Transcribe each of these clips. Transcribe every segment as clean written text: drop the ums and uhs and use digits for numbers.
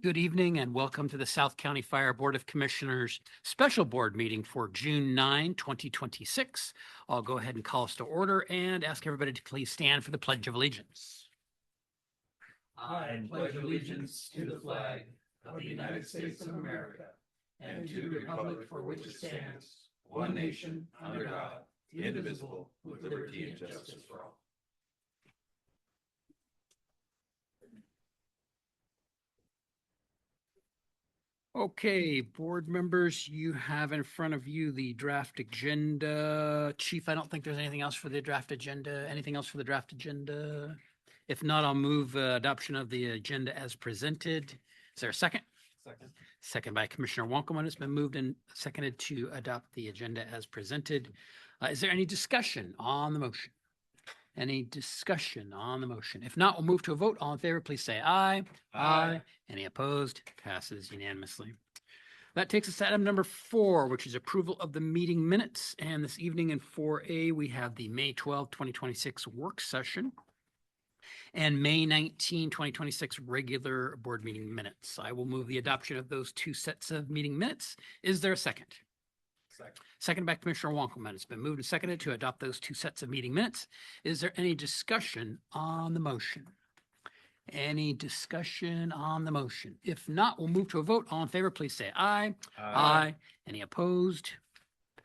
Good evening and welcome to the South County Fire Board of Commissioners Special Board Meeting for June 9, 2026. I'll go ahead and call us to order and ask everybody to please stand for the Pledge of Allegiance. I pledge allegiance to the flag of the United States of America and to the republic for which it stands, one nation, under God, indivisible, with liberty and justice for all. Okay, board members, you have in front of you the draft agenda. Chief, I don't think there's anything else for the draft agenda. Anything else for the draft agenda? If not, I'll move adoption of the agenda as presented. Is there a second? Second. Second by Commissioner Wonkelman. It's been moved and seconded to adopt the agenda as presented. Is there any discussion on the motion? Any discussion on the motion? If not, we'll move to a vote. All in favor, please say aye. Aye. Any opposed? Passes unanimously. That takes us to item number 4, which is approval of the meeting minutes. And this evening in 4A, we have the May 12, 2026 work session and May 19, 2026 regular board meeting minutes. I will move the adoption of those two sets of meeting minutes. Is there a second? Second. Second by Commissioner Wonkelman. It's been moved and seconded to adopt those two sets of meeting minutes. Is there any discussion on the motion? Any discussion on the motion? If not, we'll move to a vote. All in favor, please say aye. Aye. Any opposed?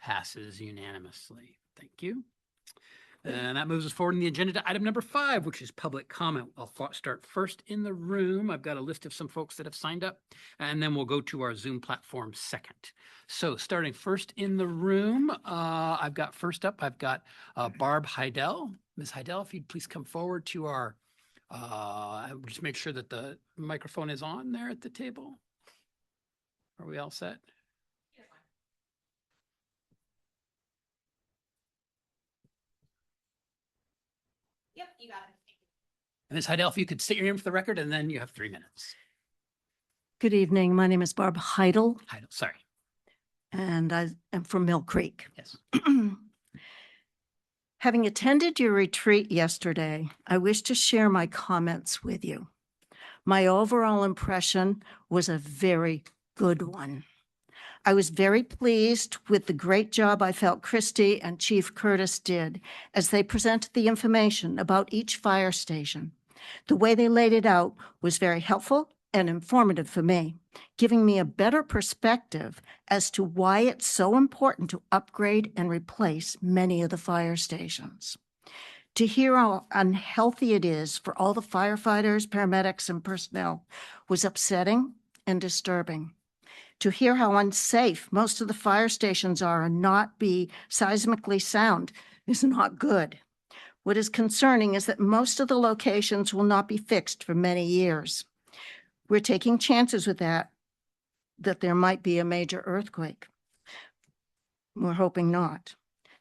Passes unanimously. Thank you. And that moves us forward in the agenda to item number 5, which is public comment. I'll start first in the room. I've got a list of some folks that have signed up, and then we'll go to our Zoom platform second. So starting first in the room, I've got Barb Heidel. Ms. Heidel, if you'd please come forward to our, just make sure that the microphone is on there at the table. Are we all set? Yep, you got it. Ms. Heidel, if you could state your name for the record, and then you have 3 minutes. Good evening. My name is Barb Heidel, Heidel, sorry. and I am from Mill Creek. Yes. Having attended your retreat yesterday, I wish to share my comments with you. My overall impression was a very good one. I was very pleased with the great job I felt Christy and Chief Curtis did as they presented the information about each fire station. The way they laid it out was very helpful and informative for me, giving me a better perspective as to why it's so important to upgrade and replace many of the fire stations. To hear how unhealthy it is for all the firefighters, paramedics, and personnel was upsetting and disturbing. To hear how unsafe most of the fire stations are and not be seismically sound is not good. What is concerning is that most of the locations will not be fixed for many years. We're taking chances with that there might be a major earthquake. We're hoping not.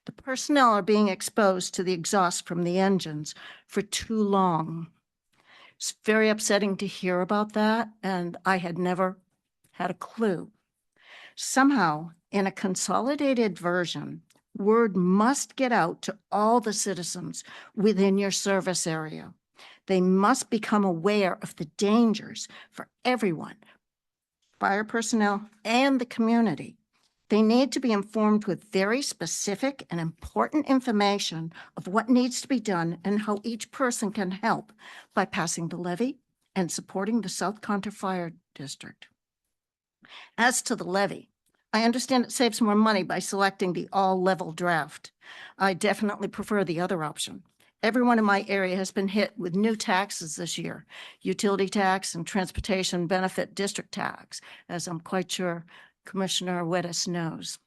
The personnel are being exposed to the exhaust from the engines for too long. It's very upsetting to hear about that, and I had never had a clue. Somehow, in a consolidated version, word must get out to all the citizens within your service area. They must become aware of the dangers for everyone, fire personnel and the community. They need to be informed with very specific and important information of what needs to be done and how each person can help by passing the levy and supporting the South Contra Fire District. As to the levy, I understand it saves more money by selecting the all-level draft. I definitely prefer the other option. Everyone in my area has been hit with new taxes this year, utility tax and transportation benefit district tax, as I'm quite sure Commissioner Weddis knows.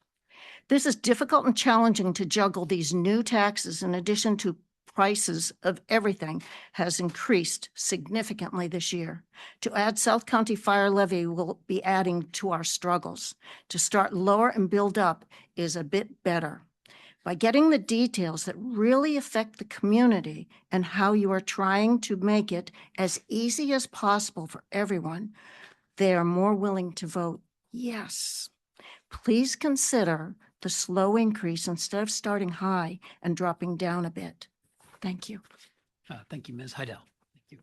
This is difficult and challenging to juggle these new taxes in addition to prices of everything has increased significantly this year. To add South County Fire Levy will be adding to our struggles. To start lower and build up is a bit better. By getting the details that really affect the community and how you are trying to make it as easy as possible for everyone, they are more willing to vote yes. Please consider the slow increase instead of starting high and dropping down a bit. Thank you. Thank you, Ms. Heidel. Thank you.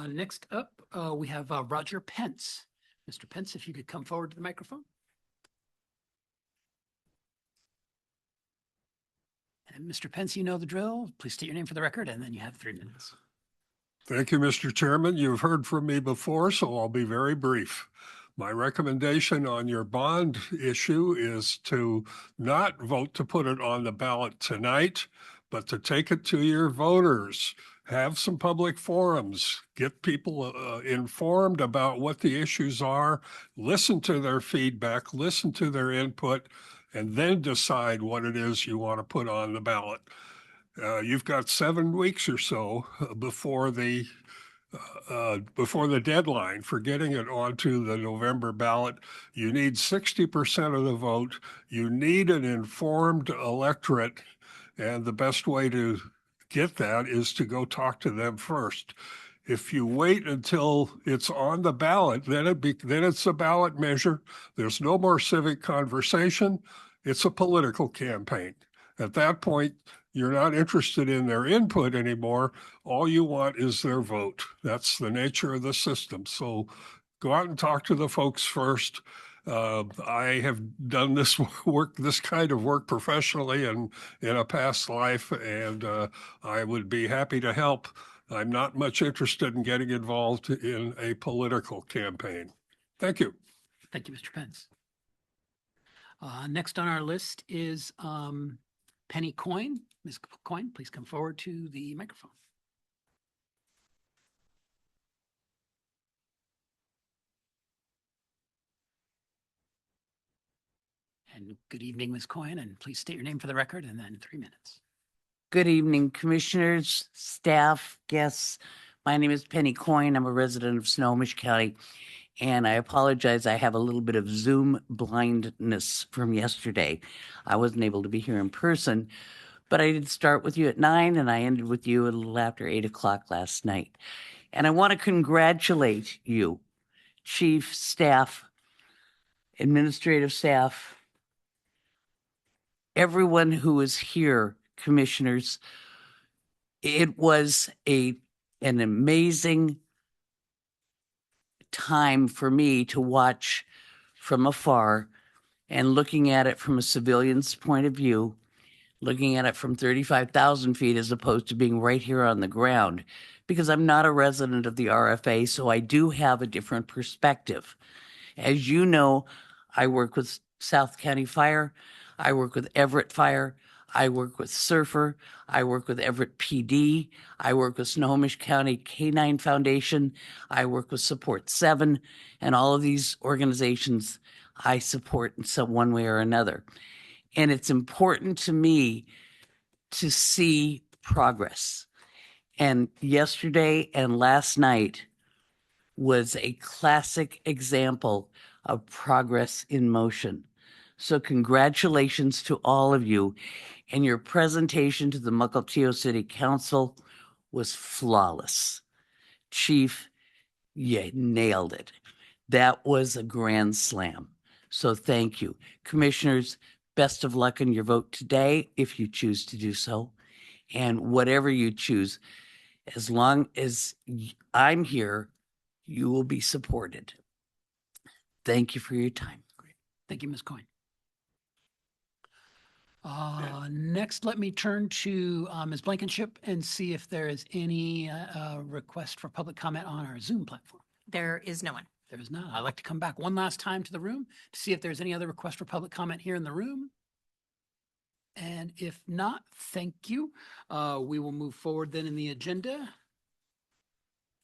Next up, we have Roger Pence. Mr. Pence, if you could come forward to the microphone. And Mr. Pence, you know the drill. Please state your name for the record, and then you have 3 minutes. Thank you, Mr. Chairman. You've heard from me before, so I'll be very brief. My recommendation on your bond issue is to not vote to put it on the ballot tonight, but to take it to your voters. Have some public forums, get people informed about what the issues are, listen to their feedback, listen to their input, and then decide what it is you want to put on the ballot. You've got 7 weeks or so before the deadline for getting it onto the November ballot. You need 60% of the vote. You need an informed electorate, and the best way to get that is to go talk to them first. If you wait until it's on the ballot, then it's a ballot measure. There's no more civic conversation. It's a political campaign. At that point, you're not interested in their input anymore. All you want is their vote. That's the nature of the system. So go out and talk to the folks first. I have done this kind of work professionally and in a past life, and I would be happy to help. I'm not much interested in getting involved in a political campaign. Thank you. Thank you, Mr. Pence. Next on our list is Penny Coyne. Ms. Coyne, please come forward to the microphone. And good evening, Ms. Coyne, and please state your name for the record and then 3 minutes. Good evening, commissioners, staff, guests. My name is Penny Coyne. I'm a resident of Snohomish County, and I apologize. I have a little bit of Zoom blindness from yesterday. I wasn't able to be here in person, but I did start with you at 9 and I ended with you a little after 8 o'clock last night. And I want to congratulate you, chief, staff, administrative staff, everyone who is here, commissioners. It was an amazing time for me to watch from afar and looking at it from a civilian's point of view, looking at it from 35,000 feet as opposed to being right here on the ground, because I'm not a resident of the RFA, so I do have a different perspective. As you know, I work with South County Fire, I work with Everett Fire, I work with Surfer, I work with Everett PD, I work with Snohomish County Canine Foundation, I work with Support 7, and all of these organizations I support in some one way or another. And it's important to me to see progress. And yesterday and last night was a classic example of progress in motion. So congratulations to all of you. And your presentation to the Mukilteo City Council was flawless. Chief, you nailed it. That was a grand slam. So thank you. Commissioners, best of luck in your vote today, if you choose to do so. And whatever you choose, as long as I'm here, you will be supported. Thank you for your time. Thank you, Ms. Coyne. Next, let me turn to Ms. Blankenship and see if there is any request for public comment on our Zoom platform. There is no one. There is none. I'd like to come back one last time to the room to see if there's any other request for public comment here in the room. And if not, thank you. We will move forward then in the agenda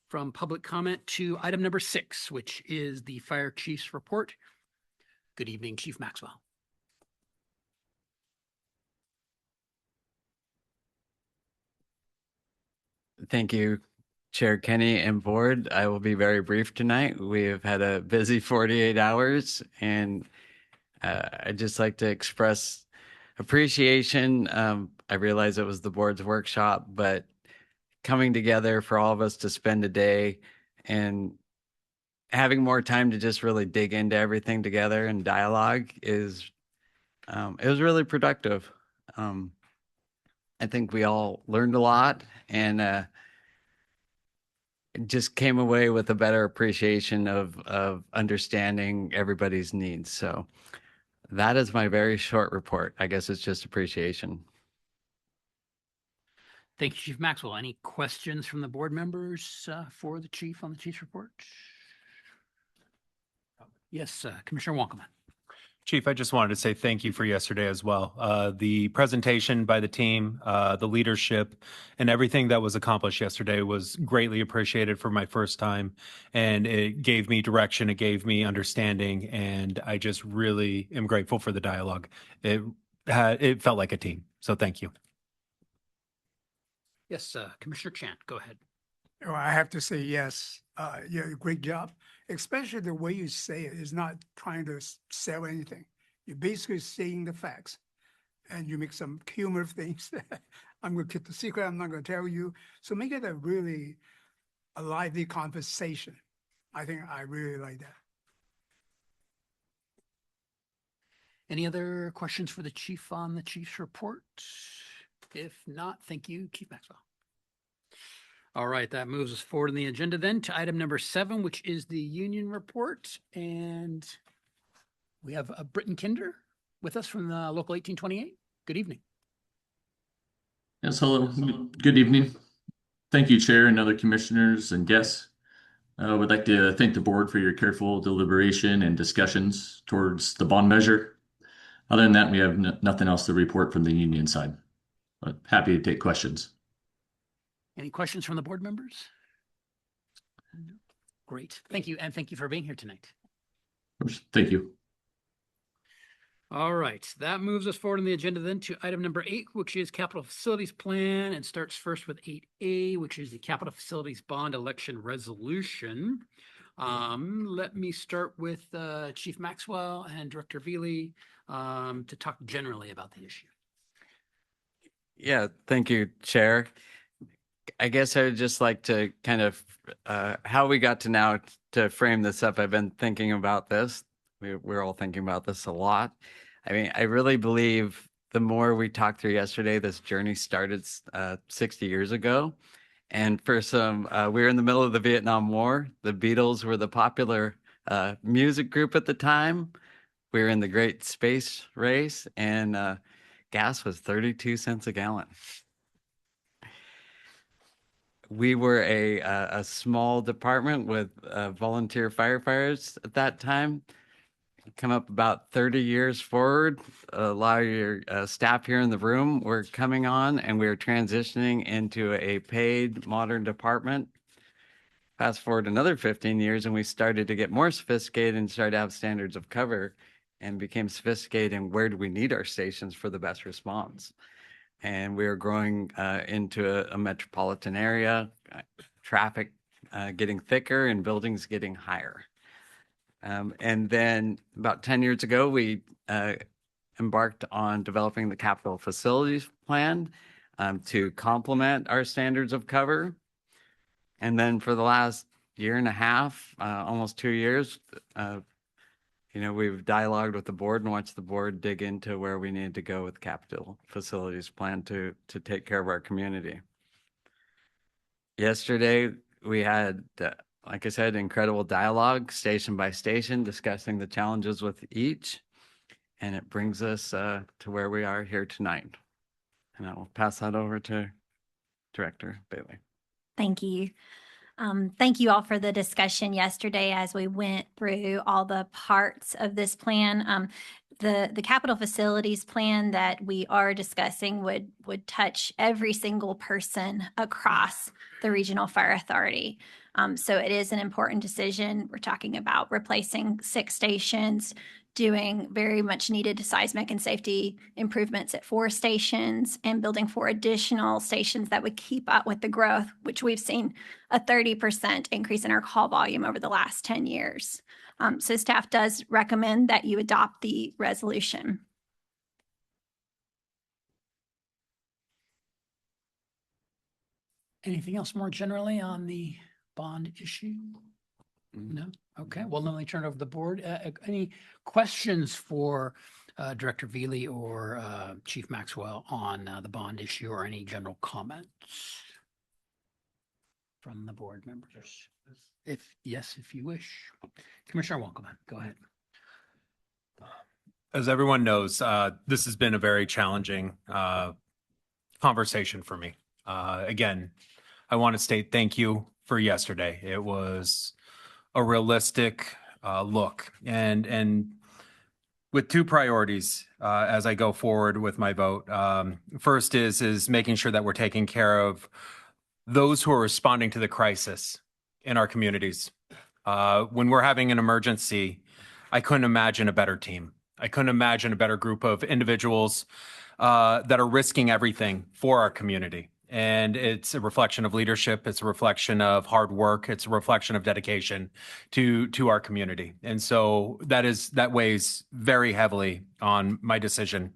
from public comment to item number 6, which is the fire chief's report. Good evening, Chief Maxwell. Thank you, Chair Kenny and board. I will be very brief tonight. We have had a busy 48 hours, and I'd just like to express appreciation. I realize it was the board's workshop, but coming together for all of us to spend a day and having more time to just really dig into everything together and dialogue is, it was really productive. I think we all learned a lot, and just came away with a better appreciation of understanding everybody's needs. So that is my very short report. I guess it's just appreciation. Thank you, Chief Maxwell. Any questions from the board members for the chief on the chief's report? Yes, Commissioner Wonkelman. Chief, I just wanted to say thank you for yesterday as well. The presentation by the team, the leadership, and everything that was accomplished yesterday was greatly appreciated for my first time. And it gave me direction, it gave me understanding, and I just really am grateful for the dialogue. It felt like a team. So thank you. Yes, Commissioner Chant, go ahead. Well, I have to say yes. Yeah, great job. Especially the way you say it is not trying to sell anything. You're basically saying the facts, and you make some humor things. I'm going to keep the secret. I'm not going to tell you. So make it a lively conversation. I think I really like that. Any other questions for the chief on the chief's report? If not, thank you, Chief Maxwell. All right, that moves us forward in the agenda then to item number 7, which is the union report. And we have Britton Kinder with us from the Local 1828. Good evening. Yes, hello. Good evening. Thank you, Chair and other commissioners and guests. I would like to thank the board for your careful deliberation and discussions towards the bond measure. Other than that, we have nothing else to report from the union side, but happy to take questions. Any questions from the board members? No. Great. Thank you. And thank you for being here tonight. Thank you. All right, that moves us forward on the agenda then to item number 8, which is capital facilities plan, and starts first with 8A, which is the capital facilities bond election resolution. Let me start with Chief Maxwell and Director Veely to talk generally about the issue. Yeah, thank you, Chair. I guess I would just like to kind of how we got to now to frame this up. I've been thinking about this. We're all thinking about this a lot. I mean, I really believe the more we talked through yesterday, this journey started 60 years ago. And for some, we were in the middle of the Vietnam War. The Beatles were the popular music group at the time. We were in the Great Space Race, and gas was 32 cents a gallon. We were a small department with volunteer firefighters at that time. Come up about 30 years forward, a lot of your staff here in the room were coming on, and we were transitioning into a paid modern department. Fast forward another 15 years, and we started to get more sophisticated and started to have standards of cover and became sophisticated in where do we need our stations for the best response. And we were growing into a metropolitan area, traffic getting thicker and buildings getting higher. And then about 10 years ago, we embarked on developing the capital facilities plan to complement our standards of cover. And then for the last year and a half, almost 2 years, we've dialogued with the board and watched the board dig into where we need to go with capital facilities plan to take care of our community. Yesterday, we had, like I said, incredible dialogue, station by station, discussing the challenges with each. And it brings us to where we are here tonight. And I will pass that over to Director Bailey. Thank you. Thank you all for the discussion yesterday as we went through all the parts of this plan. The capital facilities plan that we are discussing would touch every single person across the Regional Fire Authority. So it is an important decision. We're talking about replacing 6 stations, doing very much needed seismic and safety improvements at 4 stations, and building 4 additional stations that would keep up with the growth, which we've seen a 30% increase in our call volume over the last 10 years. So staff does recommend that you adopt the resolution. Anything else more generally on the bond issue? No? Okay, well, let me turn it over to the board. Any questions for Director Veely or Chief Maxwell on the bond issue, or any general comments? from the board members? If you wish. Commissioner Walkeman, go ahead. As everyone knows, this has been a very challenging conversation for me. Again, I want to state thank you for yesterday. It was a realistic look, and with two priorities as I go forward with my vote. First is making sure that we're taking care of those who are responding to the crisis in our communities. When we're having an emergency, I couldn't imagine a better team. I couldn't imagine a better group of individuals that are risking everything for our community. And it's a reflection of leadership. It's a reflection of hard work. It's a reflection of dedication to our community. And so that weighs very heavily on my decision.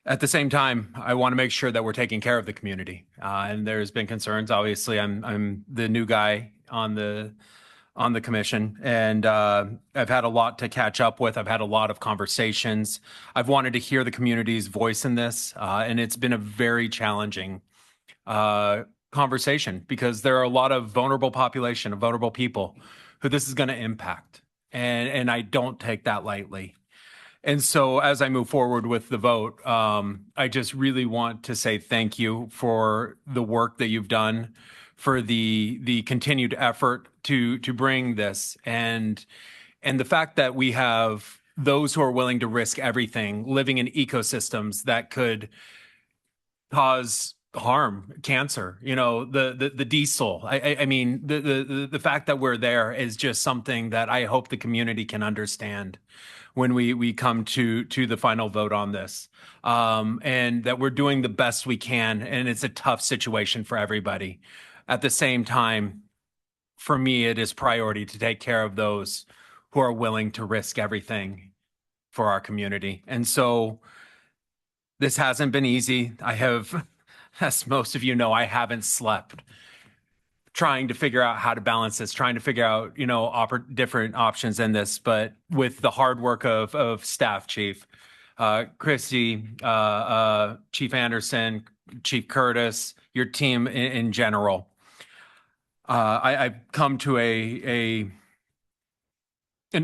At the same time, I want to make sure that we're taking care of the community. And there's been concerns. Obviously, I'm the new guy on the commission, and I've had a lot to catch up with. I've had a lot of conversations. I've wanted to hear the community's voice in this, and it's been a very challenging conversation because there are a lot of vulnerable population, of vulnerable people who this is going to impact, and I don't take that lightly. And so as I move forward with the vote, I just really want to say thank you for the work that you've done, for the continued effort to bring this, and the fact that we have those who are willing to risk everything living in ecosystems that could cause harm, cancer, the diesel. I mean, the fact that we're there is just something that I hope the community can understand when we come to the final vote on this, and that we're doing the best we can. And it's a tough situation for everybody. At the same time, for me, it is priority to take care of those who are willing to risk everything for our community. And so this hasn't been easy. I have, as most of you know, I haven't slept trying to figure out how to balance this, trying to figure out, different options in this. But with the hard work of staff, Chief Christy, Chief Anderson, Chief Curtis, your team in general, I've come to an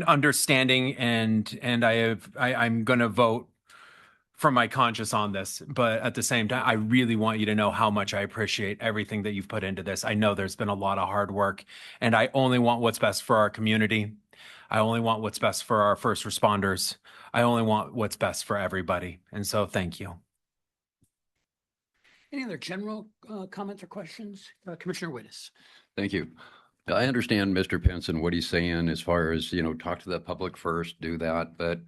understanding, and I'm going to vote from my conscience on this. But at the same time, I really want you to know how much I appreciate everything that you've put into this. I know there's been a lot of hard work, and I only want what's best for our community. I only want what's best for our first responders. I only want what's best for everybody. And so thank you. Any other general comments or questions? Commissioner Wittes. Thank you. I understand Mr. Pinson, what he's saying as far as, talk to the public first, do that. But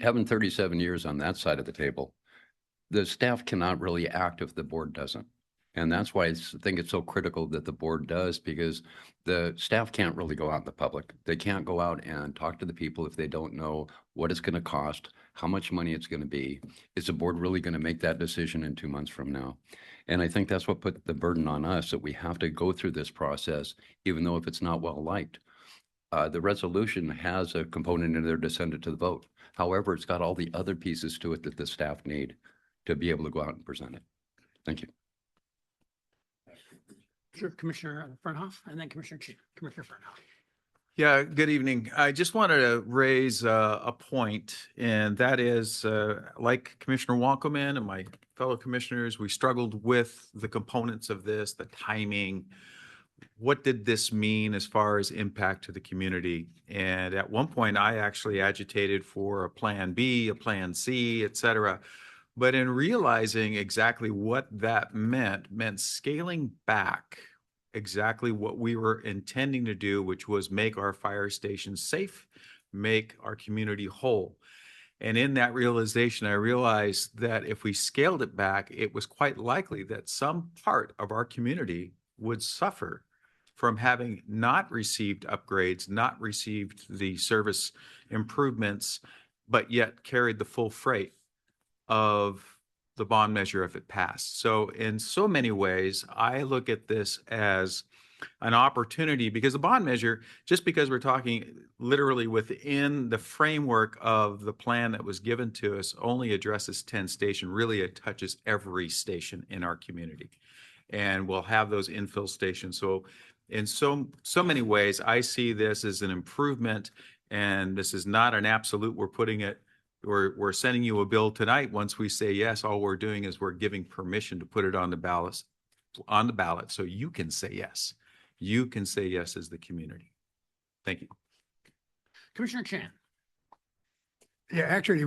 having 37 years on that side of the table, the staff cannot really act if the board doesn't. And that's why I think it's so critical that the board does, because the staff can't really go out in the public. They can't go out and talk to the people if they don't know what it's going to cost, how much money it's going to be. Is the board really going to make that decision in 2 months from now? And I think that's what put the burden on us, that we have to go through this process, even though if it's not well liked. The resolution has a component in there to send it to the vote. However, it's got all the other pieces to it that the staff need to be able to go out and present it. Thank you. Sure, Commissioner Fernhoff, and then Commissioner Fernhoff. Yeah, good evening. I just wanted to raise a point, and that is, like Commissioner Walkeman and my fellow commissioners, we struggled with the components of this, the timing. What did this mean as far as impact to the community? And at one point, I actually agitated for a plan B, a plan C, et cetera. But in realizing exactly what that meant scaling back exactly what we were intending to do, which was make our fire stations safe, make our community whole. And in that realization, I realized that if we scaled it back, it was quite likely that some part of our community would suffer from having not received upgrades, not received the service improvements, but yet carried the full freight of the bond measure if it passed. So in so many ways, I look at this as an opportunity, because the bond measure, just because we're talking literally within the framework of the plan that was given to us, only addresses 10 stations. Really, it touches every station in our community. and we'll have those infill stations. So in so many ways, I see this as an improvement, and this is not an absolute. We're sending you a bill tonight. Once we say yes, all we're doing is we're giving permission to put it on the ballot, so you can say yes. You can say yes as the community. Thank you. Commissioner Chan. Yeah, actually,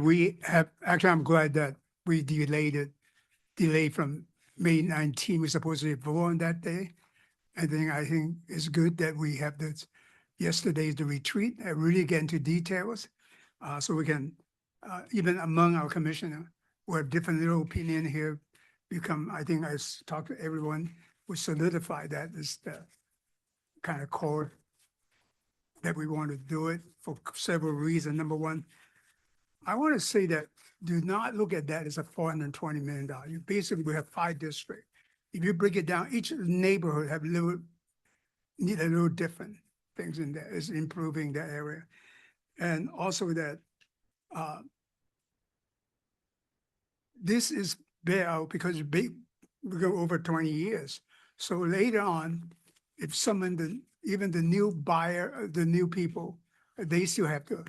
I'm glad that we delayed from May 19. We're supposed to vote on that day. I think it's good that we have this, yesterday's the retreat, really get into details. So we can, even among our commissioner, we have different little opinion here, I think I talked to everyone, we solidify that is the kind of core that we want to do it for several reasons. Number one, I want to say that do not look at that as a $420 million. You basically, we have 5 districts. If you break it down, each neighborhood need a little different things in there. It's improving that area. And also that this is bear out because we go over 20 years. So later on, if even the new buyer, the new people, they still have to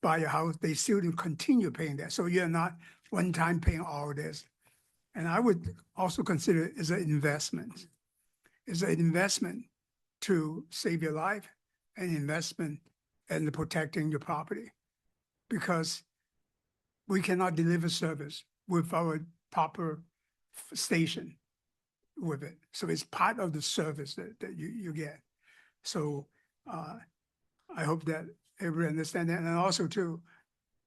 buy a house, they still continue paying that. So you're not one time paying all this. And I would also consider it as an investment. It's an investment to save your life, an investment in protecting your property. Because we cannot deliver service with our proper station with it. So it's part of the service that you get. So I hope that everyone understands that. And also too,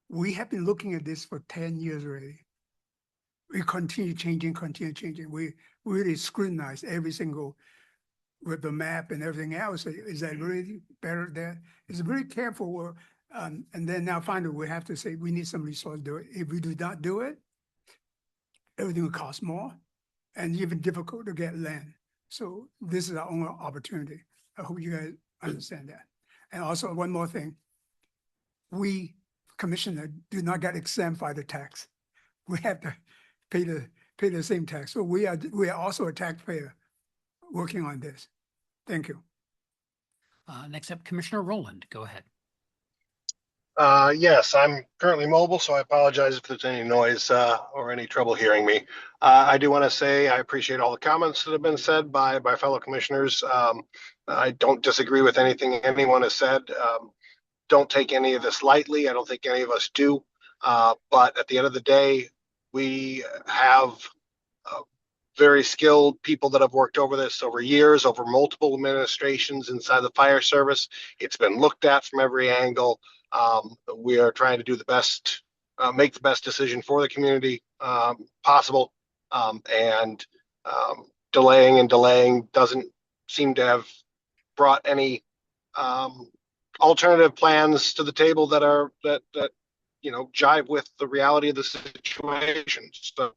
we have been looking at this for 10 years already. We continue changing. We really scrutinize every single, with the map and everything else. Is that really better there? It's very careful. And then now finally we have to say we need some resource to do it. If we do not do it, everything will cost more and even difficult to get land. So this is our only opportunity. I hope you guys understand that. And also one more thing, we commissioner do not get exempt by the tax. We have to pay the same tax. So we are also a taxpayer working on this. Thank you. Next up, Commissioner Rowland, go ahead. Yes, I'm currently mobile, so I apologize if there's any noise or any trouble hearing me. I do want to say I appreciate all the comments that have been said by fellow commissioners. I don't disagree with anything anyone has said. Don't take any of this lightly. I don't think any of us do. But at the end of the day, we have very skilled people that have worked over this over years, over multiple administrations inside the fire service. It's been looked at from every angle. We are trying to do the best, make the best decision for the community possible. And delaying doesn't seem to have brought any alternative plans to the table that jive with the reality of the situation. So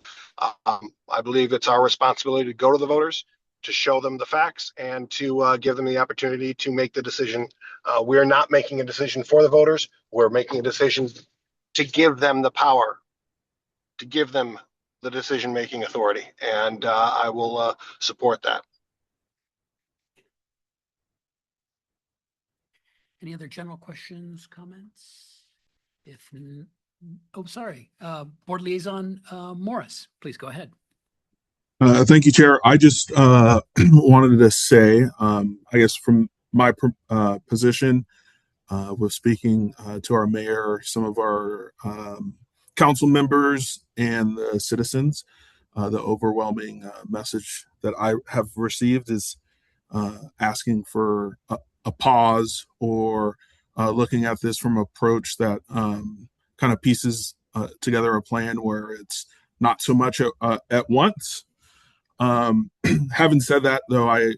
I believe it's our responsibility to go to the voters, to show them the facts, and to give them the opportunity to make the decision. We're not making a decision for the voters. We're making a decision to give them the power, to give them the decision-making authority. And I will support that. Any other general questions, comments? Board Liaison Morris, please go ahead. Thank you, Chair. I just wanted to say, I guess from my position, with speaking to our mayor, some of our council members, and the citizens, the overwhelming message that I have received is asking for a pause, or looking at this from an approach that kind of pieces together a plan where it's not so much at once. Having said that, though, I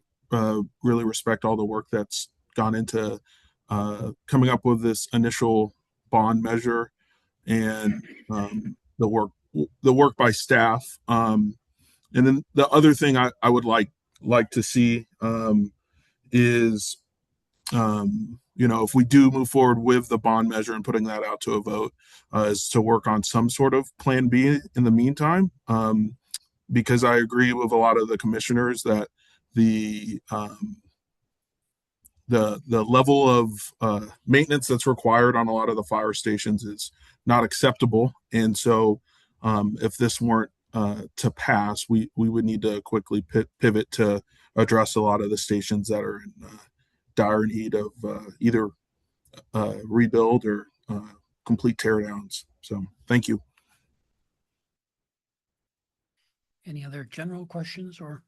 really respect all the work that's gone into coming up with this initial bond measure, and the work by staff. And then the other thing I would like to see is if we do move forward with the bond measure and putting that out to a vote, is to work on some sort of plan B in the meantime. because I agree with a lot of the commissioners that the the level of maintenance that's required on a lot of the fire stations is not acceptable. And so if this weren't to pass, we would need to quickly pivot to address a lot of the stations that are in dire need of either rebuild or complete teardowns. So thank you. Any other general questions or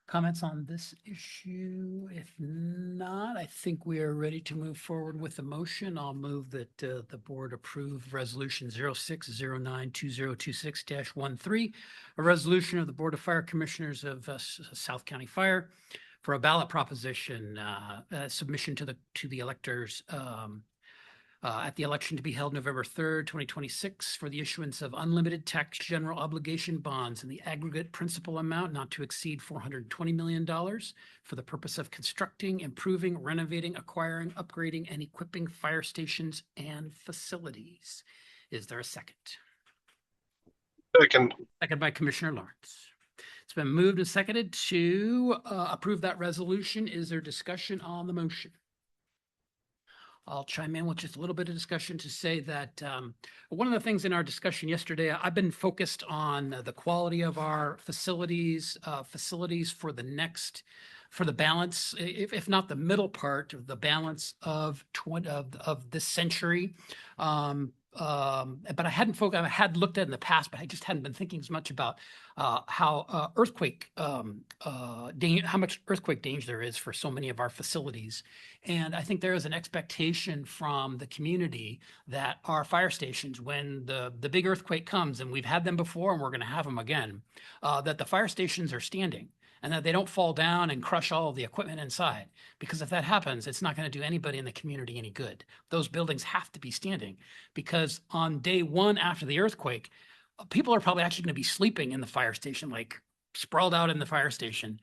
comments on this issue? If not, I think we are ready to move forward with the motion. I'll move that the board approve resolution 06092026-13, a resolution of the Board of Fire Commissioners of South County Fire for a ballot proposition submission to the electors at the election to be held November 3rd, 2026, for the issuance of unlimited tax general obligation bonds in the aggregate principal amount not to exceed $420 million for the purpose of constructing, improving, renovating, acquiring, upgrading, and equipping fire stations and facilities. Is there a second? Second. Second by Commissioner Lawrence. It's been moved and seconded to approve that resolution. Is there discussion on the motion? I'll chime in with just a little bit of discussion to say that one of the things in our discussion yesterday, I've been focused on the quality of our facilities for the balance, if not the middle part of the balance of this century. But I hadn't focused, I had looked at it in the past, but I just hadn't been thinking as much about how much earthquake danger there is for so many of our facilities. And I think there is an expectation from the community that our fire stations, when the big earthquake comes, and we've had them before and we're going to have them again, that the fire stations are standing and that they don't fall down and crush all of the equipment inside. Because if that happens, it's not going to do anybody in the community any good. Those buildings have to be standing, because on day one after the earthquake, people are probably actually going to be sleeping in the fire station, like sprawled out in the fire station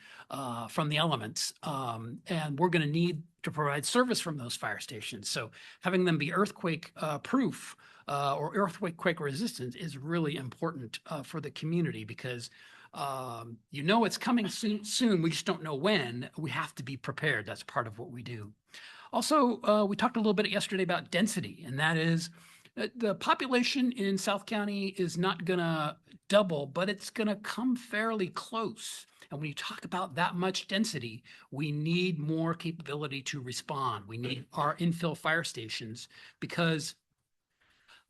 from the elements. And we're going to need to provide service from those fire stations. So having them be earthquake proof or earthquake resistant is really important for the community, because it's coming soon. We just don't know when. We have to be prepared. That's part of what we do. Also, we talked a little bit yesterday about density, and that is the population in South County is not going to double, but it's going to come fairly close. And when you talk about that much density, we need more capability to respond. We need our infill fire stations, because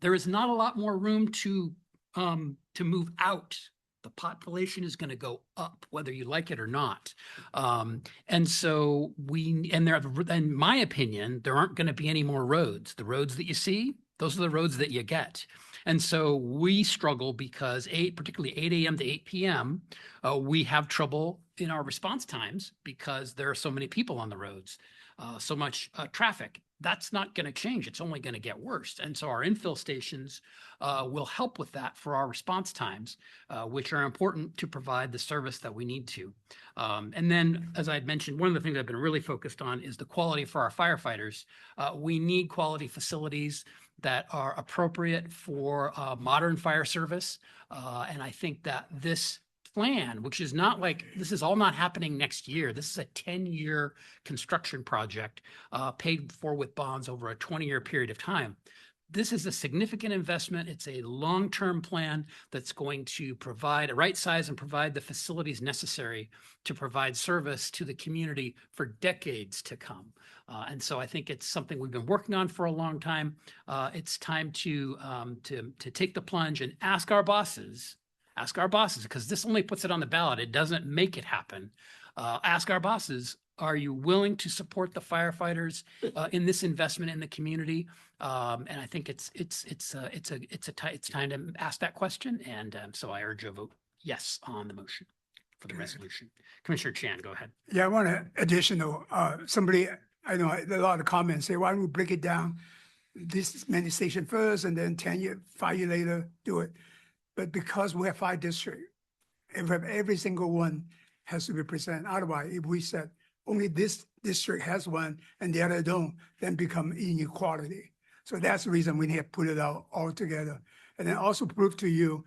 there is not a lot more room to move out. The population is going to go up, whether you like it or not. And so in my opinion, there aren't going to be any more roads. The roads that you see, those are the roads that you get. And so we struggle because particularly 8 a.m. to 8 p.m., we have trouble in our response times because there are so many people on the roads, so much traffic. That's not going to change. It's only going to get worse. And so our infill stations will help with that for our response times, which are important to provide the service that we need to. And then, as I had mentioned, one of the things I've been really focused on is the quality for our firefighters. We need quality facilities that are appropriate for modern fire service. And I think that this plan, which is not like, this is all not happening next year. This is a 10-year construction project paid for with bonds over a 20-year period of time. This is a significant investment. It's a long-term plan that's going to provide a right size and provide the facilities necessary to provide service to the community for decades to come. And so I think it's something we've been working on for a long time. It's time to take the plunge and ask our bosses, because this only puts it on the ballot. It doesn't make it happen. Ask our bosses, are you willing to support the firefighters in this investment in the community? And I think it's time to ask that question. And so I urge a vote yes on the motion for the resolution. Commissioner Chan, go ahead. Yeah, I want an additional, I know a lot of comments say, why don't we break it down this many station first and then 5 years later do it. But because we have 5 districts, every single one has to be presented. Otherwise, if we said only this district has one and the other don't, then become inequality. So that's the reason we need to put it out all together. And then also prove to you,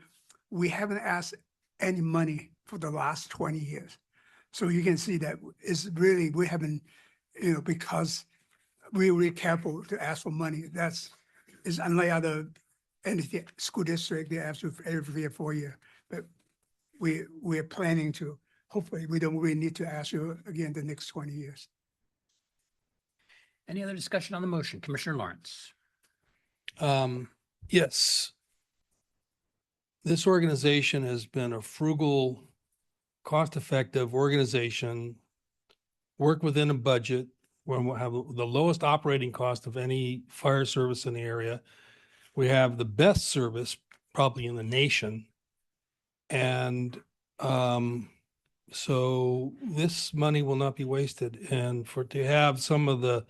we haven't asked any money for the last 20 years. So you can see that it's really, we haven't, because we're really careful to ask for money. Is unlike other entity, school district, they ask you every 4 year. But we're planning to, hopefully, we don't really need to ask you again the next 20 years. Any other discussion on the motion? Commissioner Lawrence. Yes. This organization has been a frugal, cost-effective organization, work within a budget, where we have the lowest operating cost of any fire service in the area. We have the best service probably in the nation. And so this money will not be wasted. And to have some of the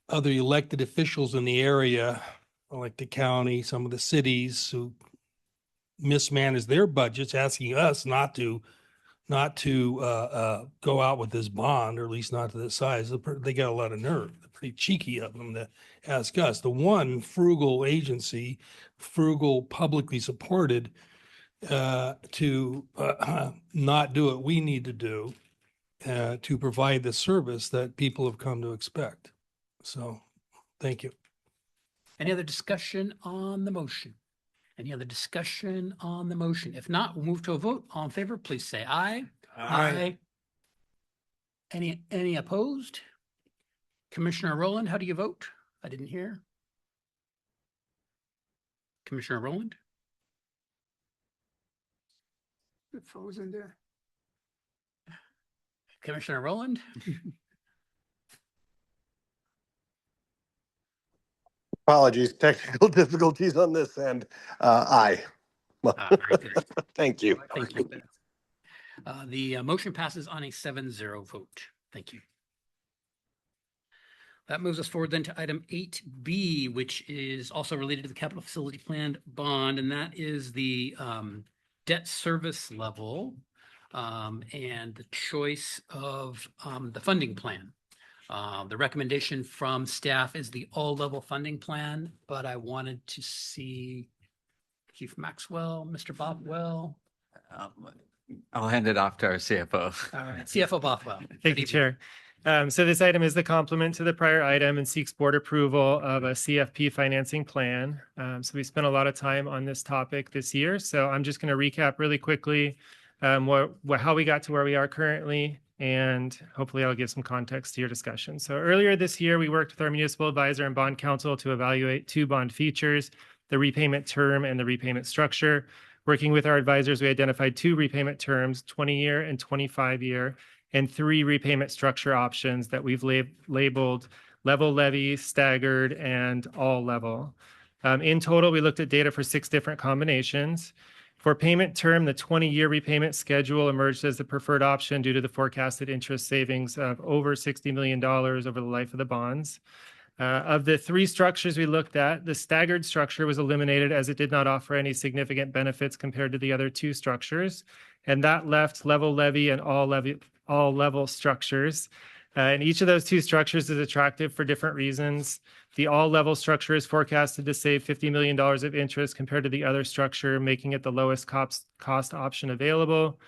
other elected officials in the area, like the county, some of the cities who mismanage their budgets, asking us not to go out with this bond, or at least not to this size. They got a lot of nerve. They're pretty cheeky of them to ask us, the one frugal agency, frugal, publicly supported, to not do what we need to do to provide the service that people have come to expect. So, thank you. Any other discussion on the motion? Any other discussion on the motion? If not, we'll move to a vote. All in favor, please say aye. Aye. Any opposed? Commissioner Rowland, how do you vote? I didn't hear. Commissioner Rowland? It frozen there. Commissioner Rowland? Apologies, technical difficulties on this end. Aye. Very good. Thank you. Thank you. The motion passes on a 7-0 vote. Thank you. That moves us forward then to item 8B, which is also related to the capital facility plan bond, and that is the debt service level and the choice of the funding plan. The recommendation from staff is the all-level funding plan, but I wanted to see Chief Maxwell, Mr. Bothwell. I'll hand it off to our CFO. All right, CFO Bothwell. Thank you, Chair. So this item is the complement to the prior item and seeks board approval of a CFP financing plan. So we spent a lot of time on this topic this year. So I'm just going to recap really quickly how we got to where we are currently, and hopefully I'll give some context to your discussion. So earlier this year, we worked with our municipal advisor and bond counsel to evaluate 2 bond features, the repayment term and the repayment structure. Working with our advisors, we identified 2 repayment terms, 20-year and 25-year, and 3 repayment structure options that we've labeled level levy, staggered, and all level. In total, we looked at data for 6 different combinations. For payment term, the 20-year repayment schedule emerged as the preferred option due to the forecasted interest savings of over $60 million over the life of the bonds. Of the 3 structures we looked at, the staggered structure was eliminated as it did not offer any significant benefits compared to the other 2 structures, and that left level levy and all level structures. And each of those 2 structures is attractive for different reasons. The all level structure is forecasted to save $50 million of interest compared to the other structure, making it the lowest cost option available.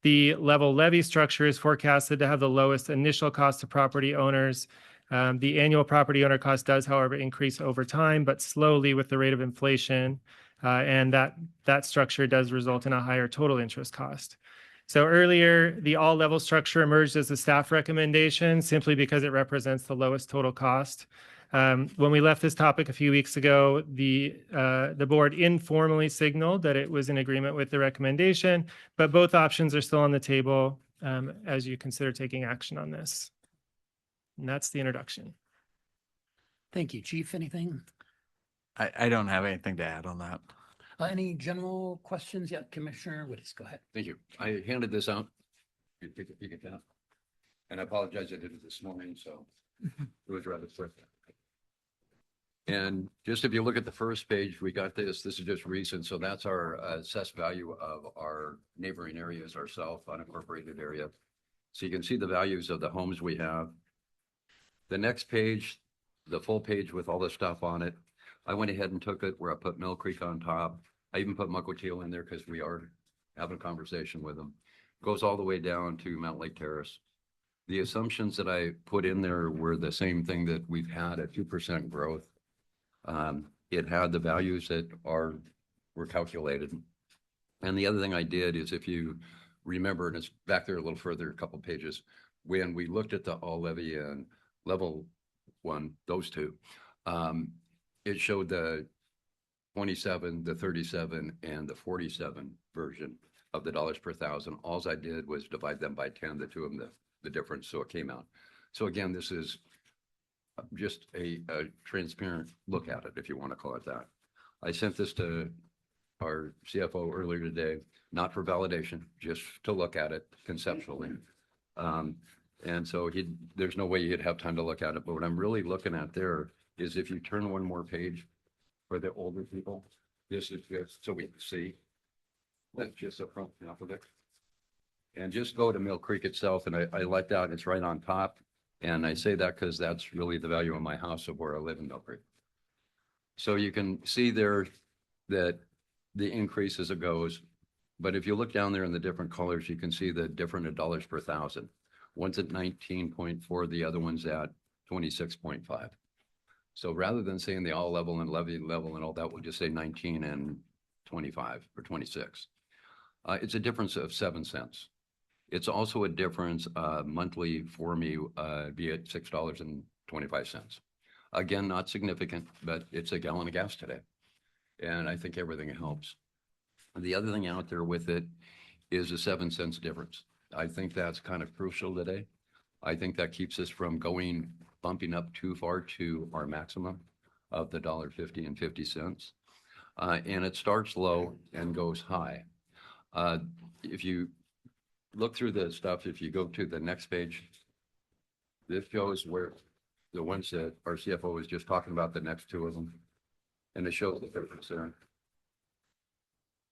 The level levy structure is forecasted to have the lowest initial cost to property owners. The annual property owner cost does, however, increase over time, but slowly with the rate of inflation. And that structure does result in a higher total interest cost. So earlier, the all level structure emerged as a staff recommendation simply because it represents the lowest total cost. When we left this topic a few weeks ago, the board informally signaled that it was in agreement with the recommendation, but both options are still on the table as you consider taking action on this. And that's the introduction. Thank you, Chief. Anything? I don't have anything to add on that. Any general questions? Yeah, Commissioner Wittes, go ahead. Thank you. I handed this out. You take a peek at that. And I apologize, I did it this morning, so it was rather quick. And just if you look at the first page, we got this is just recent. So that's our assessed value of our neighboring areas, our self unincorporated area. So you can see the values of the homes we have. The next page, the full page with all the stuff on it, I went ahead and took it where I put Mill Creek on top. I even put Muckletail in there because we are having a conversation with them. Goes all the way down to Mount Lake Terrace. The assumptions that I put in there were the same thing that we've had at 2% growth. It had the values that were calculated. And the other thing I did is, if you remember, and it's back there a little further, a couple pages, when we looked at the all levy and level one, those two, it showed the 27, the 37, and the 47 version of the dollars per thousand. All I did was divide them by 10, the two of them, the difference, so it came out. So again, this is just a transparent look at it, if you want to call it that. I sent this to our CFO earlier today, not for validation, just to look at it conceptually. And so there's no way he'd have time to look at it. But what I'm really looking at there is, if you turn one more page for the older people, this is just so we can see. That's just the front half of it. And just go to Mill Creek itself, and I like that. It's right on top. And I say that because that's really the value of my house, of where I live in Mill Creek. So you can see there that the increase as it goes. But if you look down there in the different colors, you can see the different dollars per thousand. One's at 19.4, the other one's at 26.5. So rather than saying the all level and levy level and all that, we'll just say 19 and 25 or 26. It's a difference of 7 cents. It's also a difference monthly for me, be it $6.25. Again, not significant, but it's a gallon of gas today. And I think everything helps. The other thing out there with it is a 7 cents difference. I think that's kind of crucial today. I think that keeps us from bumping up too far to our maximum of the $1.50 and 50 cents. And it starts low and goes high. If you look through the stuff, if you go to the next page, this shows where the ones that our CFO was just talking about, the next two of them, and it shows the difference there.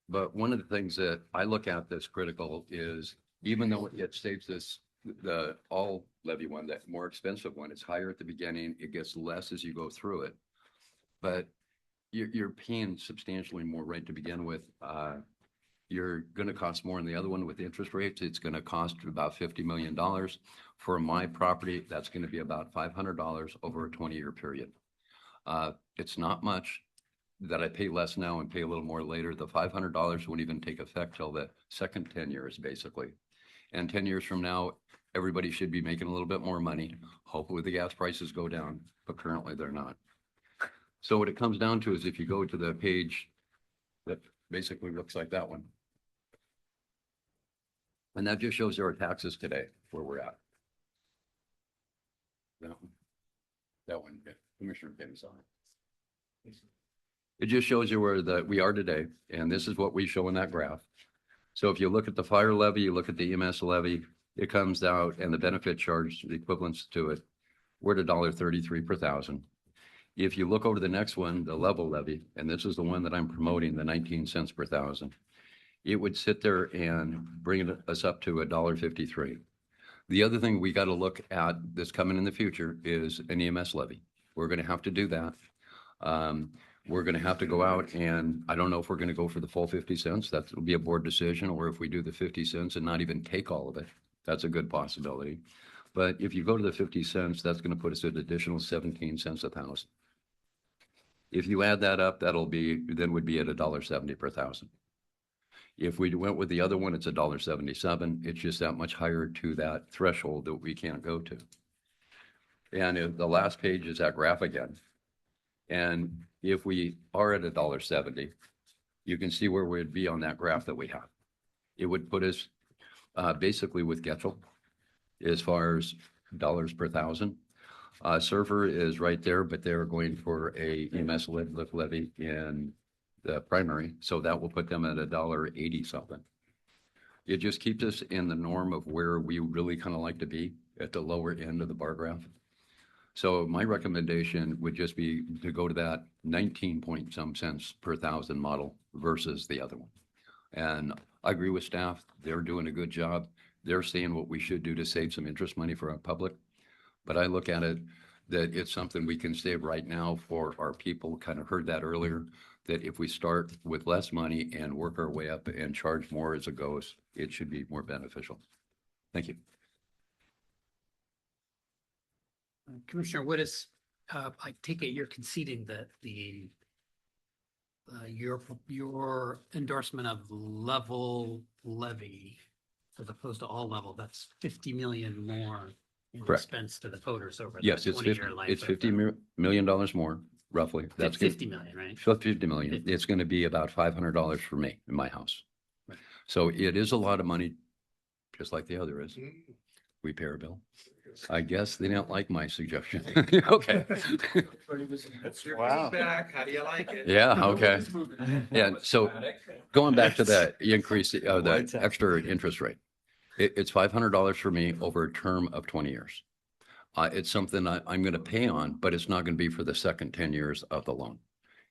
But one of the things that I look at that's critical is, even though it saves this, the all levy one, that more expensive one, it's higher at the beginning, it gets less as you go through it. But you're paying substantially more right to begin with. You're going to cost more in the other one with interest rates. It's going to cost about $50 million. For my property, that's going to be about $500 over a 20-year period. It's not much that I pay less now and pay a little more later. The $500 won't even take effect till the second 10 years, basically. And 10 years from now, everybody should be making a little bit more money. Hopefully the gas prices go down, but currently they're not. So what it comes down to is, if you go to the page that basically looks like that one, and that just shows our taxes today, where we're at. That one, Commissioner Kenny saw it. It just shows you where we are today, and this is what we show in that graph. So if you look at the fire levy, you look at the EMS levy, it comes out, and the benefit charge, the equivalence to it, we're at $1.33 per thousand. If you look over the next one, the level levy, and this is the one that I'm promoting, the 19 cents per thousand, it would sit there and bring us up to $1.53. The other thing we got to look at that's coming in the future is an EMS levy. We're going to have to do that. We're going to have to go out, and I don't know if we're going to go for the full 50 cents. That will be a board decision, or if we do the 50 cents and not even take all of it, that's a good possibility. But if you go to the 50 cents, that's going to put us at an additional 17 cents a thousand. If you add that up, then would be at $1.70 per thousand. If we went with the other one, it's $1.77. It's just that much higher to that threshold that we can't go to. And if the last page is that graph again. And if we are at $1.70, you can see where we'd be on that graph that we have. It would put us basically with Getchell as far as dollars per thousand. Server is right there, but they're going for a EMS lift levy in the primary, so that will put them at $1.80 something. It just keeps us in the norm of where we really kind of like to be, at the lower end of the bar graph. So my recommendation would just be to go to that 19 point some cents per thousand model versus the other one. And I agree with staff. They're doing a good job. They're saying what we should do to save some interest money for our public. But I look at it that it's something we can save right now for our people. Kind of heard that earlier. that if we start with less money and work our way up and charge more as it goes, it should be more beneficial. Thank you. Commissioner Wittes, I take it you're conceding that your endorsement of level levy as opposed to all level, that's 50 million more in Correct. expense to the voters over Yes, the it's 20-year life. it's of $50 million more, roughly. That's 50 million, right? 50 million. It's going to be about $500 for me in my house. Right. So it is a lot of money, just like the other is. We pay our bill. I guess they don't like my suggestion. Okay. Wow. How do you like it? Yeah, okay. Yeah, so going back to the increase, the extra interest rate, it's $500 for me over a term of 20 years. It's something I'm going to pay on, but it's not going to be for the second 10 years of the loan.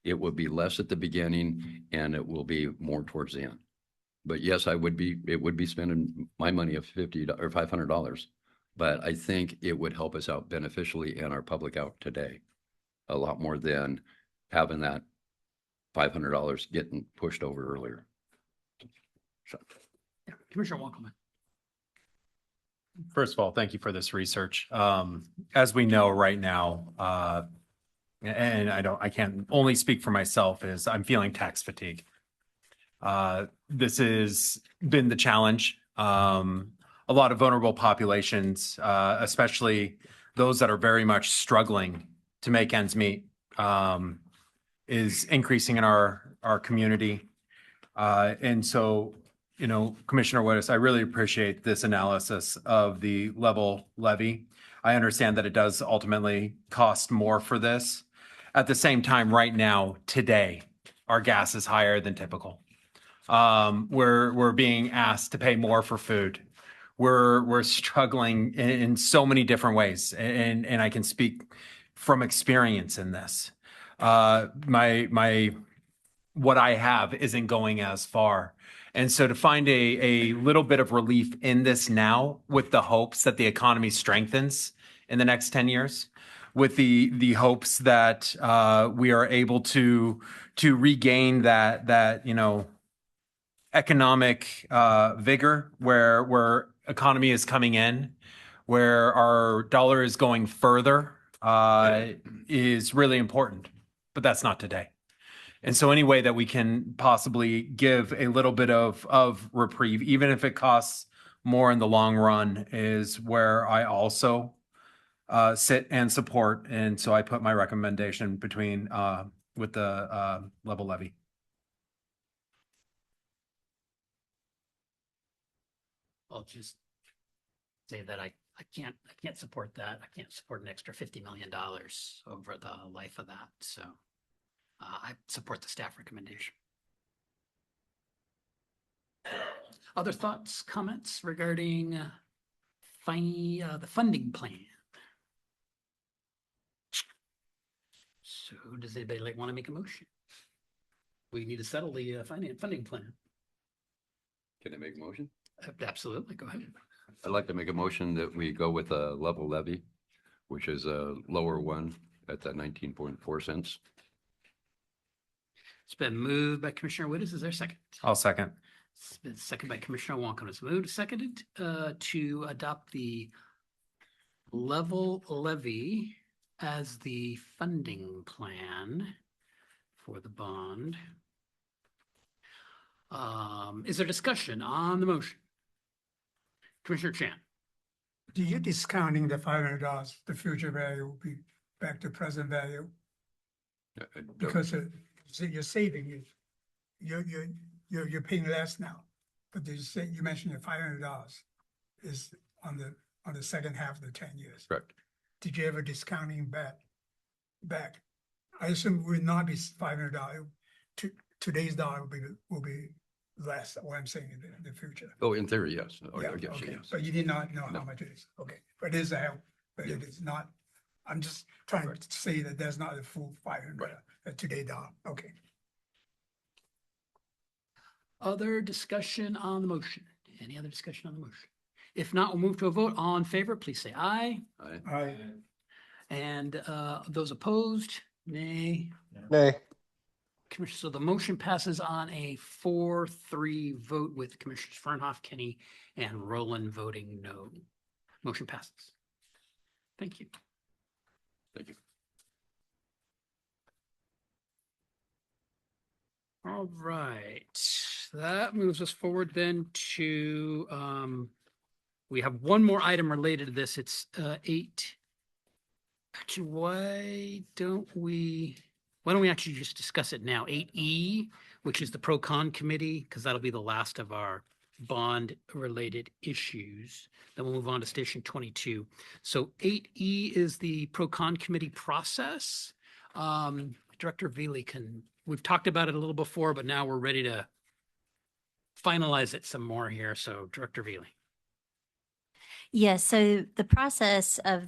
It will be less at the beginning and it will be more towards the end. But yes, it would be spending my money of $50 or $500, but I think it would help us out beneficially in our public out today a lot more than having that $500 getting pushed over earlier. So. Yeah. Commissioner Wackelman. First of all, thank you for this research. As we know right now, and I can't only speak for myself, is I'm feeling tax fatigue. This has been the challenge. A lot of vulnerable populations, especially those that are very much struggling to make ends meet, is increasing in our community. And so, you know, Commissioner Wittes, I really appreciate this analysis of the level levy. I understand that it does ultimately cost more for this. At the same time, right now, today, our gas is higher than typical. We're being asked to pay more for food. We're struggling in so many different ways, and I can speak from experience in this. What I have isn't going as far. And so to find a little bit of relief in this now with the hopes that the economy strengthens in the next 10 years, with the hopes that we are able to regain that you know, economic vigor where economy is coming in, where our dollar is going further, is really important, but that's not today. And so any way that we can possibly give a little bit of reprieve, even if it costs more in the long run, is where I also sit and support. And so I put my recommendation between with the level levy. I'll just say that I can't support that. I can't support an extra $50 million over the life of that. So I support the staff recommendation. Other thoughts, comments regarding the funding plan? So does anybody want to make a motion? We need to settle the funding plan. Can I make a motion? Absolutely, go ahead. I'd like to make a motion that we go with a level levy, which is a lower one at the 19.4 cents. It's been moved by Commissioner Wittes. Is there a second? I'll second. It's been seconded by Commissioner Wonka. It's moved, seconded to adopt the level levy as the funding plan for the bond. Is there discussion on the motion? Commissioner Chan. Do you discounting the $500, the future value will be back to present value? Because you're saving it. You're paying less now. But you mentioned the $500 is on the second half of the 10 years. Correct. Did you ever discounting back? I assume it would not be $500. Today's dollar will be less, what I'm saying in the future. Oh, in theory, yes. Oh, Yeah, I guess, okay. yes. But you did not know No. how much it is. Okay, but it is a help, but it is not. I'm just trying to say that there's not a full 500 today dollar. Okay. Other discussion on the motion? Any other discussion on the motion? If not, we'll move to a vote. All in favor, please say aye. Commissioner, so the motion passes on a 4-3 vote with Commissioners Fernhoff, Kenny, and Roland voting no. Motion passes. Thank you. Thank you. All right, that moves us forward then to, we have one more item related to this. It's 8. Actually, why don't we actually just discuss it now? 8E, which is the pro-con committee, because that'll be the last of our bond-related issues. Then we'll move on to Station 22. So 8E is the pro-con committee process. Director Veely we've talked about it a little before, but now we're ready to finalize it some more here. So Director Veely. Yes, so the process of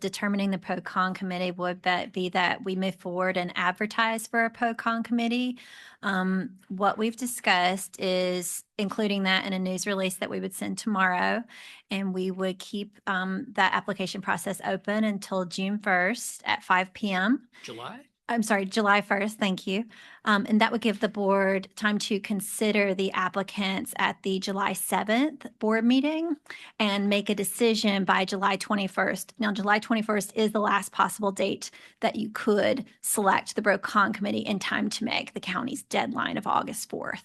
determining the pro-con committee would be that we move forward and advertise for a pro-con committee. What we've discussed is including that in a news release that we would send tomorrow, and we would keep that application process open until June 1st at 5 p.m. July 1st, thank you. And that would give the board time to consider the applicants at the July 7th board meeting and make a decision by July 21st. Now, July 21st is the last possible date that you could select the pro-con committee in time to make the county's deadline of August 4th.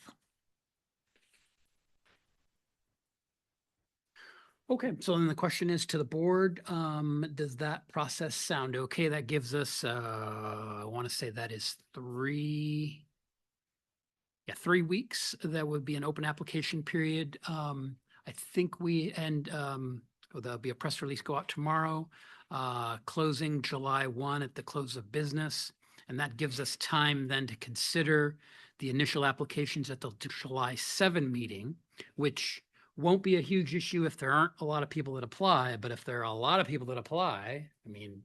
Okay, so then the question is to the board, does that process sound okay? That gives us, I want to say that is 3 weeks. That would be an open application period. I think there'll be a press release go out tomorrow, closing July 1 at the close of business. And that gives us time then to consider the initial applications at the July 7 meeting, which won't be a huge issue if there aren't a lot of people that apply, but if there are a lot of people that apply, I mean,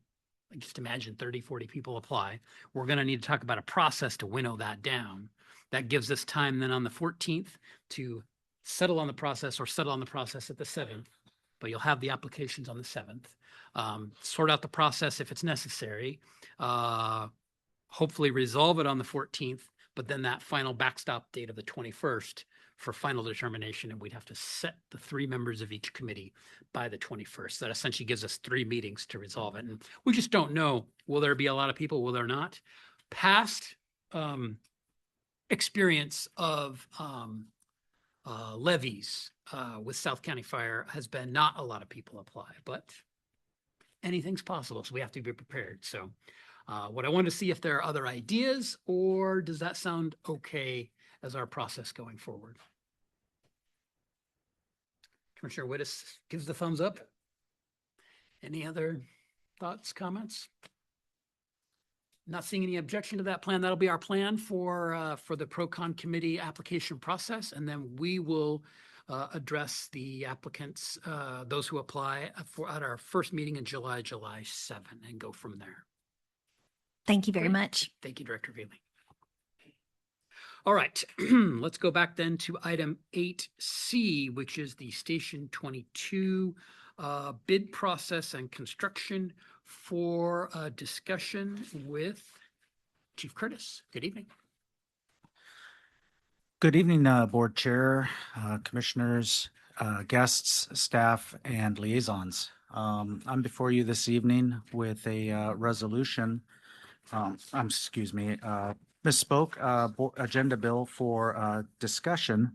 just imagine 30, 40 people apply, we're going to need to talk about a process to winnow that down. That gives us time then on the 14th to settle on the process or settle on the process at the 7th, but you'll have the applications on the 7th. Sort out the process if it's necessary, hopefully resolve it on the 14th, but then that final backstop date of the 21st for final determination, and we'd have to set the 3 members of each committee by the 21st. That essentially gives us 3 meetings to resolve it. And we just don't know, will there be a lot of people, will there not? Past experience of levies with South County Fire has been not a lot of people apply, but anything's possible, so we have to be prepared. So what I wanted to see if there are other ideas, or does that sound okay as our process going forward? Commissioner Wittes gives the thumbs up. Any other thoughts, comments? Not seeing any objection to that plan. That'll be our plan for the pro-con committee application process, and then we will address the applicants, those who apply at our first meeting in July 7, and go from there. Thank you very much. Thank you, Director Veely. All right, let's go back then to item 8C, which is the Station 22 bid process and construction for discussion with Chief Curtis. Good evening. Good evening, Board Chair, Commissioners, guests, staff, and liaisons. I'm before you this evening with a resolution, misspoke, agenda bill for discussion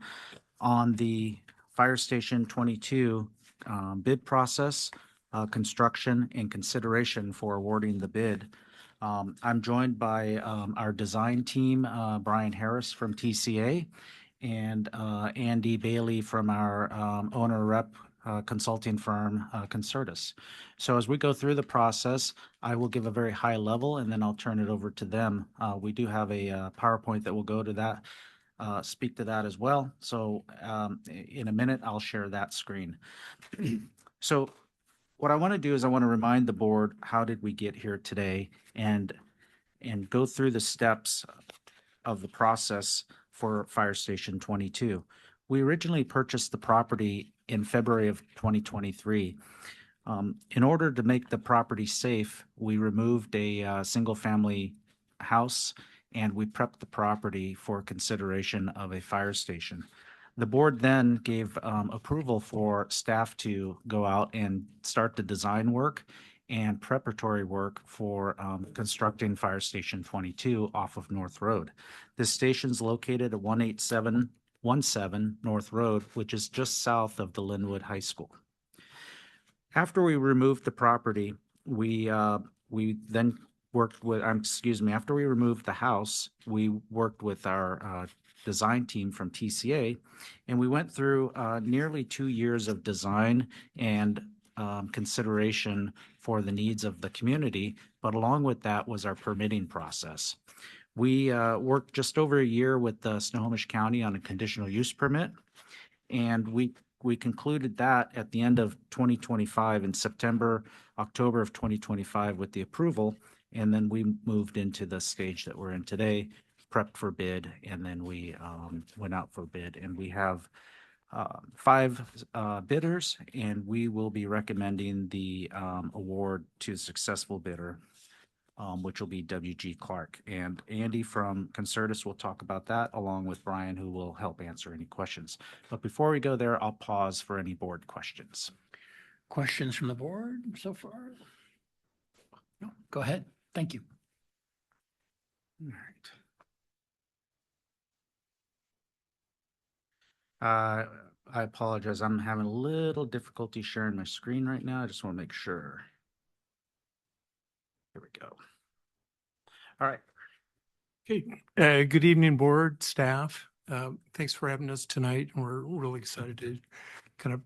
on the Fire Station 22 bid process, construction, and consideration for awarding the bid. I'm joined by our design team, Brian Harris from TCA, and Andy Bailey from our owner rep consulting firm, Concertus. So as we go through the process, I will give a very high level, and then I'll turn it over to them. We do have a PowerPoint that will go to that, speak to that as well. So in a minute, I'll share that screen. So what I want to do is I want to remind the board, how did we get here today, and go through the steps of the process for Fire Station 22. We originally purchased the property in February of 2023. In order to make the property safe, we removed a single-family house and we prepped the property for consideration of a fire station. The board then gave approval for staff to go out and start the design work and preparatory work for constructing Fire Station 22 off of North Road. This station's located at 18717 North Road, which is just south of the Linwood High School. After we removed the property, we then worked with, after we removed the house, we worked with our design team from TCA, and we went through nearly 2 years of design and consideration for the needs of the community, but along with that was our permitting process. We worked just over a year with the Snohomish County on a conditional use permit, and we concluded that at the end of 2025 in October of 2025 with the approval, and then we moved into the stage that we're in today, prepped for bid, and then we went out for bid, and we have 5 bidders, and we will be recommending the award to a successful bidder, which will be WG Clark. And Andy from Concertus will talk about that, along with Brian, who will help answer any questions. But before we go there, I'll pause for any board questions. Questions from the board so far? No, go ahead. Thank you. All right. I apologize. I'm having a little difficulty sharing my screen right now. I just want to make sure. Here we go. All right. Okay. Good evening, board, staff. Thanks for having us tonight. We're really excited to kind of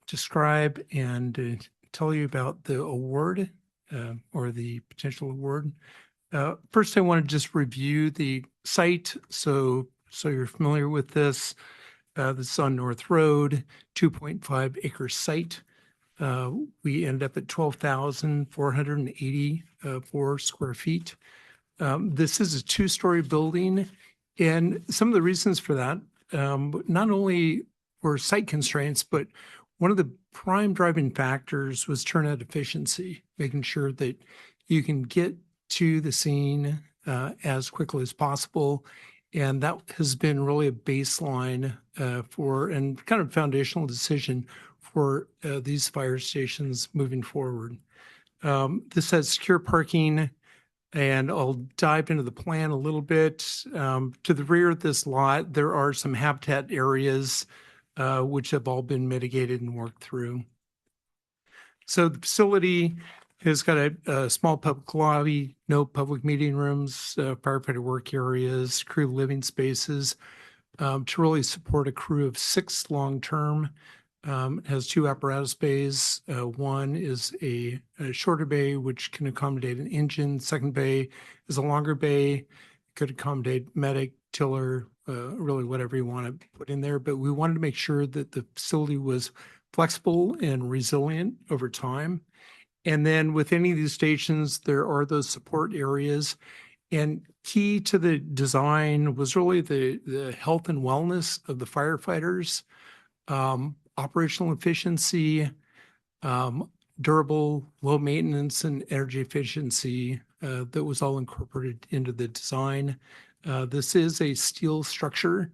describe and tell you about the award or the potential award. First, I want to just review the site so you're familiar with this. This is on North Road, 2.5 acre site. We end up at 12,484 square feet. This is a 2-story building, and some of the reasons for that, not only were site constraints, but one of the prime driving factors was turnout efficiency, making sure that you can get to the scene as quickly as possible. And that has been really a baseline for and kind of foundational decision for these fire stations moving forward. This has secure parking, and I'll dive into the plan a little bit. To the rear of this lot, there are some habitat areas which have all been mitigated and worked through. So the facility has got a small public lobby, no public meeting rooms, firefighter work areas, crew living spaces to really support a crew of 6 long-term. It has 2 apparatus bays. One is a shorter bay, which can accommodate an engine. Second bay is a longer bay, could accommodate medic, tiller, really whatever you want to put in there. But we wanted to make sure that the facility was flexible and resilient over time. And then with any of these stations, there are those support areas. And key to the design was really the health and wellness of the firefighters, operational efficiency, durable, low maintenance, and energy efficiency that was all incorporated into the design. This is a steel structure,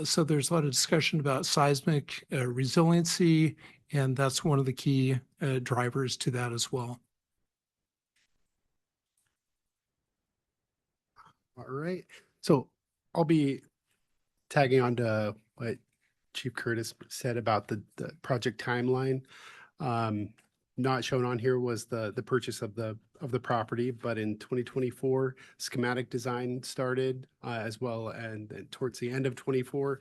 so there's a lot of discussion about seismic resiliency, and that's one of the key drivers to that as well. All right. So I'll be tagging on to what Chief Curtis said about the project timeline. Not shown on here was the purchase of the property, but in 2024, schematic design started as well, and towards the end of 24,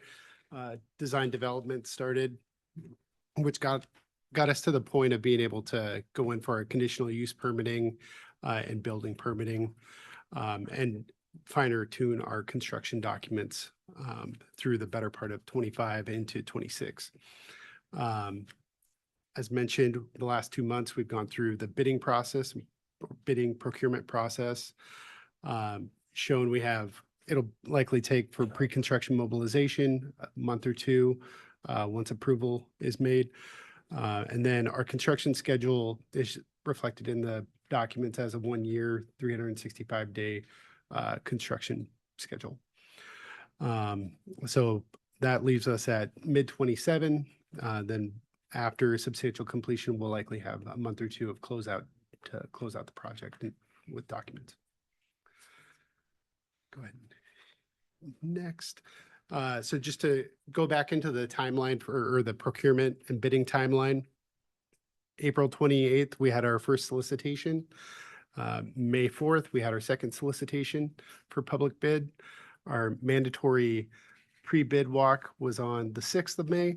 design development started, which got us to the point of being able to go in for a conditional use permitting and building permitting, and finer tune our construction documents through the better part of 25 into 26. As mentioned, the last 2 months, we've gone through the bidding procurement process. Shown we have, it'll likely take for pre-construction mobilization a month or 2 once approval is made. And then our construction schedule is reflected in the documents as a 1 year, 365-day construction schedule. So that leaves us at mid-27. Then after substantial completion, we'll likely have a month or two of closeout to close out the project with documents. Go ahead. Next. So just to go back into the timeline or the procurement and bidding timeline, April 28th, we had our first solicitation. May 4th, we had our second solicitation for public bid. Our mandatory pre-bid walk was on the 6th of May.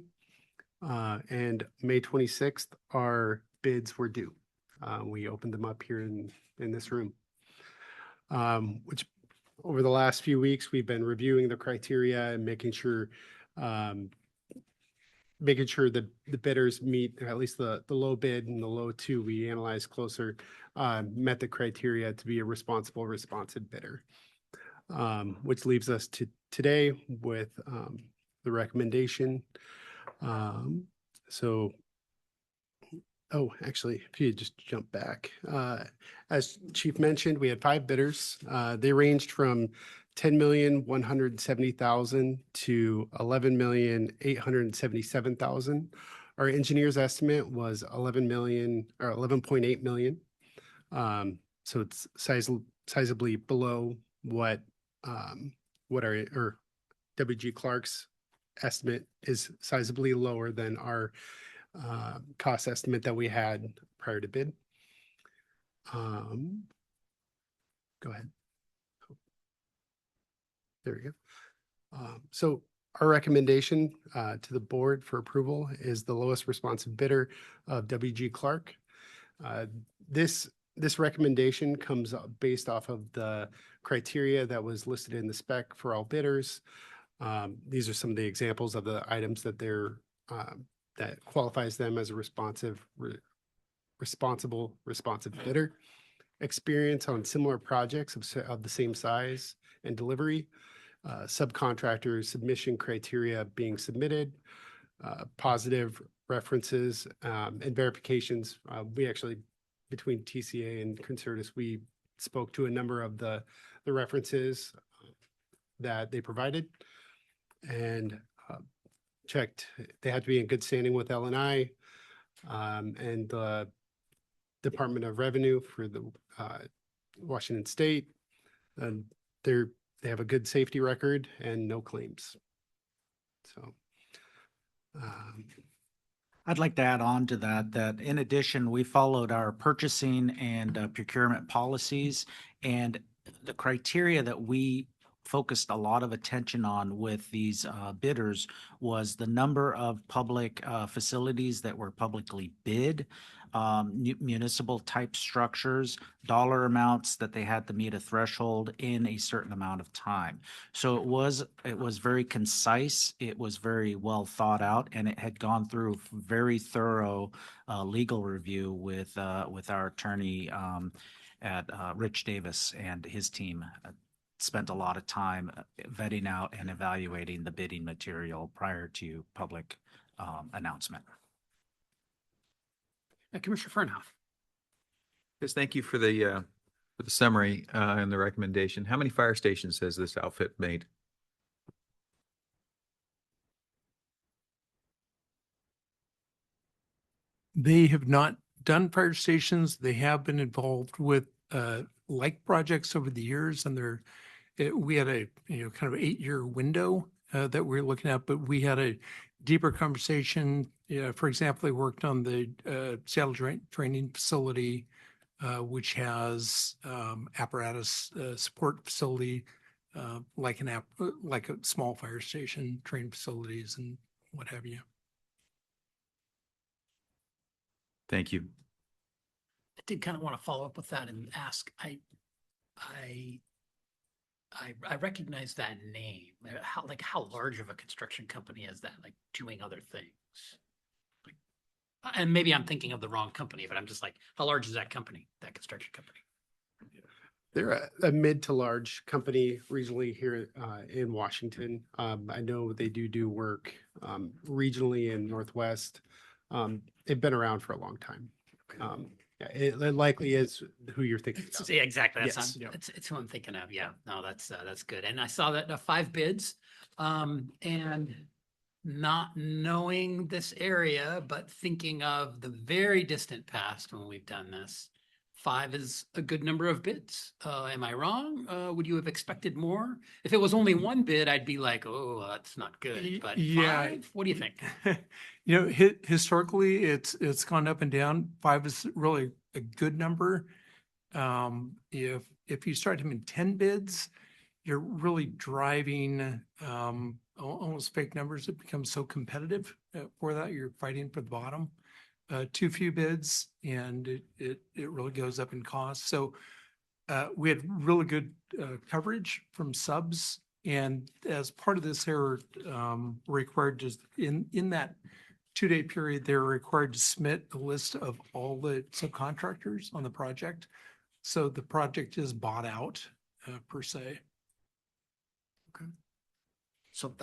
And May 26th, our bids were due. We opened them up here in this room, which over the last few weeks, we've been reviewing the criteria and making sure that the bidders meet, at least the low bid and the low two we analyzed closer, met the criteria to be a responsive bidder. Which leaves us to today with the recommendation. Actually, if you just jump back, as Chief mentioned, we had 5 bidders. They ranged from $10,170,000 to $11,877,000. Our engineer's estimate was $11.8 million. So it's sizably below what our WG Clark's estimate is, sizably lower than our cost estimate that we had prior to bid. Go ahead. There we go. So our recommendation to the board for approval is the lowest responsive bidder of WG Clark. This recommendation comes based off of the criteria that was listed in the spec for all bidders. These are some of the examples of the items that that qualifies them as a responsive bidder. Experience on similar projects of the same size and delivery. Subcontractor submission criteria being submitted. Positive references and verifications. We actually, between TCA and Concertus, we spoke to a number of the references that they provided and checked. They had to be in good standing with L&I and the Department of Revenue for the Washington State. And they have a good safety record and no claims. So I'd like to add on to that in addition, we followed our purchasing and procurement policies, and the criteria that we focused a lot of attention on with these bidders was the number of public facilities that were publicly bid, municipal type structures, dollar amounts that they had to meet a threshold in a certain amount of time. So it was very concise, it was very well thought out, and it had gone through very thorough legal review with our attorney at Rich Davis and his team. Spent a lot of time vetting out and evaluating the bidding material prior to public announcement. Commissioner Fernhoff. Yes, thank you for the summary and the recommendation. How many fire stations has this outfit made? They have not done fire stations. They have been involved with like projects over the years, and we had a kind of 8-year window that we were looking at, but we had a deeper conversation. For example, they worked on the Seattle training facility, which has apparatus support facility, like a small fire station, training facilities, and what have you. Thank you. I did kind of want to follow up with that and ask. I recognize that name. How large of a construction company is that? Like doing other things. And maybe I'm thinking of the wrong company, but I'm just like, how large is that company? That construction company? They're a mid to large company regionally here in Washington. I know they do work regionally in Northwest. They've been around for a long time. Yeah, it likely is who you're thinking of. Yeah, exactly. Yes. It's who I'm thinking of. Yeah, no, that's good. And I saw that 5 bids, and not knowing this area, but thinking of the very distant past when we've done this, 5 is a good number of bids. Am I wrong? Would you have expected more? If it was only 1 bid, I'd be like, oh, that's not good. But Yeah. 5, what do you think? You know, historically, it's gone up and down. 5 is really a good number. If you start having 10 bids, you're really driving almost fake numbers. It becomes so competitive for that. You're fighting for the bottom. Too few bids, and it really goes up in cost. So we had really good coverage from subs, and as part of this, they were required to in that 2-day period, they're required to submit a list of all the subcontractors on the project. So the project is bought out per se. So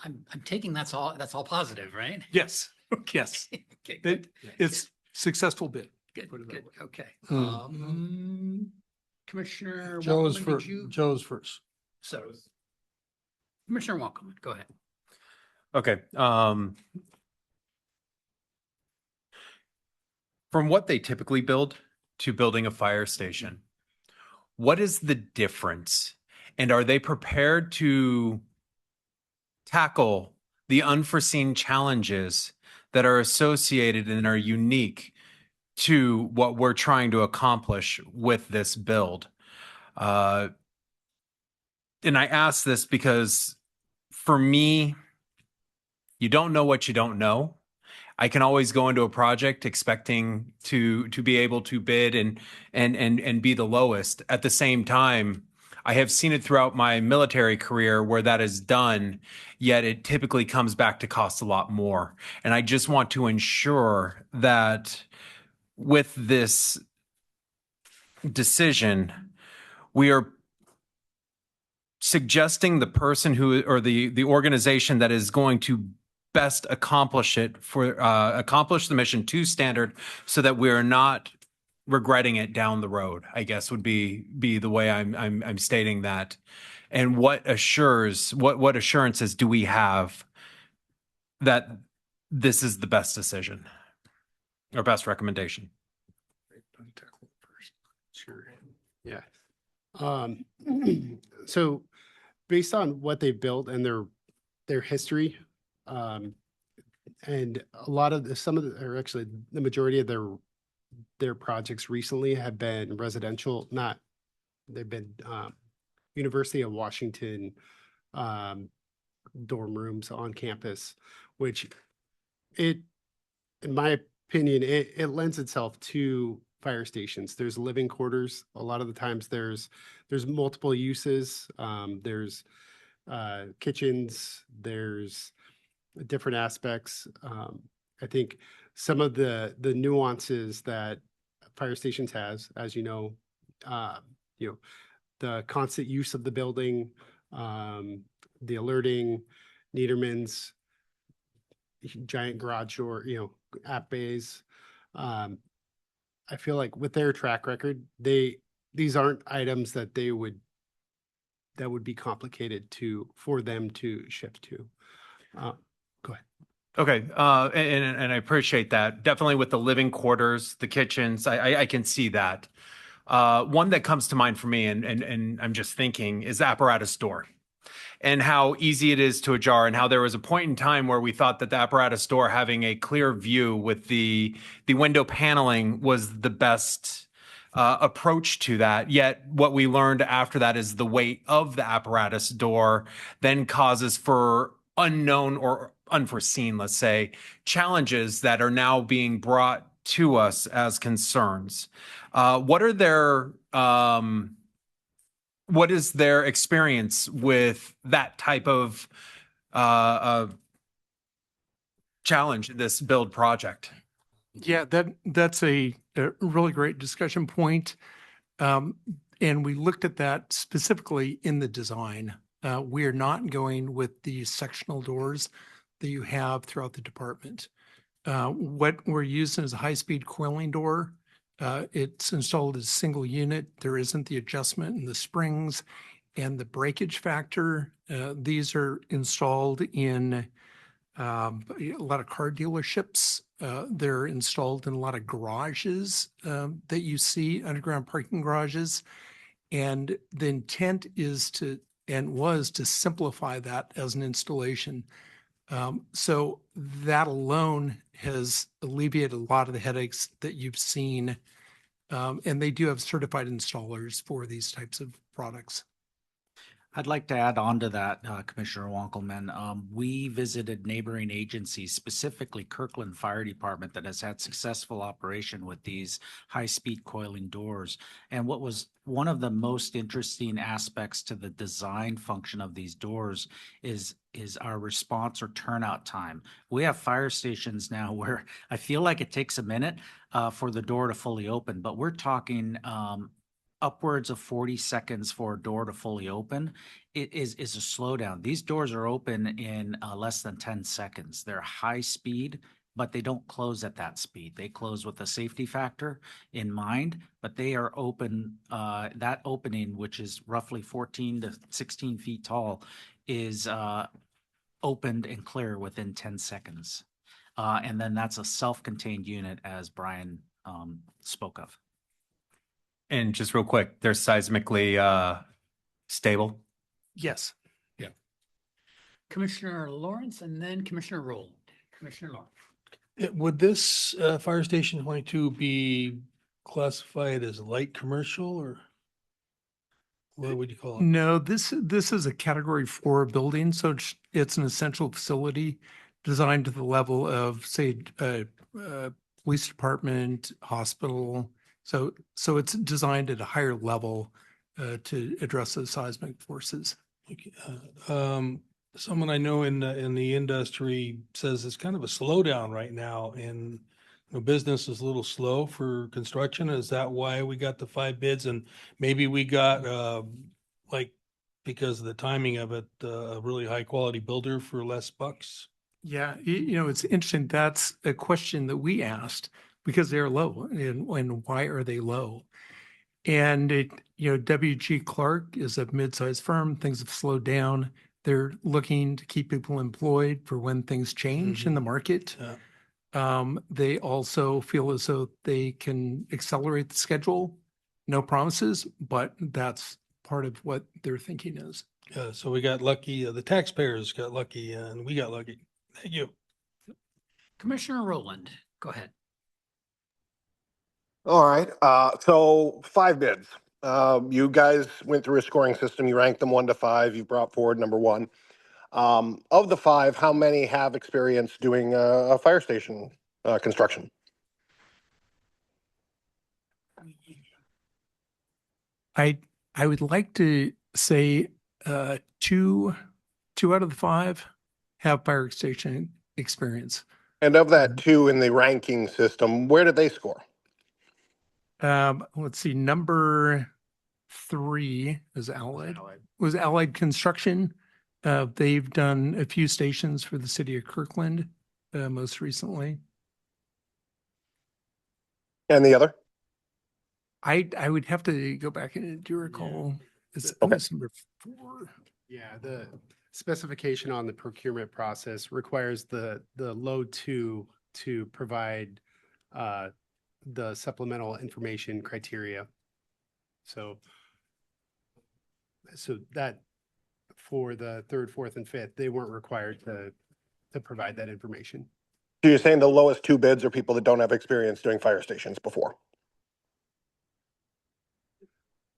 I'm taking that's all positive, right? Yes, yes. Okay, good. It's successful bid. Good, good. Okay. Commissioner Joe's Walkerman, first. did you? Joe's first. So Commissioner Walkerman, go ahead. Okay. From what they typically build to building a fire station, what is the difference? And are they prepared to tackle the unforeseen challenges that are associated and are unique to what we're trying to accomplish with this build? And I ask this because for me, you don't know what you don't know. I can always go into a project expecting to be able to bid and be the lowest. At the same time, I have seen it throughout my military career where that is done, yet it typically comes back to cost a lot more. And I just want to ensure that with this decision, we are suggesting the person who, or the organization that is going to best accomplish it for accomplish the mission to standard, so that we're not regretting it down the road, I guess would be the way I'm stating that. And what assurances do we have that this is the best decision or best recommendation? Sure. Yeah. So based on what they built and their history, and a lot of or actually the majority of their projects recently have been residential, they've been University of Washington dorm rooms on campus, which in my opinion, it lends itself to fire stations. There's living quarters. A lot of the times there's multiple uses. There's kitchens, there's different aspects. I think some of the nuances that fire stations has, as you know, the constant use of the building, the alerting, Niederman's, giant garage door, app bays. I feel like with their track record, these aren't items that would be complicated for them to shift to. Go ahead. Okay, and I appreciate that. Definitely with the living quarters, the kitchens, I can see that. One that comes to mind for me, and I'm just thinking, is the apparatus door, and how easy it is to ajar, and how there was a point in time where we thought that the apparatus door having a clear view with the window paneling was the best approach to that. Yet what we learned after that is the weight of the apparatus door then causes for unknown or unforeseen, let's say, challenges that are now being brought to us as concerns. What is their experience with that type of challenge in this build project? Yeah, that's a really great discussion point. And we looked at that specifically in the design. We are not going with the sectional doors that you have throughout the department. What we're using is a high-speed coiling door It's installed as a single unit. There isn't the adjustment in the springs and the breakage factor. These are installed in a lot of car dealerships. They're installed in a lot of garages that you see, underground parking garages. And the intent is to, and was to simplify that as an installation. So that alone has alleviated a lot of the headaches that you've seen. And they do have certified installers for these types of products. I'd like to add on to that, Commissioner Wankelman. We visited neighboring agencies, specifically Kirkland Fire Department, that has had successful operation with these high-speed coiling doors. And what was one of the most interesting aspects to the design function of these doors is our response or turnout time. We have fire stations now where I feel like it takes a minute for the door to fully open, but we're talking upwards of 40 seconds for a door to fully open. It is a slowdown. These doors are open in less than 10 seconds. They're high speed, but they don't close at that speed. They close with a safety factor in mind, but they are open. That opening, which is roughly 14 to 16 feet tall, is opened and clear within 10 seconds. And then that's a self-contained unit, as Brian spoke of. And just real quick, they're seismically stable. Yes. Yeah. Commissioner Lawrence and then Commissioner Rowland. Commissioner Lawrence. Would this fire station 22 be classified as light commercial, or what would you call it? No, this is a Category 4 building, so it's an essential facility designed to the level of, say, police department, hospital. So it's designed at a higher level to address those seismic forces. Okay. Someone I know in the industry says it's kind of a slowdown right now, and business is a little slow for construction. Is that why we got the 5 bids? And maybe we got like, because of the timing of it, a really high quality builder for less bucks? Yeah, it's interesting. That's a question that we asked because they're low, and why are they low? And W.G. Clark is a mid-sized firm. Things have slowed down. They're looking to keep people employed for when things change in the market. Yeah. They also feel as though they can accelerate the schedule. No promises, but that's part of what their thinking is. So we got lucky, the taxpayers got lucky, and we got lucky. Thank you. Commissioner Rowland, go ahead. All right, so 5 bids. You guys went through a scoring system. You ranked them 1 to 5. You brought forward number 1. Of the 5, how many have experience doing a fire station construction? I would like to say 2 out of the 5 have fire station experience. And of that 2 in the ranking system, where did they score? Let's see, number 3 is Allied. Was Allied Construction. They've done a few stations for the city of Kirkland most recently. And the other? I would have to go back and do recall. It's number 4. Yeah, the specification on the procurement process requires the load 2 to provide the supplemental information criteria. So that for the 3rd, 4th, and 5th, they weren't required to provide that information. So you're saying the lowest 2 bids are people that don't have experience doing fire stations before?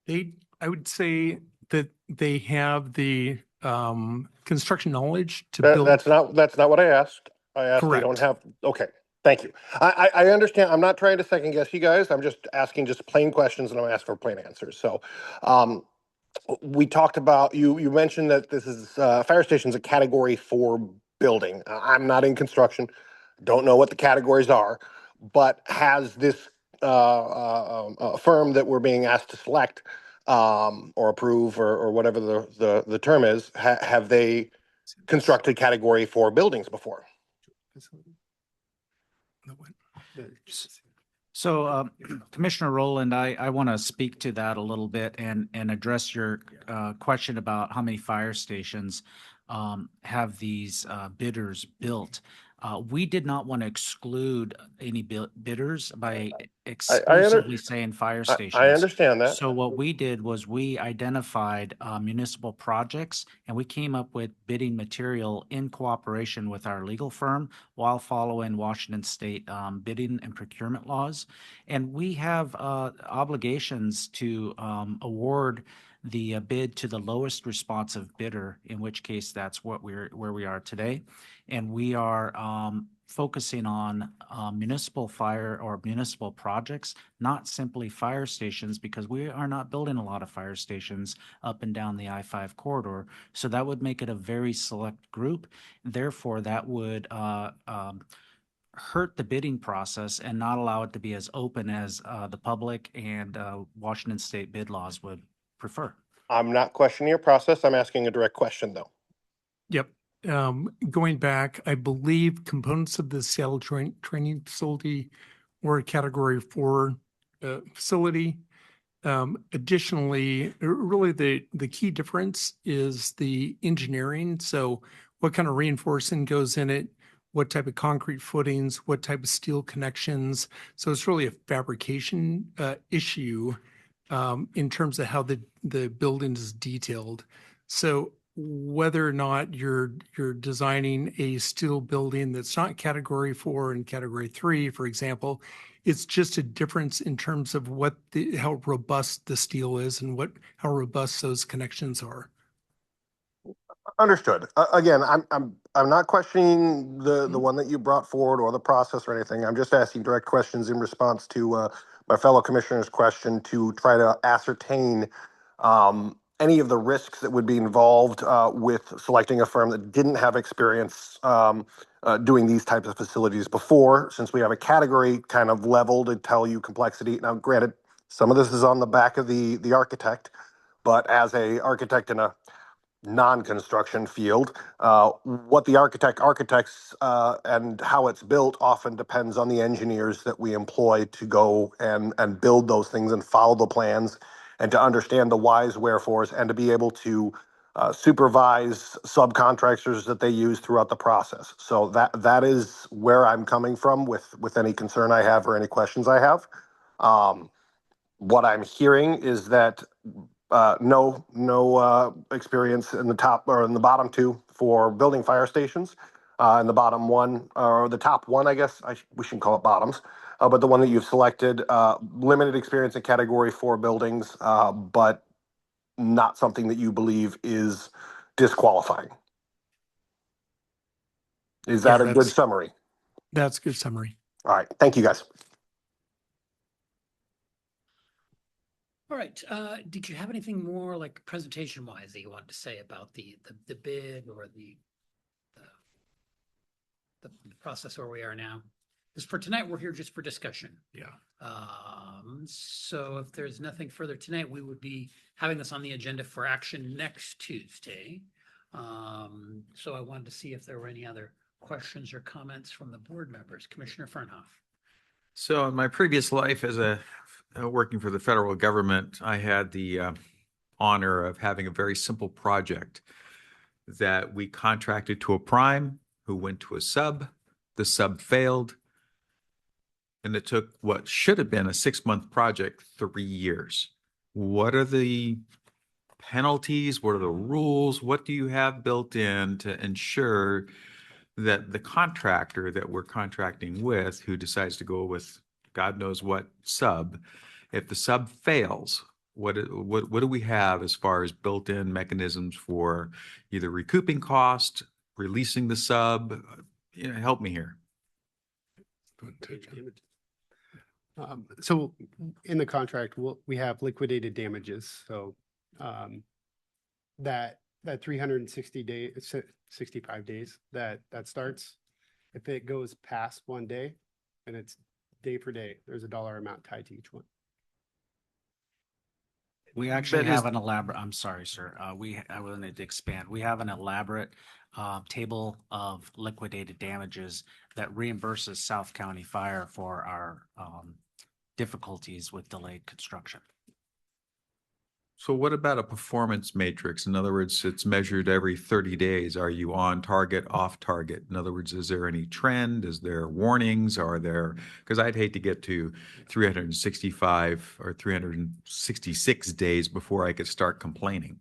I would say that they have the construction knowledge to build. That's not what I asked. I asked they don't have. Okay, thank you. I understand. I'm not trying to second guess you guys. I'm just asking just plain questions, and I'm asking for plain answers. So, we talked about you mentioned that this is fire station's a Category 4 building. I'm not in construction, don't know what the categories are, but has this firm that we're being asked to select or approve or whatever the term is, have they constructed Category 4 buildings before? So Commissioner Rowland, I want to speak to that a little bit and address your question about how many fire stations have these bidders built. We did not want to exclude any bidders by exclusively saying fire stations. I understand that. So what we did was we identified municipal projects and we came up with bidding material in cooperation with our legal firm while following Washington State bidding and procurement laws. And we have obligations to award the bid to the lowest responsive bidder, in which case that's where we are today. And we are focusing on municipal fire or municipal projects, not simply fire stations, because we are not building a lot of fire stations up and down the I-5 corridor. So that would make it a very select group. Therefore, that would hurt the bidding process and not allow it to be as open as the public and Washington State bid laws would prefer. I'm not questioning your process. I'm asking a direct question, though. Yep. Going back, I believe components of the Seattle training facility were a Category 4 facility. Additionally, really the key difference is the engineering. So what kind of reinforcing goes in it, what type of concrete footings, what type of steel connections. So it's really a fabrication issue in terms of how the building is detailed. So whether or not you're designing a steel building that's not Category 4 and Category 3, for example, it's just a difference in terms of how robust the steel is and how robust those connections are. Understood. Again, I'm not questioning the one that you brought forward or the process or anything. I'm just asking direct questions in response to my fellow commissioner's question to try to ascertain any of the risks that would be involved with selecting a firm that didn't have experience doing these types of facilities before, since we have a category kind of level to tell you complexity. Now, granted, some of this is on the back of the architect, but as a architect in a non-construction field, what the architects and how it's built often depends on the engineers that we employ to go and build those things and follow the plans and to understand the whys, wherefores, and to be able to supervise subcontractors that they use throughout the process. So that is where I'm coming from with any concern I have or any questions I have. What I'm hearing is that no experience in the top or in the bottom two for building fire stations. In the bottom one, or the top one, I guess we shouldn't call it bottoms, but the one that you've selected, limited experience in Category 4 buildings, but not something that you believe is disqualifying. Is that a good summary? That's a good summary. All right. Thank you, guys. All right. Did you have anything more like presentation wise that you wanted to say about the bid or the process where we are now? Because for tonight, we're here just for discussion. Yeah. So if there's nothing further tonight, we would be having this on the agenda for action next Tuesday. So I wanted to see if there were any other questions or comments from the board members. Commissioner Fernhoff. So in my previous life as working for the federal government, I had the honor of having a very simple project that we contracted to a prime who went to a sub. The sub failed, and it took what should have been a 6-month project 3 years. What are the penalties? What are the rules? What do you have built in to ensure that the contractor that we're contracting with, who decides to go with God knows what sub, if the sub fails, what do we have as far as built-in mechanisms for either recouping cost, releasing the sub? Help me here. So in the contract, we have liquidated damages. So that 65 days that starts, if it goes past 1 day, then it's day for day. There's a dollar amount tied to each one. We actually have an elaborate, I'm sorry, sir. I wanted to expand. We have an elaborate table of liquidated damages that reimburses South County Fire for our difficulties with delayed construction. So what about a performance matrix? In other words, it's measured every 30 days. Are you on target, off target? In other words, is there any trend? Is there warnings? Are there, because I'd hate to get to 365 or 366 days before I could start complaining.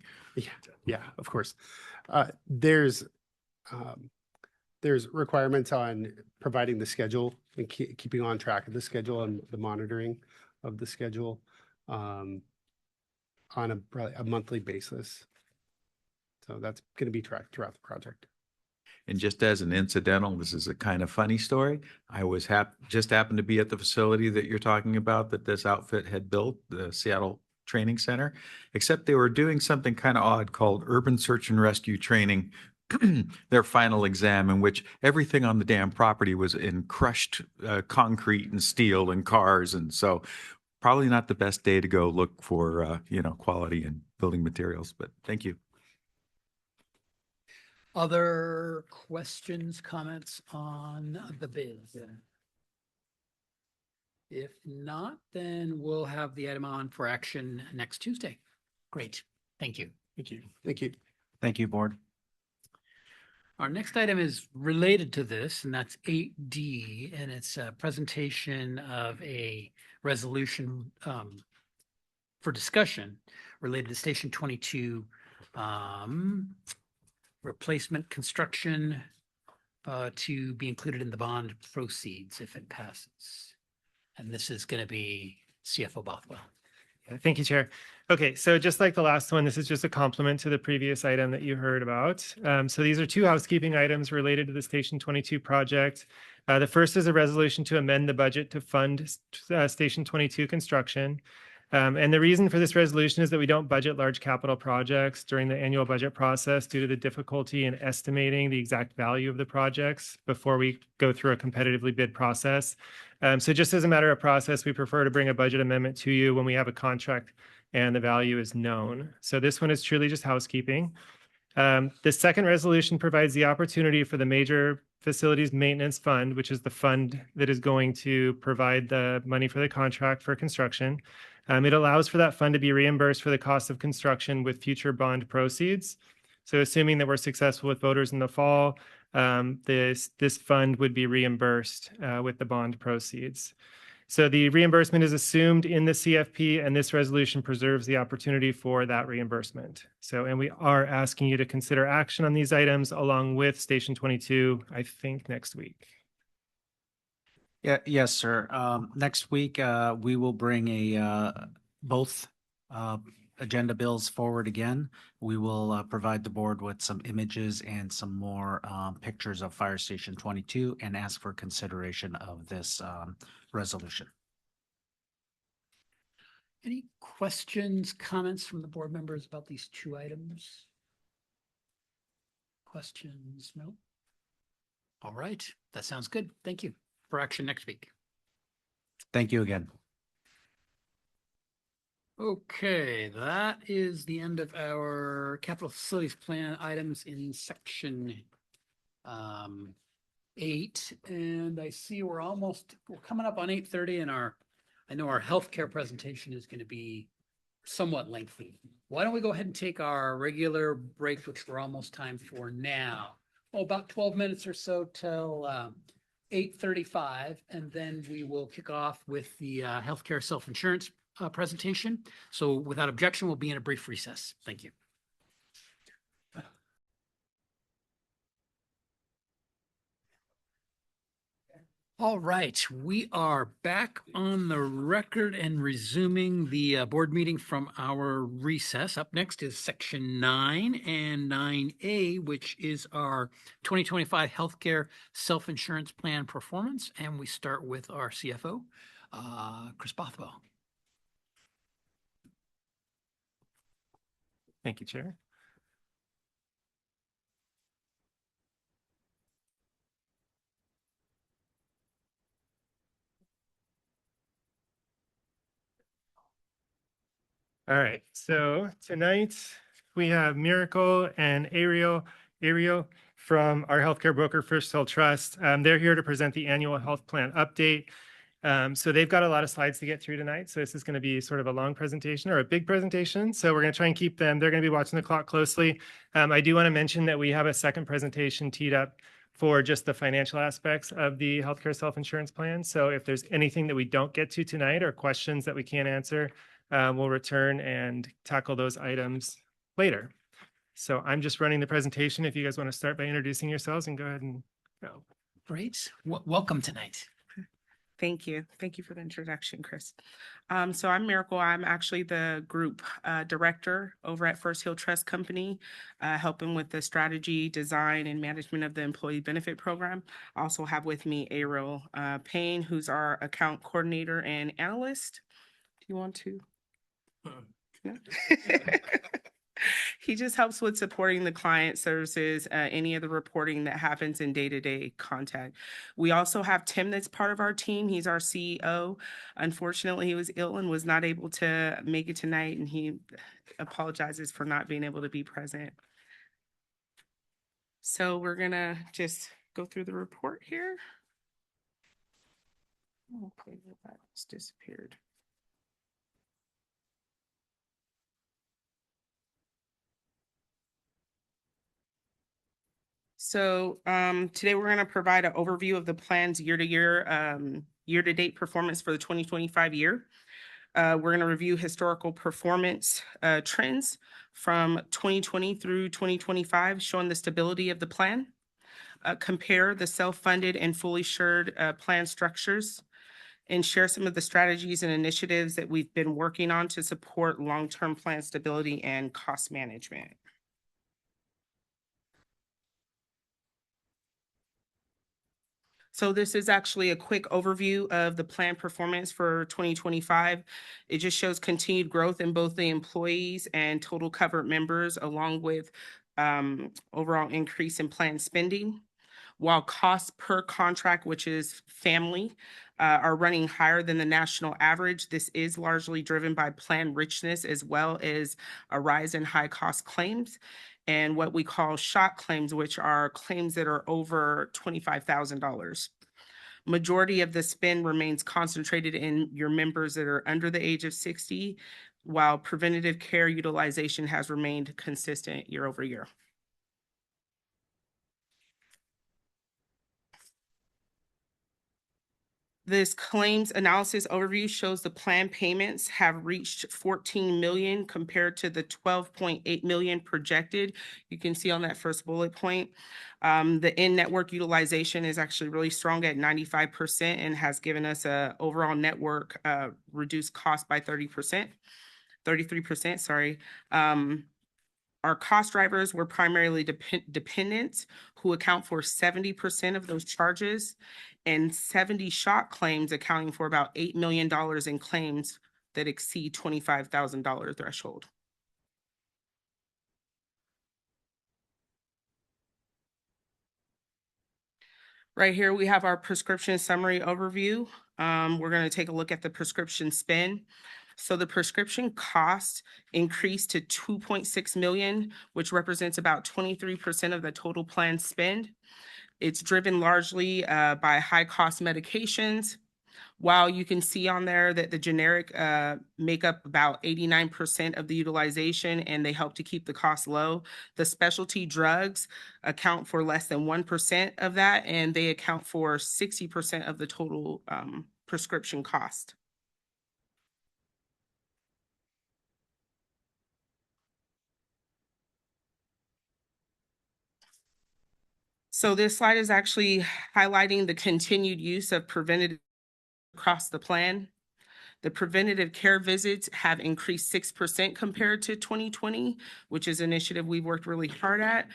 Yeah, of course. There's requirements on providing the schedule and keeping on track of the schedule and the monitoring of the schedule on a monthly basis. So that's going to be tracked throughout the project. And just as an incidental, this is a kind of funny story. I was just happened to be at the facility that you're talking about that this outfit had built, the Seattle Training Center, except they were doing something kind of odd called Urban Search and Rescue Training, their final exam, in which everything on the damn property was in crushed concrete and steel and cars. And so probably not the best day to go look for, quality and building materials, but thank you. Other questions, comments on the bids? If not, then we'll have the item on for action next Tuesday. Great. Thank you. Thank you. Thank you. Thank you, board. Our next item is related to this, and that's 8D, and it's a presentation of a resolution for discussion related to Station 22 replacement construction to be included in the bond proceeds if it passes. And this is going to be CFO Bothwell. Thank you, Chair. Okay, so just like the last one, this is just a complement to the previous item that you heard about. So these are two housekeeping items related to the Station 22 project. The first is a resolution to amend the budget to fund Station 22 construction. And the reason for this resolution is that we don't budget large capital projects during the annual budget process due to the difficulty in estimating the exact value of the projects before we go through a competitively bid process. So just as a matter of process, we prefer to bring a budget amendment to you when we have a contract and the value is known. So this one is truly just housekeeping. The second resolution provides the opportunity for the Major Facilities Maintenance Fund, which is the fund that is going to provide the money for the contract for construction. It allows for that fund to be reimbursed for the cost of construction with future bond proceeds. So assuming that we're successful with voters in the fall, this fund would be reimbursed with the bond proceeds. So the reimbursement is assumed in the CFP, and this resolution preserves the opportunity for that reimbursement. So, and we are asking you to consider action on these items along with Station 22, I think next week. Yeah, yes, sir. Next week, we will bring both agenda bills forward again. We will provide the board with some images and some more pictures of Fire Station 22 and ask for consideration of this resolution. Any questions, comments from the board members about these two items? Questions? No? All right, that sounds good. Thank you. For action next week. Thank you again. Okay, that is the end of our capital facilities plan items in section 8. And I see we're coming up on 8:30, and I know our healthcare presentation is going to be somewhat lengthy. Why don't we go ahead and take our regular break, which we're almost time for now. About 12 minutes or so till 8:35, and then we will kick off with the healthcare self-insurance presentation. So without objection, we'll be in a brief recess. Thank you. All right, we are back on the record and resuming the board meeting from our recess. Up next is section 9 and 9A, which is our 2025 healthcare self-insurance plan performance. And we start with our CFO, Chris Bothwell. Thank you, Chair. All right, so tonight we have Miracle and Ariel from our healthcare broker, First Hill Trust. They're here to present the annual health plan update. So they've got a lot of slides to get through tonight. So this is going to be sort of a long presentation or a big presentation. So we're going to try and keep them. They're going to be watching the clock closely. I do want to mention that we have a second presentation teed up for just the financial aspects of the healthcare self-insurance plan. So if there's anything that we don't get to tonight or questions that we can't answer, we'll return and tackle those items later. So I'm just running the presentation. If you guys want to start by introducing yourselves and go ahead and go. Great. Welcome tonight. Thank you. Thank you for the introduction, Chris. So I'm Miracle. I'm actually the group director over at First Hill Trust Company, helping with the strategy, design, and management of the employee benefit program. I also have with me Ariel Payne, who's our account coordinator and analyst. Do you want to? No? He just helps with supporting the client services, any of the reporting that happens in day-to-day contact. We also have Tim that's part of our team. He's our CEO. Unfortunately, he was ill and was not able to make it tonight, and he apologizes for not being able to be present. So we're gonna just go through the report here. Okay, that just disappeared. So today we're going to provide an overview of the plan's year-to-date performance for the 2025 year. We're going to review historical performance trends from 2020 through 2025, showing the stability of the plan. Compare the self-funded and fully insured plan structures, and share some of the strategies and initiatives that we've been working on to support long-term plan stability and cost management. So this is actually a quick overview of the plan performance for 2025. It just shows continued growth in both the employees and total covered members, along with overall increase in plan spending. While costs per contract, which is family, are running higher than the national average, this is largely driven by plan richness as well as a rise in high cost claims and what we call shock claims, which are claims that are over $25,000. Majority of the spend remains concentrated in your members that are under the age of 60, while preventative care utilization has remained consistent year over year. This claims analysis overview shows the plan payments have reached 14 million compared to the 12.8 million projected. You can see on that first bullet point. The in-network utilization is actually really strong at 95% and has given us a overall network reduced cost by 33%, sorry. Our cost drivers were primarily dependents, who account for 70% of those charges, and 70 shock claims accounting for about $8 million in claims that exceed $25,000 threshold. Right here, we have our prescription summary overview. We're going to take a look at the prescription spend. So the prescription cost increased to 2.6 million, which represents about 23% of the total plan spend. It's driven largely by high cost medications. While you can see on there that the generic make up about 89% of the utilization and they help to keep the cost low, the specialty drugs account for less than 1% of that, and they account for 60% of the total prescription cost. So this slide is actually highlighting the continued use of preventative across the plan. The preventative care visits have increased 6% compared to 2020, which is an initiative we've worked really hard at.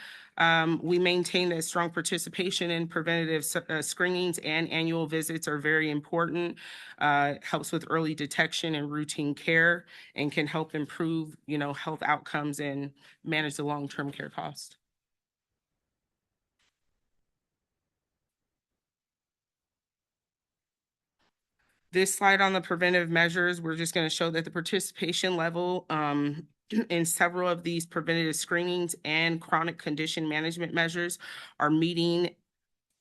We maintain that strong participation in preventative screenings and annual visits are very important. Helps with early detection and routine care, and can help improve, health outcomes and manage the long-term care cost. This slide on the preventive measures, we're just going to show that the participation level in several of these preventative screenings and chronic condition management measures are meeting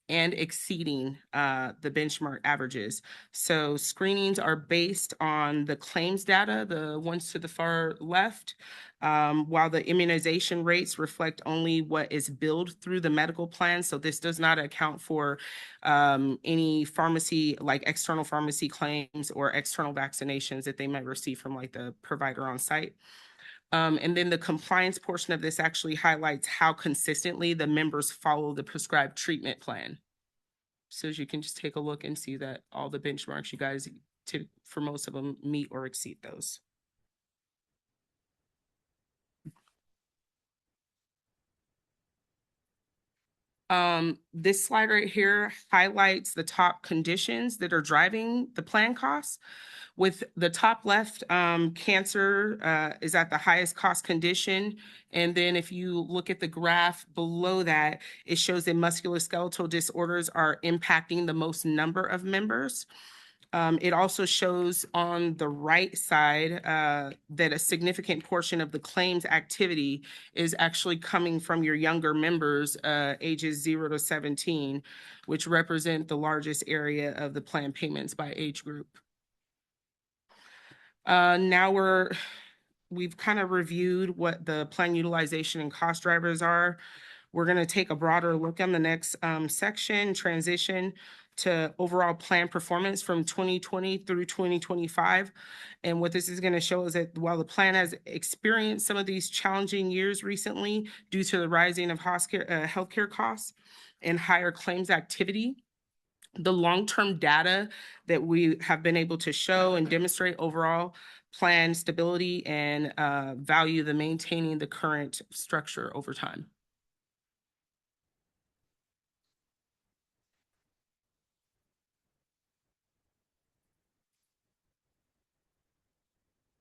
and exceeding the benchmark averages. So screenings are based on the claims data, the ones to the far left, while the immunization rates reflect only what is billed through the medical plan. So this does not account for any pharmacy, like external pharmacy claims or external vaccinations that they might receive from like the provider on site. And then the compliance portion of this actually highlights how consistently the members follow the prescribed treatment plan. So as you can just take a look and see that all the benchmarks you guys, for most of them, meet or exceed those. This slide right here highlights the top conditions that are driving the plan costs. With the top left, cancer is at the highest cost condition. And then if you look at the graph below that, it shows that musculoskeletal disorders are impacting the most number of members. It also shows on the right side that a significant portion of the claims activity is actually coming from your younger members, ages 0 to 17, which represent the largest area of the plan payments by age group. Now we've kind of reviewed what the plan utilization and cost drivers are. We're going to take a broader look on the next section, transition to overall plan performance from 2020 through 2025. And what this is going to show is that while the plan has experienced some of these challenging years recently due to the rising of healthcare costs and higher claims activity, the long-term data that we have been able to show and demonstrate overall plan stability and value the maintaining the current structure over time.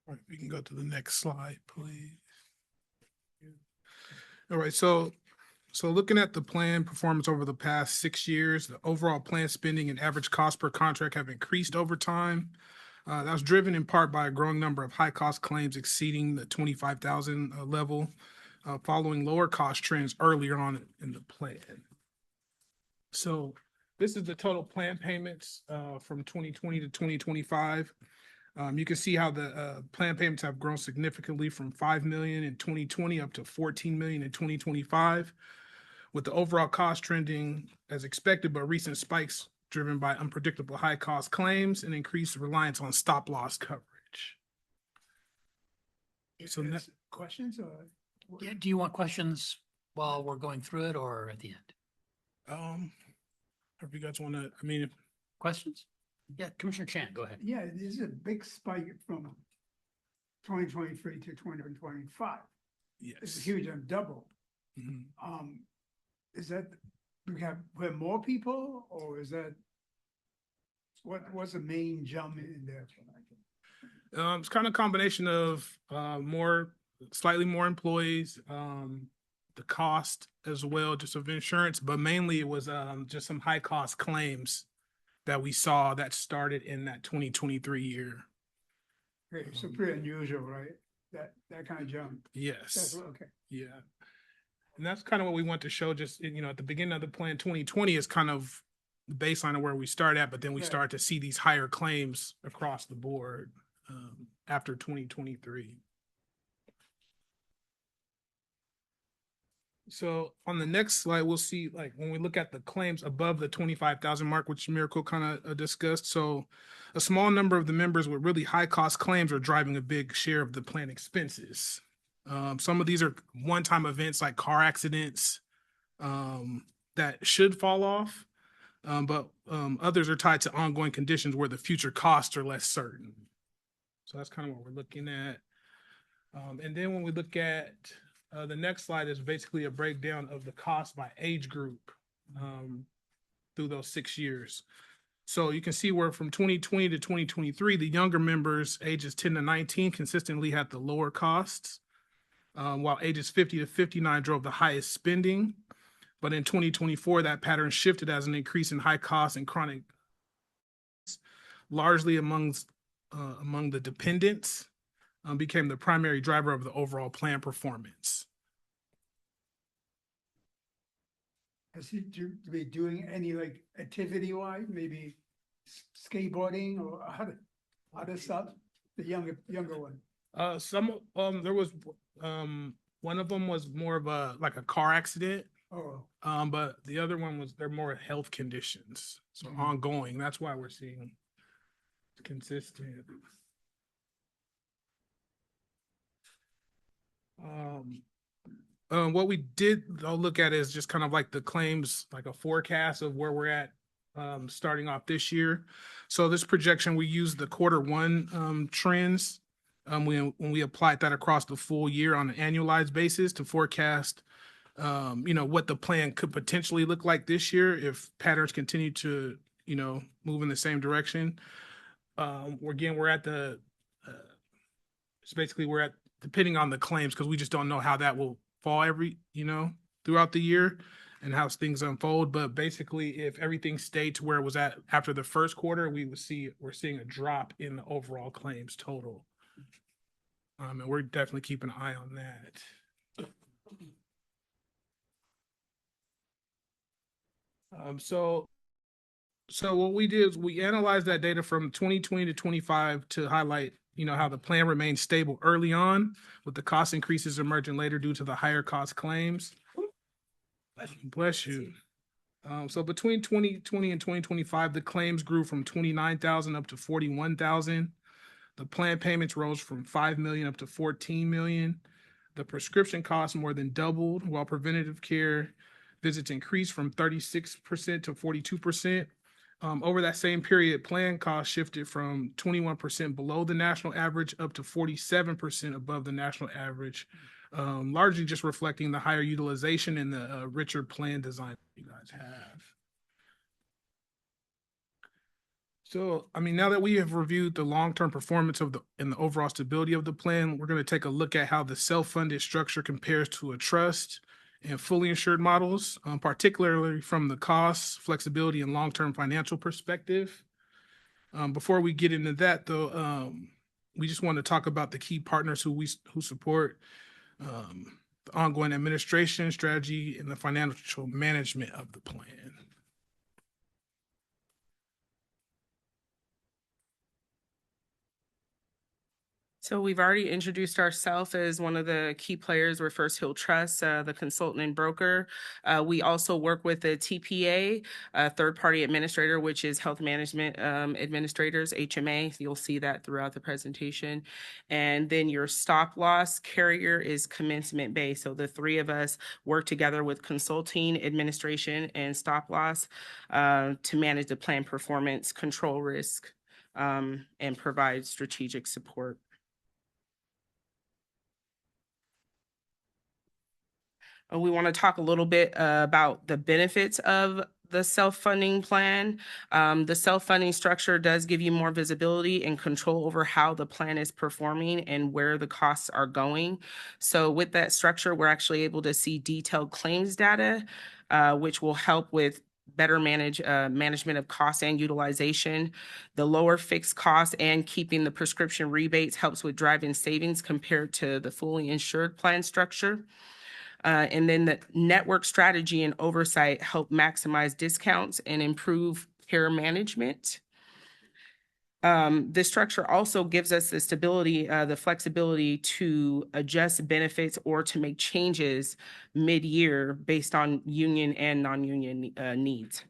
All right, we can go to the next slide, please. All right, so looking at the plan performance over the past 6 years, the overall plan spending and average cost per contract have increased over time. That was driven in part by a growing number of high-cost claims exceeding the 25,000 level, following lower cost trends earlier on in the plan. So this is the total plan payments from 2020 to 2025. You can see how the plan payments have grown significantly from 5 million in 2020 up to 14 million in 2025, with the overall cost trending as expected, but recent spikes driven by unpredictable high cost claims and increased reliance on stop loss coverage. So next questions or? Yeah, do you want questions while we're going through it or at the end? If you guys want to, questions? Yeah, Commissioner Chan, go ahead. Yeah, there's a big spike from 2023 to 2025. Yes. It's a huge double. Mm-hmm. Is that we have more people, or is that what's the main jump in there? It's kind of a combination of slightly more employees, the cost as well, just of insurance, but mainly it was just some high cost claims that we saw that started in that 2023 year. Great, so pretty unusual, right? That kind of jump. Yes. Okay. Yeah. And that's kind of what we want to show, just, at the beginning of the plan, 2020 is kind of the baseline of where we start at, but then we start to see these higher claims across the board after 2023. So on the next slide, we'll see, like, when we look at the claims above the 25,000 mark, which Miracle kind of discussed. So a small number of the members with really high cost claims are driving a big share of the plan expenses. Some of these are one-time events like car accidents that should fall off, but others are tied to ongoing conditions where the future costs are less certain. So that's kind of what we're looking at. And then when we look at the next slide is basically a breakdown of the cost by age group through those 6 years. So you can see where from 2020 to 2023, the younger members, ages 10 to 19, consistently had the lower costs, while ages 50 to 59 drove the highest spending. But in 2024, that pattern shifted as an increase in high costs and chronic, largely among the dependents, became the primary driver of the overall plan performance. Has he to be doing any like activity wise, maybe skateboarding or other stuff? The younger one. There was one of them was more of a like a car accident. Oh, But the other one was they're more health conditions, so Mhm. ongoing. That's why we're seeing consistent. What we did though look at is just kind of like the claims, like a forecast of where we're at starting off this year. So this projection, we used the quarter 1 trends when we applied that across the full year on an annualized basis to forecast what the plan could potentially look like this year if patterns continue to, move in the same direction. We're at the, it's basically we're at, depending on the claims, because we just don't know how that will fall throughout the year and how things unfold. But basically, if everything stayed to where it was at after the first quarter, we're seeing a drop in the overall claims total. And we're definitely keeping an eye on that. So what we did is we analyzed that data from 2020 to 25 to highlight, how the plan remained stable early on, with the cost increases emerging later due to the higher cost claims. Bless you. So between 2020 and 2025, the claims grew from 29,000 up to 41,000. The plan payments rose from 5 million up to 14 million. The prescription costs more than doubled, while preventative care visits increased from 36% to 42%. Over that same period, plan costs shifted from 21% below the national average up to 47% above the national average, largely just reflecting the higher utilization and the richer plan design you guys have. So, now that we have reviewed the long-term performance and the overall stability of the plan, we're going to take a look at how the self-funded structure compares to a trust and fully insured models, particularly from the cost, flexibility, and long-term financial perspective. Before we get into that, though, we just want to talk about the key partners who support the ongoing administration, strategy, and the financial management of the plan. So we've already introduced ourselves as one of the key players. We're First Hill Trust, the consultant and broker. We also work with the TPA, third-party administrator, which is Health Management Administrators, HMA. You'll see that throughout the presentation. And then your stop loss carrier is commencement based. So the three of us work together with consulting, administration, and stop loss to manage the plan performance, control risk, and provide strategic support. We want to talk a little bit about the benefits of the self-funding plan. The self-funding structure does give you more visibility and control over how the plan is performing and where the costs are going. So with that structure, we're actually able to see detailed claims data, which will help with better management of cost and utilization. The lower fixed costs and keeping the prescription rebates helps with driving savings compared to the fully insured plan structure. And then the network strategy and oversight help maximize discounts and improve care management. This structure also gives us the stability, the flexibility to adjust benefits or to make changes mid-year based on union and non-union needs.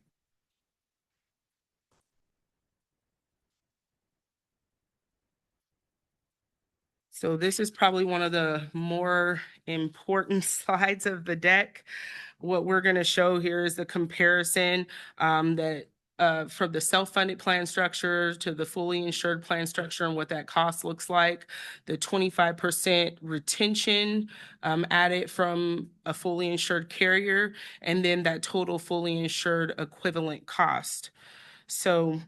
So this is probably one of the more important slides of the deck. What we're going to show here is the comparison from the self-funded plan structure to the fully insured plan structure and what that cost looks like. The 25% retention added from a fully insured carrier, and then that total fully insured equivalent cost. So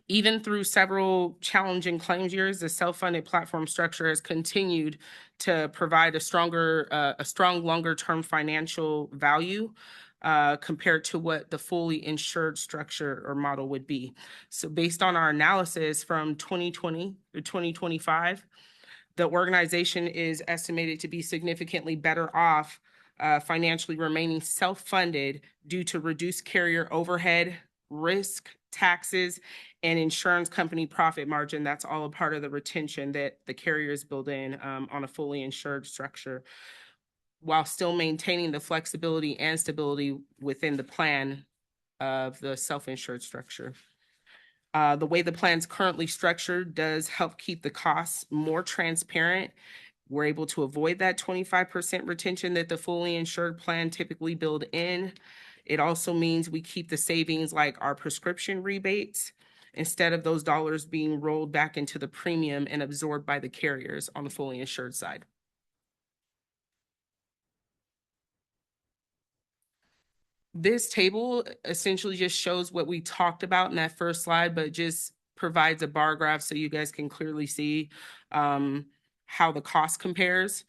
even through several challenging claims years, the self-funded platform structure has continued to provide a strong longer-term financial value compared to what the fully insured structure or model would be. So based on our analysis from 2020 to 2025, the organization is estimated to be significantly better off financially remaining self-funded due to reduced carrier overhead, risk, taxes, and insurance company profit margin. That's all a part of the retention that the carriers build in on a fully insured structure, while still maintaining the flexibility and stability within the plan of the self-insured structure. The way the plan's currently structured does help keep the costs more transparent. We're able to avoid that 25% retention that the fully insured plan typically build in. It also means we keep the savings like our prescription rebates instead of those dollars being rolled back into the premium and absorbed by the carriers on the fully insured side. This table essentially just shows what we talked about in that first slide, but just provides a bar graph so you guys can clearly see how the cost compares.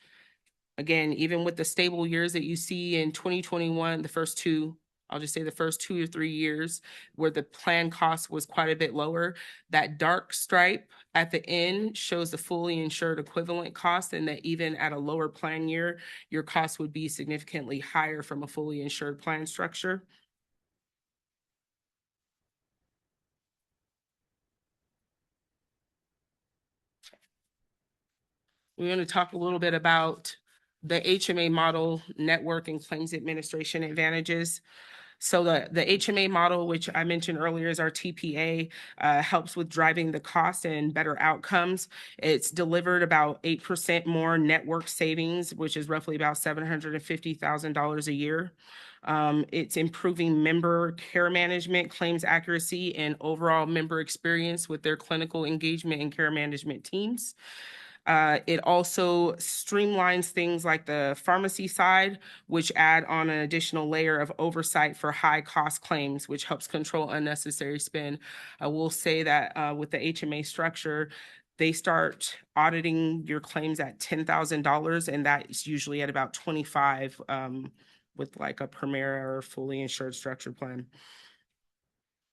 Again, even with the stable years that you see in 2021, the first two, I'll just say the first 2 or 3 years where the plan cost was quite a bit lower, that dark stripe at the end shows the fully insured equivalent cost, and that even at a lower plan year, your cost would be significantly higher from a fully insured plan structure. We're going to talk a little bit about the HMA model network and claims administration advantages. So the HMA model, which I mentioned earlier is our TPA, helps with driving the cost and better outcomes. It's delivered about 8% more network savings, which is roughly about $750,000 a year. It's improving member care management, claims accuracy, and overall member experience with their clinical engagement and care management teams. It also streamlines things like the pharmacy side, which add on an additional layer of oversight for high cost claims, which helps control unnecessary spend. I will say that with the HMA structure, they start auditing your claims at $10,000, and that's usually at about 25 with like a Premier or fully insured structure plan.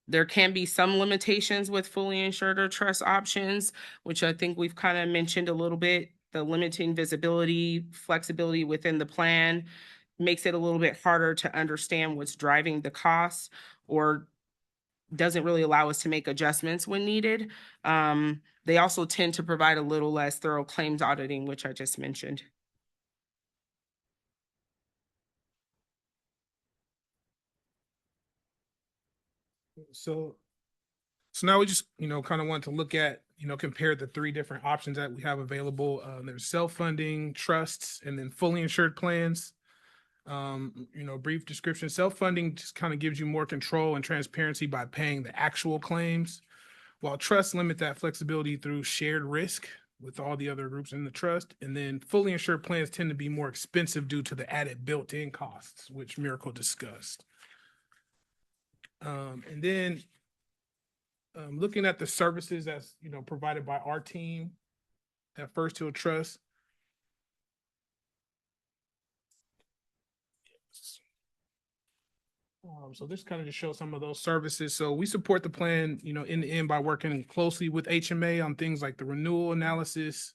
There can be some limitations with fully insured or trust options, which I think we've kind of mentioned a little bit. The limiting visibility, flexibility within the plan makes it a little bit harder to understand what's driving the costs, or doesn't really allow us to make adjustments when needed. They also tend to provide a little less thorough claims auditing, which I just mentioned. So now we just, kind of want to look at, compare the 3 different options that we have available. There's self-funding, trusts, and then fully insured plans. Brief description. Self-funding just kind of gives you more control and transparency by paying the actual claims, while trusts limit that flexibility through shared risk with all the other groups in the trust. And then fully insured plans tend to be more expensive due to the added built-in costs, which Miracle discussed. And then looking at the services that's provided by our team at First Hill Trust. So this kind of just shows some of those services. So we support the plan, in the end by working closely with HMA on things like the renewal analysis,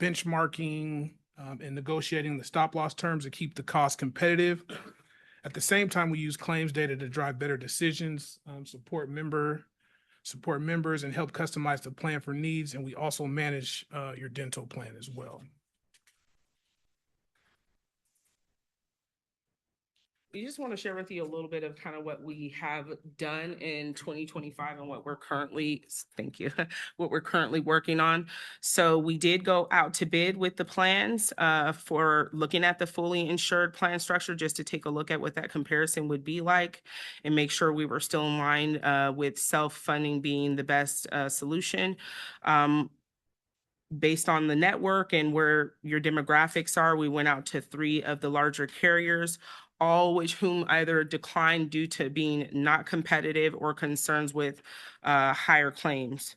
benchmarking, and negotiating the stop loss terms to keep the cost competitive. At the same time, we use claims data to drive better decisions, support members, and help customize the plan for needs. And we also manage your dental plan as well. We just want to share with you a little bit of kind of what we have done in 2025 and what we're currently, thank you, what we're currently working on. So we did go out to bid with the plans for looking at the fully insured plan structure, just to take a look at what that comparison would be like and make sure we were still in line with self-funding being the best solution. Based on the network and where your demographics are, we went out to 3 of the larger carriers, all which whom either declined due to being not competitive or concerns with higher claims.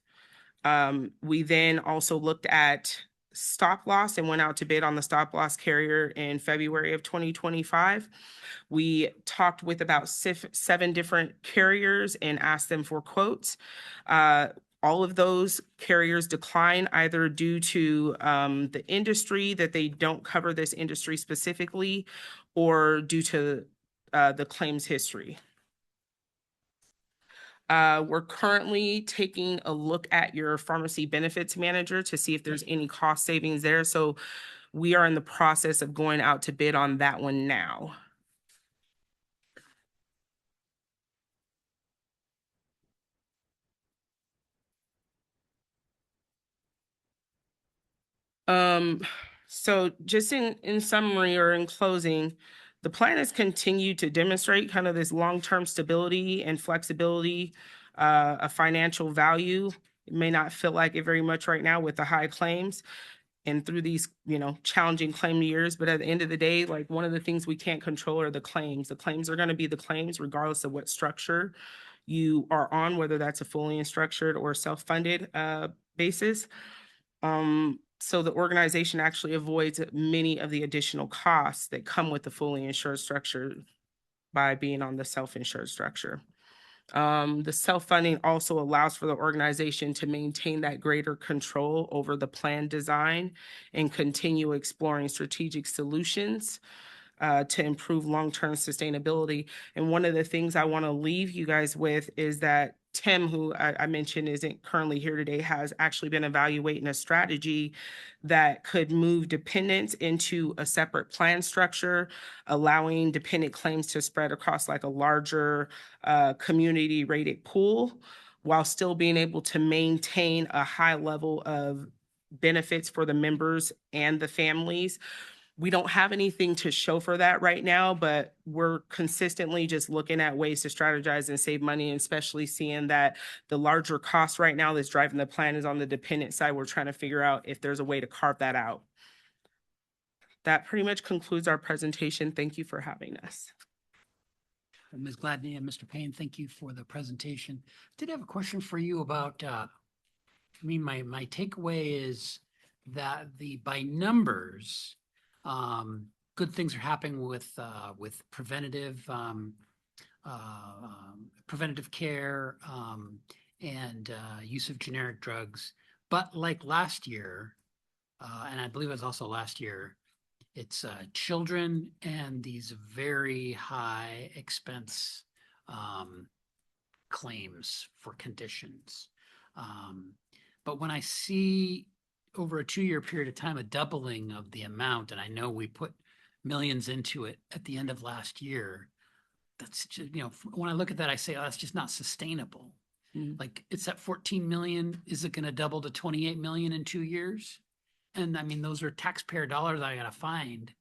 We then also looked at stop loss and went out to bid on the stop loss carrier in February of 2025. We talked with about 7 different carriers and asked them for quotes. all of those carriers decline either due to the industry, that they don't cover this industry specifically, or due to the claims history. We're currently taking a look at your pharmacy benefits manager to see if there's any cost savings there. So we are in the process of going out to bid on that one now. So just in summary or in closing, the plan has continued to demonstrate kind of this long-term stability and flexibility, a financial value. It may not feel like it very much right now with the high claims and through these, challenging claim years. But at the end of the day, like, one of the things we can't control are the claims. The claims are going to be the claims regardless of what structure you are on, whether that's a fully structured or self-funded basis. So the organization actually avoids many of the additional costs that come with the fully insured structure by being on the self-insured structure. The self-funding also allows for the organization to maintain that greater control over the plan design and continue exploring strategic solutions to improve long-term sustainability. And one of the things I want to leave you guys with is that Tim, who I mentioned isn't currently here today, has actually been evaluating a strategy that could move dependents into a separate plan structure, allowing dependent claims to spread across like a larger community rated pool, while still being able to maintain a high level of benefits for the members and the families. We don't have anything to show for that right now, but we're consistently just looking at ways to strategize and save money, and especially seeing that the larger cost right now that's driving the plan is on the dependent side. We're trying to figure out if there's a way to carve that out. That pretty much concludes our presentation. Thank you for having us. Ms. Gladney and Mr. Payne, thank you for the presentation. I did have a question for you about, my takeaway is that by numbers, good things are happening with preventative care and use of generic drugs. But like last year, and I believe it was also last year, it's children and these very high expense claims for conditions. But when I see over a 2-year period of time, a doubling of the amount, and I know we put millions into it at the end of last year, that's just, when I look at that, I say, oh, that's just not sustainable. Like, it's at 14 million. Is it going to double to 28 million in 2 years? And I mean, those are taxpayer dollars that I got to find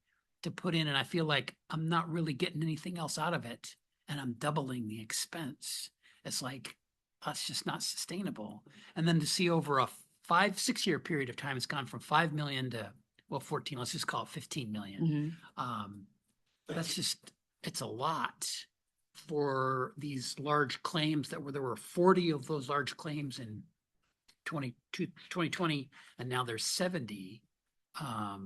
to put in. And I feel like I'm not really getting anything else out of it. And I'm doubling the expense. It's like, that's just not sustainable. And then to see over a 5-6 year period of time, it's gone from 5 million to, 14, let's just call it 15 million. That's just, it's a lot for these large claims there were 40 of those large claims in 2020, and now there's 70. I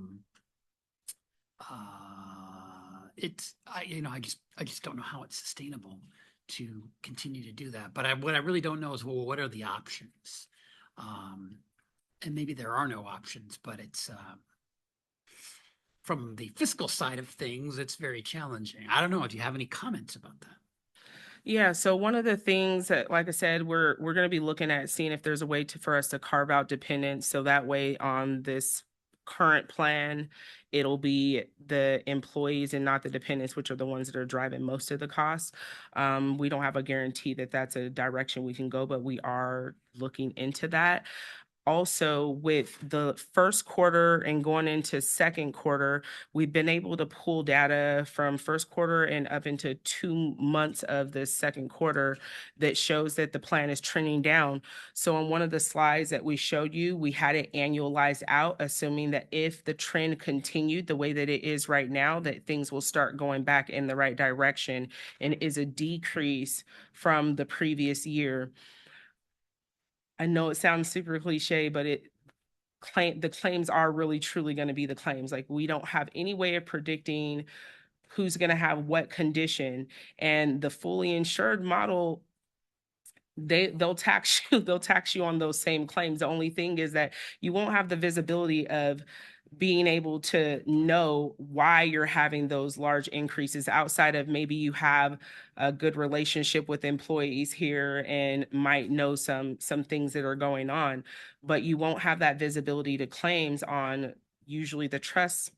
just don't know how it's sustainable to continue to do that. But what I really don't know is, well, what are the options? And maybe there are no options, but it's from the fiscal side of things, it's very challenging. I don't know. Do you have any comments about that? Yeah, so one of the things that, like I said, we're going to be looking at seeing if there's a way for us to carve out dependents, so that way on this current plan, it'll be the employees and not the dependents, which are the ones that are driving most of the costs. We don't have a guarantee that that's a direction we can go, but we are looking into that. Also, with the first quarter and going into second quarter, we've been able to pull data from first quarter and up into 2 months of the second quarter that shows that the plan is trending down. So on one of the slides that we showed you, we had it annualized out, assuming that if the trend continued the way that it is right now, that things will start going back in the right direction, and is a decrease from the previous year. I know it sounds super cliche, but the claims are really truly going to be the claims. Like, we don't have any way of predicting who's going to have what condition, and the fully insured model they'll tax you on those same claims. The only thing is that you won't have the visibility of being able to know why you're having those large increases outside of maybe you have a good relationship with employees here and might know some things that are going on, but you won't have that visibility to claims on usually the trust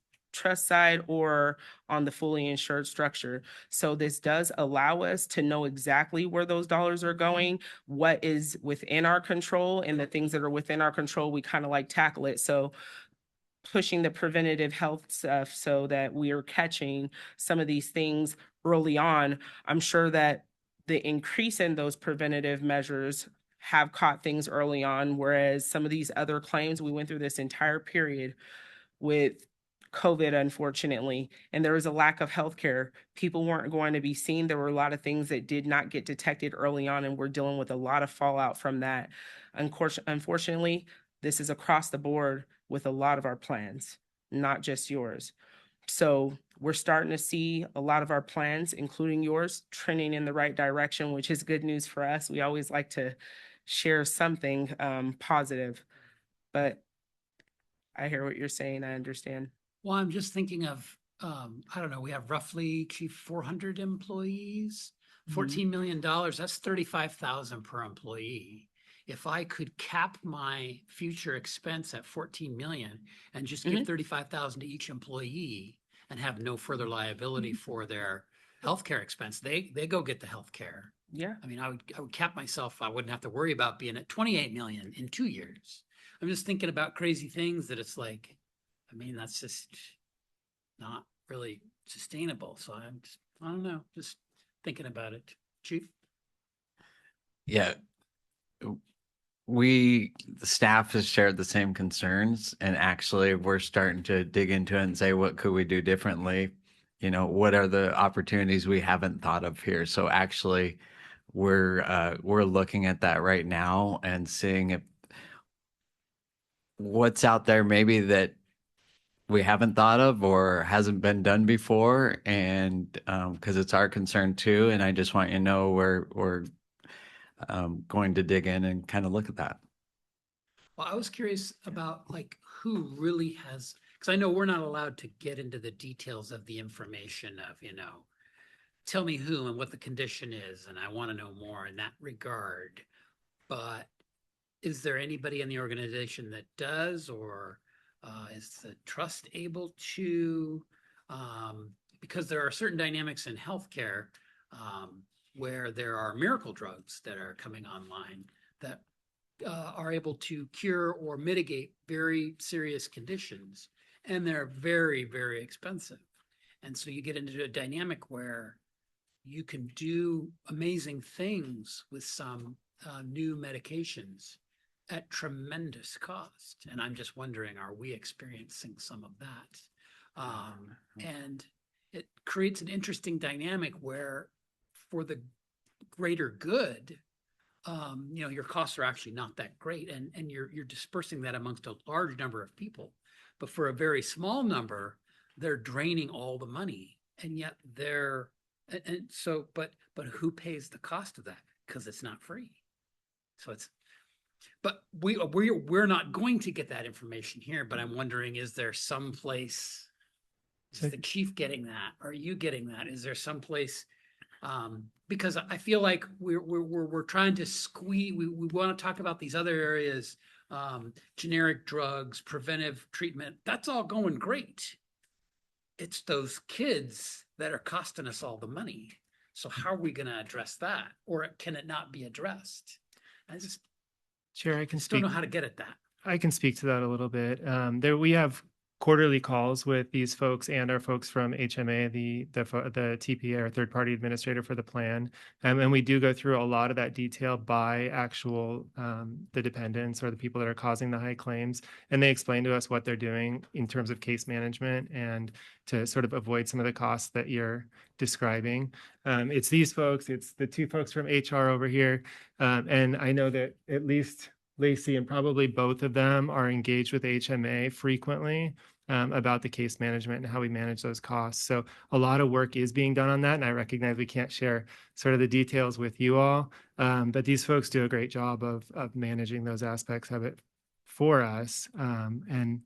side or on the fully insured structure. So this does allow us to know exactly where those dollars are going, what is within our control, and the things that are within our control, we kind of like tackle it. So pushing the preventative health stuff so that we are catching some of these things early on. I'm sure that the increase in those preventative measures have caught things early on, whereas some of these other claims, we went through this entire period with COVID, unfortunately, and there was a lack of healthcare. People weren't going to be seen. There were a lot of things that did not get detected early on, and we're dealing with a lot of fallout from that. Unfortunately, this is across the board with a lot of our plans, not just yours. So we're starting to see a lot of our plans, including yours, trending in the right direction, which is good news for us. We always like to share something positive, but I hear what you're saying. I understand. Well, I'm just thinking of, I don't know, we have roughly, Chief, 400 employees, $14 million, that's 35,000 per employee. If I could cap my future expense at 14 million and just give 35,000 to each employee and have no further liability for their healthcare expense, they go get the healthcare. Yeah. I mean, I would cap myself. I wouldn't have to worry about being at 28 million in 2 years. I'm just thinking about crazy things that it's like, I mean, that's just not really sustainable. So I don't know, just thinking about it. Chief? Yeah. The staff has shared the same concerns, and actually we're starting to dig into it and say, what could we do differently? You know, what are the opportunities we haven't thought of here? So actually we're looking at that right now and seeing if what's out there maybe that we haven't thought of or hasn't been done before. And because it's our concern too. And I just want you to know we're going to dig in and kind of look at that. Well, I was curious about like who really has, because I know we're not allowed to get into the details of the information of, tell me who and what the condition is, and I want to know more in that regard. But is there anybody in the organization that does, or is the trust able to? Because there are certain dynamics in healthcare where there are miracle drugs that are coming online that are able to cure or mitigate very serious conditions, and they're very, very expensive. And so you get into a dynamic where you can do amazing things with some new medications at tremendous cost. And I'm just wondering, are we experiencing some of that? And it creates an interesting dynamic where for the greater good, your costs are actually not that great, and you're dispersing that amongst a large number of people. But for a very small number, they're draining all the money, and yet but who pays the cost of that? Because it's not free. So but we're not going to get that information here. But I'm wondering, is there some place? Is the chief getting that? Are you getting that? Is there some place? Because I feel like we're trying to squeeze. We want to talk about these other areas, generic drugs, preventive treatment. That's all going great. It's those kids that are costing us all the money. So how are we going to address that, or can it not be addressed? Chair, I can don't know how to get at that. I can speak to that a little bit. We have quarterly calls with these folks and our folks from HMA, the TPA, our third party administrator for the plan. And we do go through a lot of that detail by actual the dependents or the people that are causing the high claims. And they explain to us what they're doing in terms of case management and to sort of avoid some of the costs that you're describing. It's these folks, it's the two folks from HR over here. And I know that at least Lacey and probably both of them are engaged with HMA frequently about the case management and how we manage those costs. So a lot of work is being done on that. And I recognize we can't share sort of the details with you all, but these folks do a great job of managing those aspects of it for us. And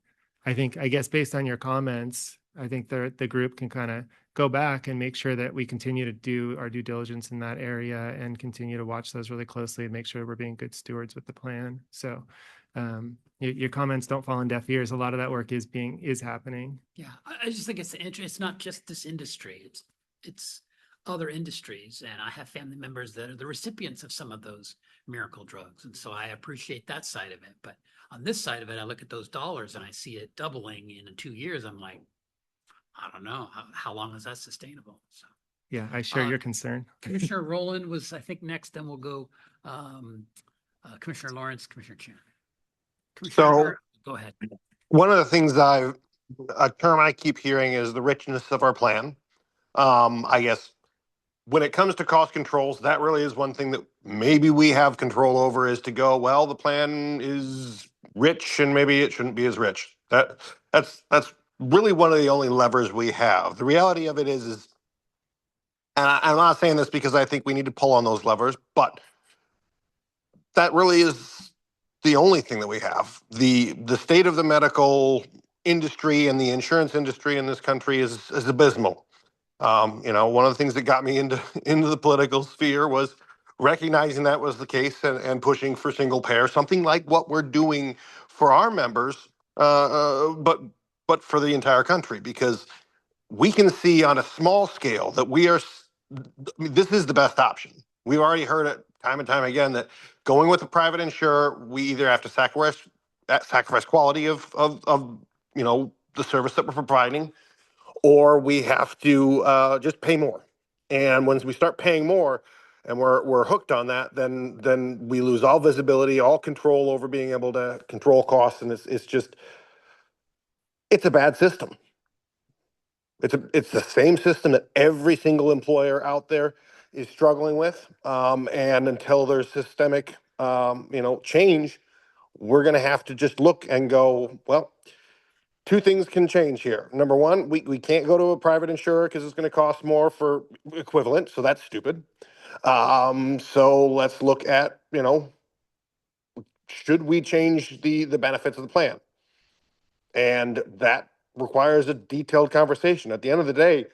I guess based on your comments, I think the group can kind of go back and make sure that we continue to do our due diligence in that area and continue to watch those really closely and make sure we're being good stewards with the plan. So your comments don't fall on deaf ears. A lot of that work is happening. Yeah, I just think it's not just this industry. It's other industries. And I have family members that are the recipients of some of those miracle drugs. And so I appreciate that side of it. But on this side of it, I look at those dollars and I see it doubling in 2 years. I'm like, I don't know, how long is that sustainable? So Yeah, I share your concern. Commissioner Rowland was, I think, next. Then we'll go Commissioner Lawrence, Commissioner Chan. Commissioner, go ahead. One of the things a term I keep hearing is the richness of our plan. I guess when it comes to cost controls, that really is one thing that maybe we have control over, is to go, well, the plan is rich and maybe it shouldn't be as rich. That's really one of the only levers we have. The reality of it is and I'm not saying this because I think we need to pull on those levers, but that really is the only thing that we have. The state of the medical industry and the insurance industry in this country is abysmal. One of the things that got me into the political sphere was recognizing that was the case and pushing for single payer, something like what we're doing for our members, but for the entire country, because we can see on a small scale that this is the best option. We've already heard it time and time again that going with a private insurer, we either have to sacrifice quality of the service that we're providing, or we have to just pay more. And once we start paying more and we're hooked on that, then we lose all visibility, all control over being able to control costs. And it's a bad system. It's the same system that every single employer out there is struggling with. And until there's systemic, change, we're going to have to just look and go, well, two things can change here. Number one, we can't go to a private insurer because it's going to cost more for equivalent. So that's stupid. So let's look at, should we change the benefits of the plan? And that requires a detailed conversation. At the end of the day,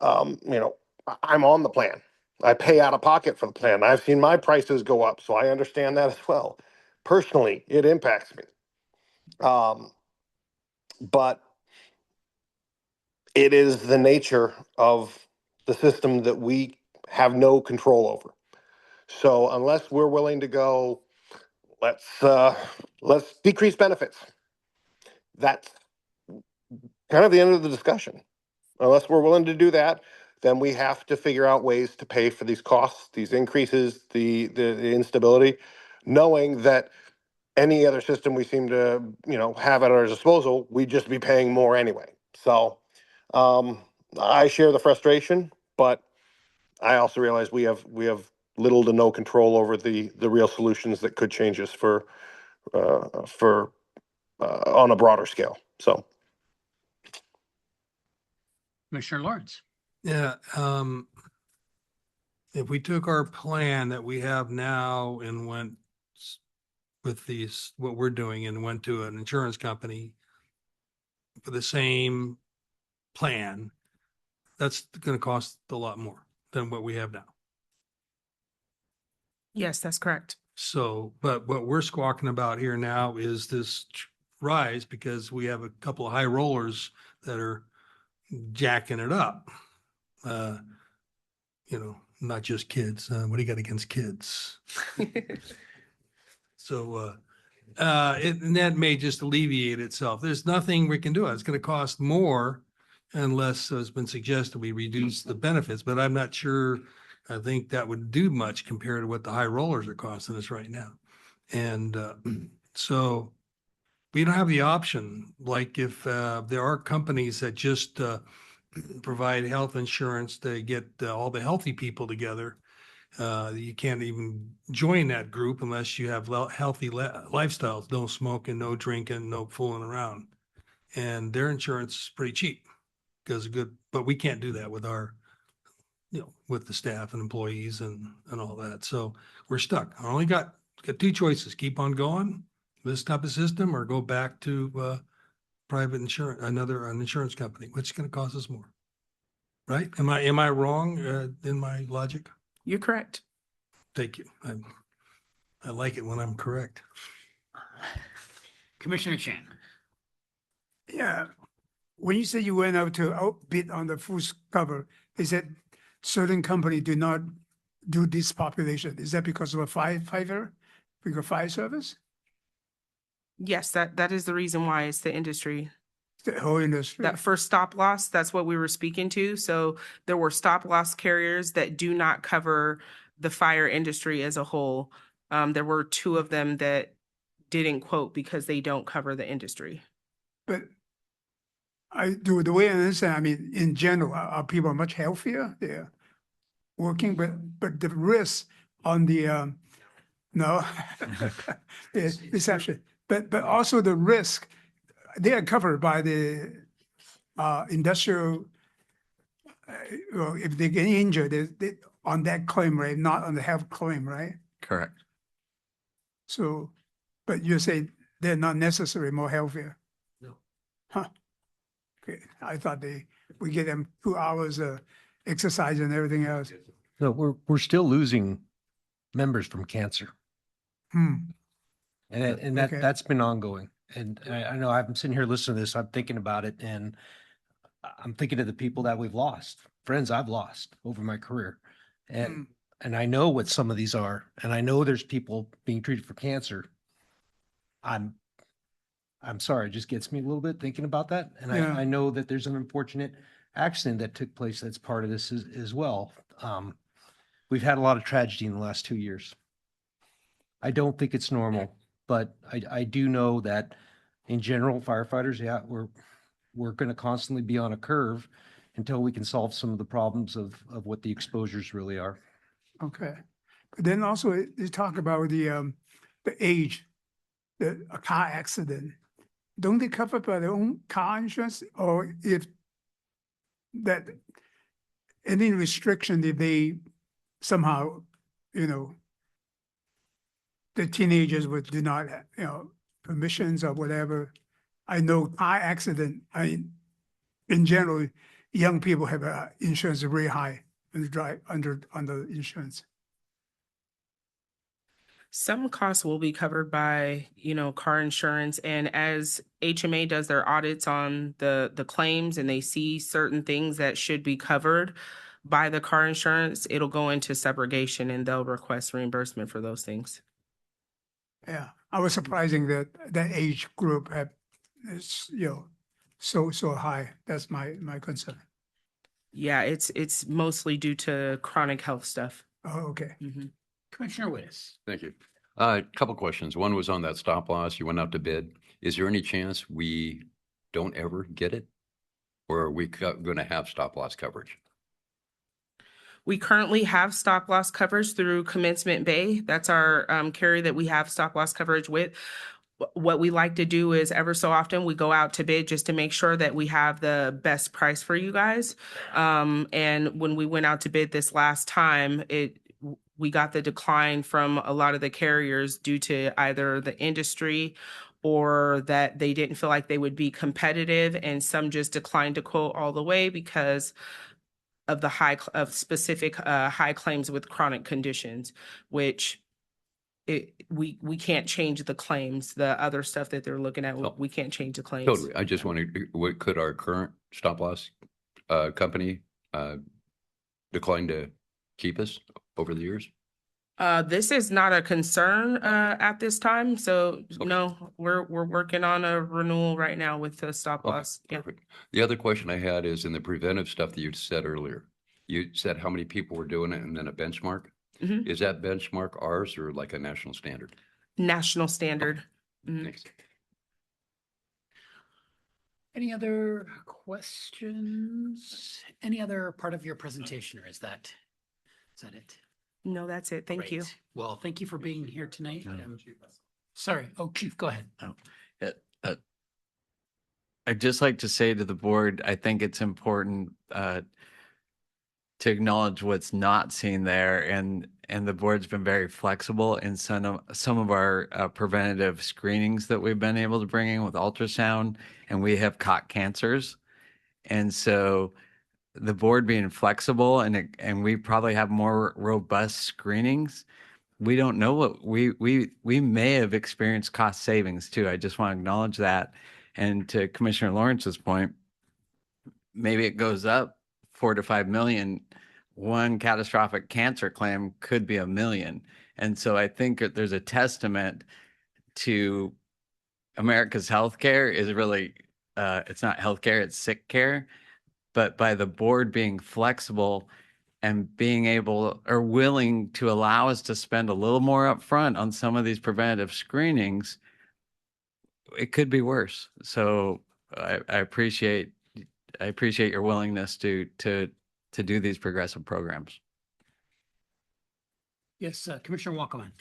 I'm on the plan. I pay out of pocket for the plan. I've seen my prices go up, so I understand that as well. Personally, it impacts me. But it is the nature of the system that we have no control over. So unless we're willing to go, let's decrease benefits. That's kind of the end of the discussion. Unless we're willing to do that, then we have to figure out ways to pay for these costs, these increases, the instability, knowing that any other system we seem to, have at our disposal, we'd just be paying more anyway. So I share the frustration, but I also realize we have little to no control over the real solutions that could change us for on a broader scale. So. Commissioner Lawrence. Yeah. If we took our plan that we have now and went with what we're doing and went to an insurance company for the same plan, that's going to cost a lot more than what we have now. Yes, that's correct. So, but what we're squawking about here now is this rise because we have a couple of high rollers that are jacking it up. Not just kids. What do you got against kids? So, and that may just alleviate itself. There's nothing we can do. It's going to cost more unless it's been suggested we reduce the benefits, but I'm not sure. I think that would do much compared to what the high rollers are costing us right now. And so we don't have the option. Like if there are companies that just provide health insurance to get all the healthy people together You can't even join that group unless you have healthy lifestyles, no smoking, no drinking, no fooling around. And their insurance is pretty cheap because good, but we can't do that with our, with the staff and employees and all that. So we're stuck. I only got two choices: keep on going this type of system, or go back to private insurance, an insurance company, which is going to cost us more. Right? Am I wrong in my logic? You're correct. Thank you. I like it when I'm correct. Commissioner Chan. Yeah. When you say you went out to outbid on the full cover, is that certain company do not do this population? Is that because of a fire service? Yes, that is the reason why it's the industry. The whole industry. That first stop loss, that's what we were speaking to. So there were stop loss carriers that do not cover the fire industry as a whole. There were two of them that didn't quote because they don't cover the industry. But the way I understand, I mean, in general, are people much healthier? They're working, but the risk on the no, it's actually, but also the risk, they are covered by the industrial. Well, if they get injured, they on that claim, right? Not on the health claim, right? Correct. So, but you say they're not necessarily more healthier. No. Huh. Okay, I thought we get them 2 hours of exercise and everything else. No, we're still losing members from cancer. Hmm. And Okay. that's been ongoing. And I know I'm sitting here listening to this, I'm thinking about it, and I'm thinking of the people that we've lost, friends I've lost over my career. And I know what some of these are, and I know there's people being treated for cancer. I'm sorry, it just gets me a little bit thinking about that. And Yeah. I know that there's an unfortunate accident that took place that's part of this as well. We've had a lot of tragedy in the last 2 years. I don't think it's normal, but I do know that in general, firefighters, yeah, we're going to constantly be on a curve until we can solve some of the problems of what the exposures really are. Okay. But then also they talk about the age, a car accident. Don't they cover by their own car insurance, or if that any restriction if they somehow, the teenagers do not, permissions or whatever. I know car accident, in general, young people have insurance very high and drive under insurance. Some costs will be covered by, car insurance. And as HMA does their audits on the claims and they see certain things that should be covered by the car insurance, it'll go into subrogation and they'll request reimbursement for those things. Yeah, I was surprising that that age group is, so high. That's my concern. Yeah, it's mostly due to chronic health stuff. Oh, okay. Commissioner Wittes. Thank you. A couple questions. One was on that stop loss. You went out to bid. Is there any chance we don't ever get it? Or are we going to have stop loss coverage? We currently have stop loss coverage through Commencement Bay. That's our carrier that we have stop loss coverage with. What we like to do is every so often we go out to bid just to make sure that we have the best price for you guys. And when we went out to bid this last time, we got the decline from a lot of the carriers due to either the industry or that they didn't feel like they would be competitive, and some just declined to quote all the way because of the specific high claims with chronic conditions, which we can't change the claims. The other stuff that they're looking at, we can't change the claims. Totally. I just wondered, what could our current stop loss company decline to keep us over the years? This is not a concern at this time. So no, we're working on a renewal right now with the stop loss. Perfect. The other question I had is in the preventive stuff that you said earlier. You said how many people were doing it and then a benchmark. Is that benchmark ours or like a national standard? National standard. Thanks. Any other questions? Any other part of your presentation, or is that it? No, that's it. Thank you. Great. Well, thank you for being here tonight. Sorry. Oh, Chief, go ahead. Oh, I'd just like to say to the board, I think it's important to acknowledge what's not seen there, and the board's been very flexible in some of our preventative screenings that we've been able to bring in with ultrasound, and we have caught cancers. And so the board being flexible and we probably have more robust screenings. We don't know what we may have experienced cost savings too. I just want to acknowledge that. And to Commissioner Lawrence's point, maybe it goes up 4 to 5 million. One catastrophic cancer claim could be $1 million. And so I think that there's a testament to America's healthcare is really, it's not healthcare, it's sick care. But by the board being flexible and being able or willing to allow us to spend a little more upfront on some of these preventative screenings, it could be worse. So I appreciate your willingness to do these progressive programs. Yes, Commissioner Walkerman.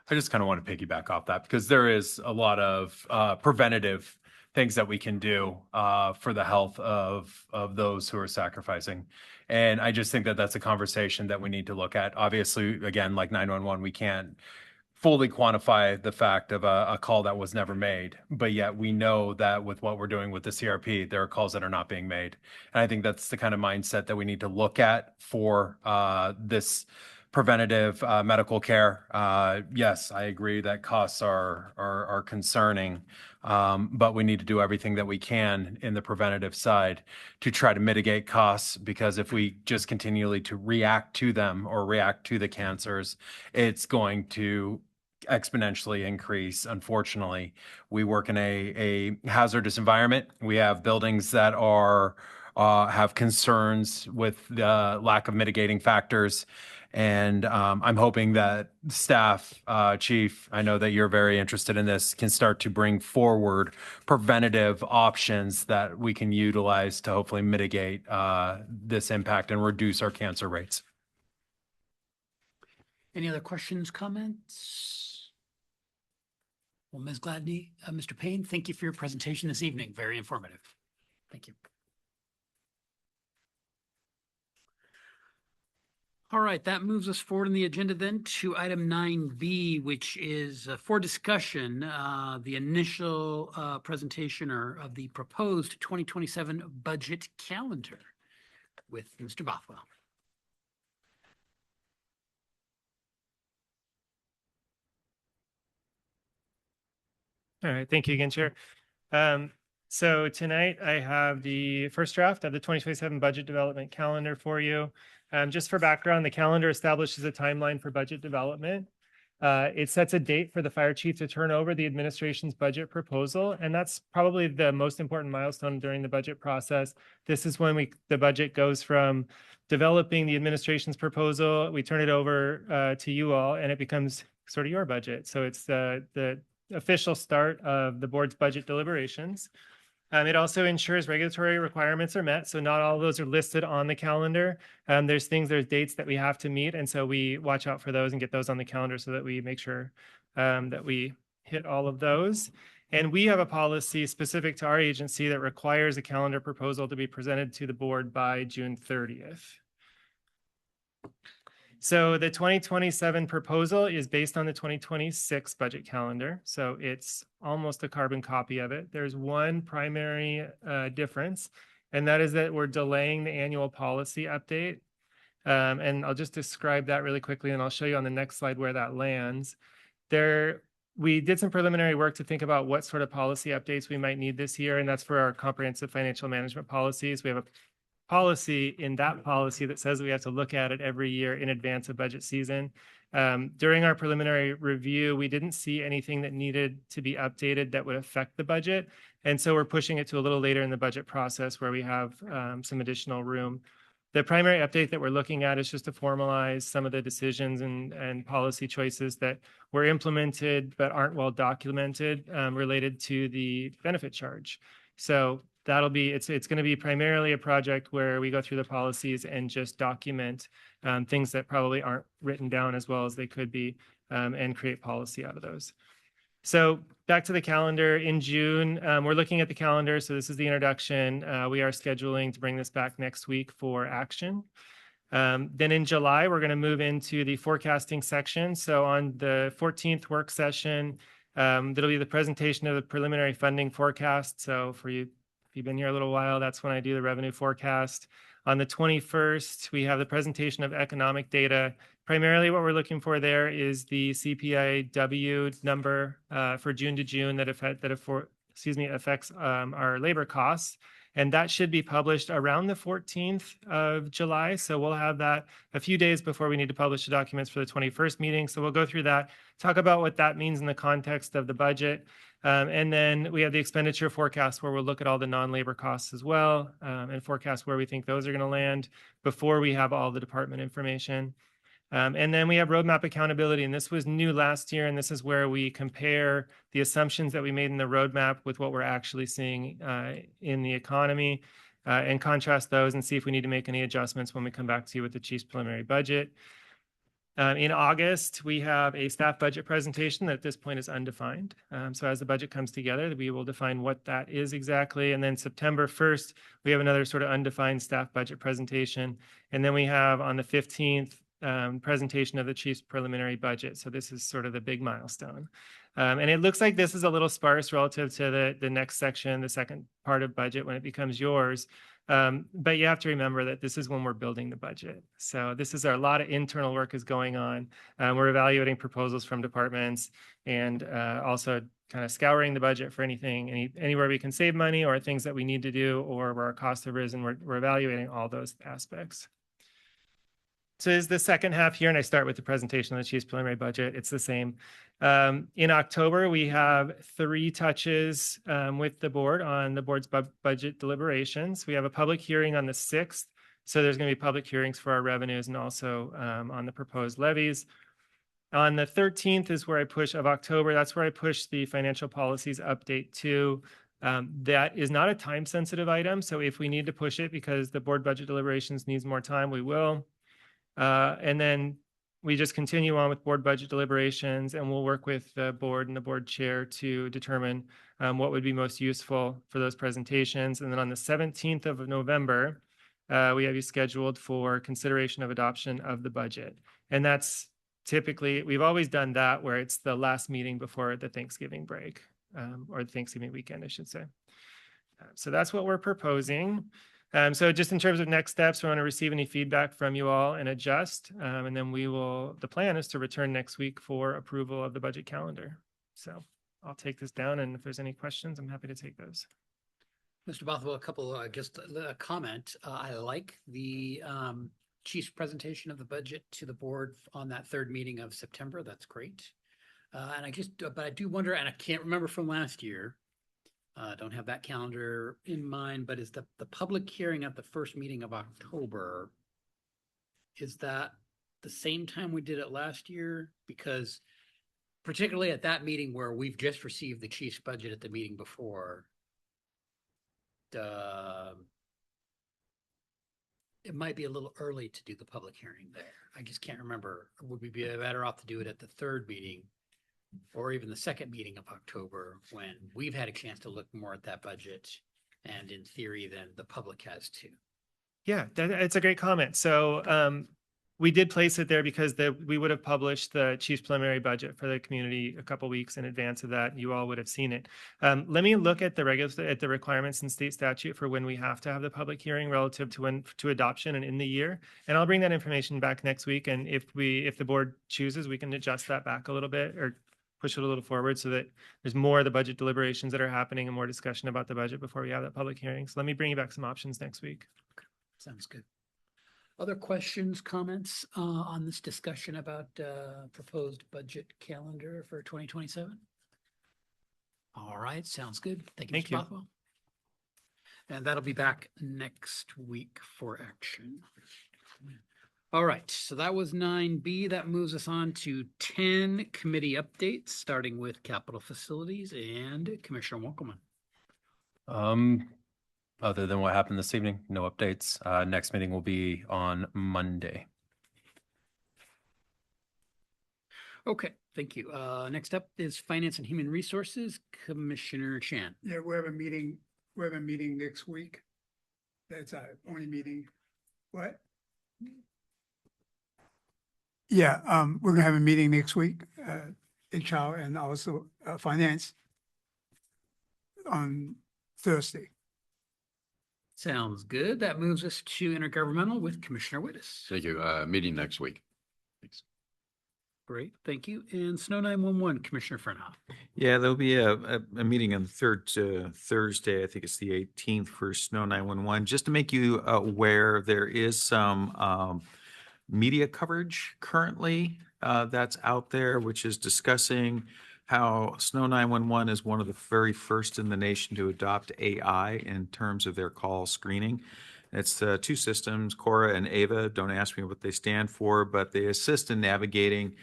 I just kind of want to piggyback off that because there is a lot of preventative things that we can do for the health of those who are sacrificing. And I just think that that's a conversation that we need to look at. Obviously, again, like 911, we can't fully quantify the fact of a call that was never made, but yet we know that with what we're doing with the CRP, there are calls that are not being made. And I think that's the kind of mindset that we need to look at for this preventative medical care. Yes, I agree that costs are concerning, but we need to do everything that we can in the preventative side to try to mitigate costs, because if we just continually to react to them or react to the cancers, it's going to exponentially increase. Unfortunately, we work in a hazardous environment. We have buildings that are have concerns with the lack of mitigating factors. And I'm hoping that staff, Chief, I know that you're very interested in this, can start to bring forward preventative options that we can utilize to hopefully mitigate this impact and reduce our cancer rates. Any other questions, comments? Well, Ms. Gladney, Mr. Payne, thank you for your presentation this evening. Very informative. Thank you. All right, that moves us forward on the agenda then to item 9B, which is for discussion, the initial presentation of the proposed 2027 budget calendar with Mr. Bothwell. All right, thank you again, Chair. So tonight I have the first draft of the 2027 budget development calendar for you. Just for background, the calendar establishes a timeline for budget development. It sets a date for the fire chief to turn over the administration's budget proposal, and that's probably the most important milestone during the budget process. This is when the budget goes from developing the administration's proposal, we turn it over to you all, and it becomes sort of your budget. So it's the official start of the board's budget deliberations. It also ensures regulatory requirements are met. So not all of those are listed on the calendar. There's dates that we have to meet. And so we watch out for those and get those on the calendar so that we make sure that we hit all of those. And we have a policy specific to our agency that requires a calendar proposal to be presented to the board by June 30th. So the 2027 proposal is based on the 2026 budget calendar. So it's almost a carbon copy of it. There's one primary difference, and that is that we're delaying the annual policy update. And I'll just describe that really quickly, and I'll show you on the next slide where that lands. We did some preliminary work to think about what sort of policy updates we might need this year, and that's for our comprehensive financial management policies. We have a policy in that policy that says we have to look at it every year in advance of budget season. During our preliminary review, we didn't see anything that needed to be updated that would affect the budget. And so we're pushing it to a little later in the budget process where we have some additional room. The primary update that we're looking at is just to formalize some of the decisions and policy choices that were implemented but aren't well documented related to the benefit charge. So it's going to be primarily a project where we go through the policies and just document things that probably aren't written down as well as they could be, and create policy out of those. So back to the calendar in June, we're looking at the calendar. So this is the introduction. We are scheduling to bring this back next week for action. Then in July, we're going to move into the forecasting section. So on the 14th work session, that'll be the presentation of the preliminary funding forecast. So for you, if you've been here a little while, that's when I do the revenue forecast. On the 21st, we have the presentation of economic data. Primarily what we're looking for there is the CPIW number for June to June that affects our labor costs. And that should be published around the 14th of July. So we'll have that a few days before we need to publish the documents for the 21st meeting. So we'll go through that, talk about what that means in the context of the budget. And then we have the expenditure forecast where we'll look at all the non-labor costs as well, and forecast where we think those are going to land before we have all the department information. And then we have roadmap accountability, and this was new last year, and this is where we compare the assumptions that we made in the roadmap with what we're actually seeing in the economy, and contrast those and see if we need to make any adjustments when we come back to you with the chief's preliminary budget. In August, we have a staff budget presentation that at this point is undefined. So as the budget comes together, we will define what that is exactly. And then September 1st, we have another sort of undefined staff budget presentation. And then we have on the 15th, presentation of the chief's preliminary budget. So this is sort of the big milestone. And it looks like this is a little sparse relative to the next section, the second part of budget when it becomes yours. But you have to remember that this is when we're building the budget. So this is a lot of internal work is going on. We're evaluating proposals from departments and also kind of scouring the budget for anywhere we can save money or things that we need to do or where our costs have risen. We're evaluating all those aspects. So is the second half here, and I start with the presentation of the chief's preliminary budget. It's the same. In October, we have 3 touches with the board on the board's budget deliberations. We have a public hearing on the 6th. So there's going to be public hearings for our revenues and also on the proposed levies. On the 13th is where I push of October. That's where I push the financial policies update to. That is not a time sensitive item. So if we need to push it because the board budget deliberations needs more time, we will. And then we just continue on with board budget deliberations, and we'll work with the board and the board chair to determine what would be most useful for those presentations. And then on the 17th of November, we have you scheduled for consideration of adoption of the budget. And that's typically, we've always done that where it's the last meeting before the Thanksgiving break, or the Thanksgiving weekend, I should say. So that's what we're proposing. So just in terms of next steps, we want to receive any feedback from you all and adjust. And then the plan is to return next week for approval of the budget calendar. So I'll take this down, and if there's any questions, I'm happy to take those. Mr. Bothwell, a couple, just a comment. I like the chief's presentation of the budget to the board on that 3rd meeting of September. That's great. But I do wonder, and I can't remember from last year, don't have that calendar in mind, but is the public hearing at the first meeting of October, is that the same time we did it last year? Because particularly at that meeting where we've just received the chief's budget at the meeting before, it might be a little early to do the public hearing there. I just can't remember. Would we be better off to do it at the 3rd meeting or even the 2nd meeting of October when we've had a chance to look more at that budget and in theory then the public has too? Yeah, it's a great comment. So we did place it there because we would have published the chief's preliminary budget for the community a couple weeks in advance of that. You all would have seen it. Let me look at the requirements in state statute for when we have to have the public hearing relative to adoption and in the year. And I'll bring that information back next week. And if the board chooses, we can adjust that back a little bit or push it a little forward so that there's more of the budget deliberations that are happening and more discussion about the budget before we have that public hearing. So let me bring you back some options next week. Okay. Sounds good. Other questions, comments on this discussion about proposed budget calendar for 2027? All right, sounds good. Thank you, Mr. Bothwell. And that'll be back next week for action. All right, so that was 9B. That moves us on to 10 committee updates, starting with Capital Facilities and Commissioner Winkelmann. Other than what happened this evening, no updates. Next meeting will be on Monday. Okay, thank you. Next up is Finance and Human Resources, Commissioner Chan. Yeah, we have a meeting next week. That's our only meeting. What? Yeah, we're gonna have a meeting next week, HR and also finance on Thursday. Sounds good. That moves us to intergovernmental with Commissioner Wittes. Thank you. Meeting next week. Thanks. Great, thank you. And Snow 911, Commissioner Fernhoff. Yeah, there'll be a meeting on the third Thursday. I think it's the 18th for Snow 911. Just to make you aware, there is some media coverage currently that's out there, which is discussing how Snow 911 is one of the very first in the nation to adopt AI in terms of their call screening. It's two systems, Cora and Ava. Don't ask me what they stand for, but they assist in navigating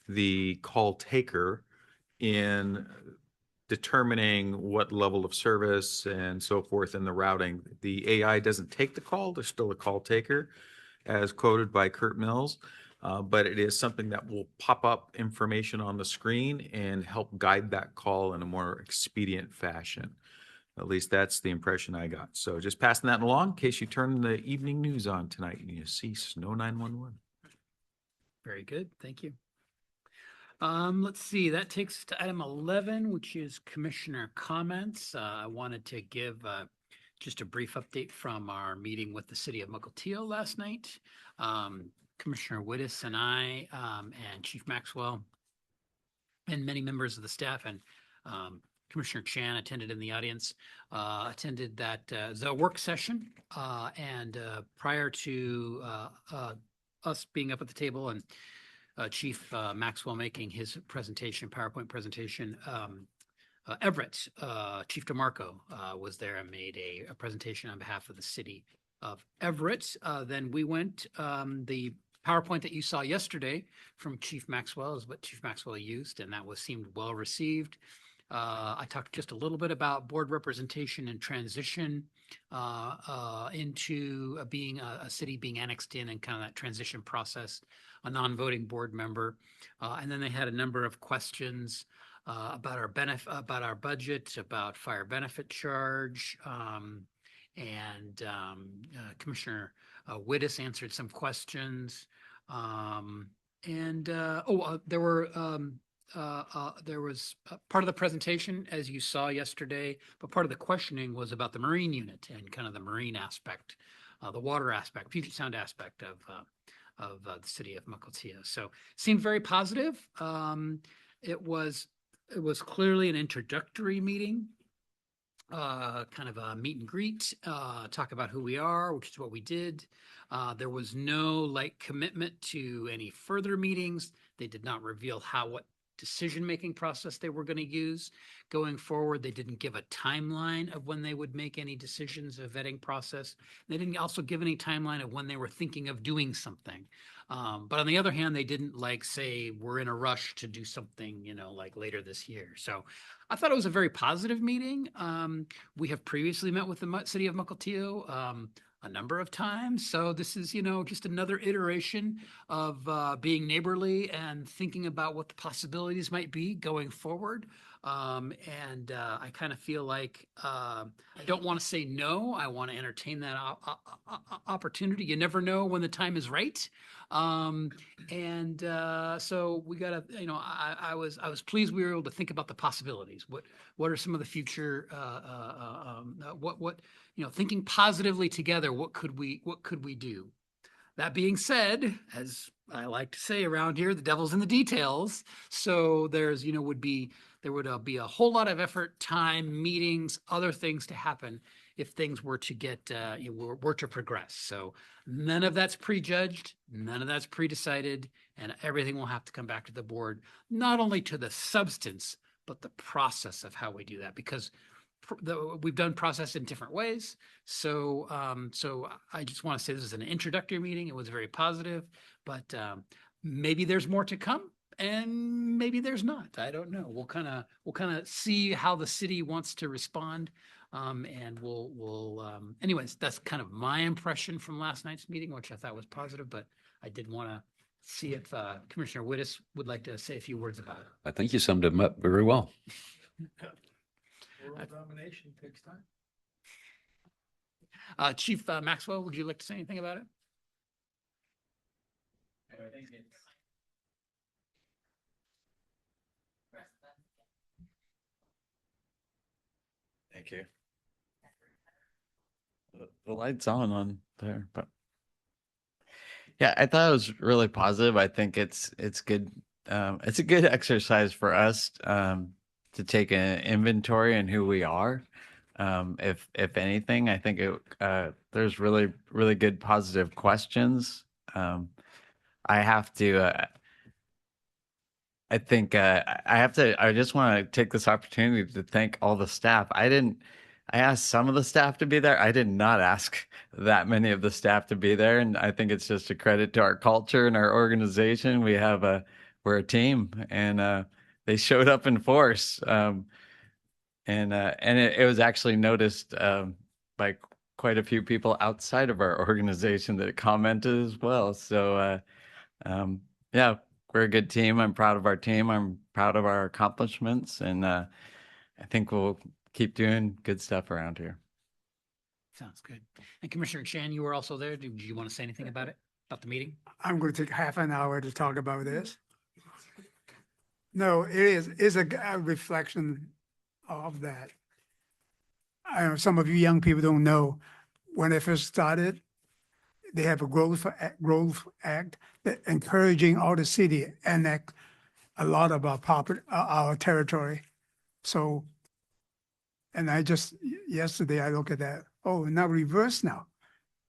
the call taker in determining what level of service and so forth in the routing. The AI doesn't take the call. There's still a call taker, as quoted by Kurt Mills, but it is something that will pop up information on the screen and help guide that call in a more expedient fashion. At least that's the impression I got. So just passing that along in case you turn the evening news on tonight and you see Snow 911. Very good, thank you. Let's see, that takes us to item 11, which is commissioner comments. I wanted to give just a brief update from our meeting with the city of Mukilteo last night. Commissioner Wittes and I and Chief Maxwell and many members of the staff and Commissioner Chan attended in the audience, attended that the work session and prior to us being up at the table and Chief Maxwell making his presentation, PowerPoint presentation. Everett, Chief DeMarco was there and made a presentation on behalf of the city of Everett. Then we went, the PowerPoint that you saw yesterday from Chief Maxwell is what Chief Maxwell used, and that seemed well received. I talked just a little bit about board representation and transition into being a city being annexed in and kind of that transition process, a non-voting board member. And then they had a number of questions about our about our budget, about fire benefit charge, and Commissioner Wittes answered some questions. There was part of the presentation, as you saw yesterday, but part of the questioning was about the marine unit and kind of the marine aspect, the water aspect, Puget Sound aspect of the city of Mukilteo. So seemed very positive. It was clearly an introductory meeting, kind of a meet and greet, talk about who we are, which is what we did. There was no commitment to any further meetings. They did not reveal what decision-making process they were going to use going forward. They didn't give a timeline of when they would make any decisions, a vetting process. They didn't also give any timeline of when they were thinking of doing something. But on the other hand, they didn't say we're in a rush to do something, later this year. So I thought it was a very positive meeting. We have previously met with the city of Mukilteo a number of times. So this is, just another iteration of being neighborly and thinking about what the possibilities might be going forward. And I kind of feel like I don't want to say no. I want to entertain that opportunity. You never know when the time is right. So we got to, I was pleased we were able to think about the possibilities. What are some of the future, thinking positively together, what could we do? That being said, as I like to say around here, the devil's in the details. So there would be a whole lot of effort, time, meetings, other things to happen if things were to get were to progress. So none of that's prejudged, none of that's pre-decided, and everything will have to come back to the board, not only to the substance, but the process of how we do that, because we've done process in different ways. So I just want to say this is an introductory meeting. It was very positive, but maybe there's more to come and maybe there's not. I don't know. We'll kind of see how the city wants to respond And anyways, that's kind of my impression from last night's meeting, which I thought was positive, but I did want to see if Commissioner Wittes would like to say a few words about it. I think you summed him up very well. World domination takes time. Chief Maxwell, would you like to say anything about it? Thank you. The light's on there, but yeah, I thought it was really positive. I think it's good. It's a good exercise for us to take an inventory on who we are. If anything, I think there's really good positive questions. I have to. I just want to take this opportunity to thank all the staff. I asked some of the staff to be there. I did not ask that many of the staff to be there. And I think it's just a credit to our culture and our organization. We're a team, and they showed up in force. And it was actually noticed by quite a few people outside of our organization that commented as well. So yeah, we're a good team. I'm proud of our team. I'm proud of our accomplishments, and I think we'll keep doing good stuff around here. Sounds good. And Commissioner Chan, you were also there. Do you want to say anything about it, about the meeting? I'm going to take half an hour to talk about this. No, it's a reflection of that. I know some of you young people don't know, when I first started, they have a growth act that encouraging all the city annex a lot of our property, our territory. So, and yesterday I look at that, oh, now reverse now,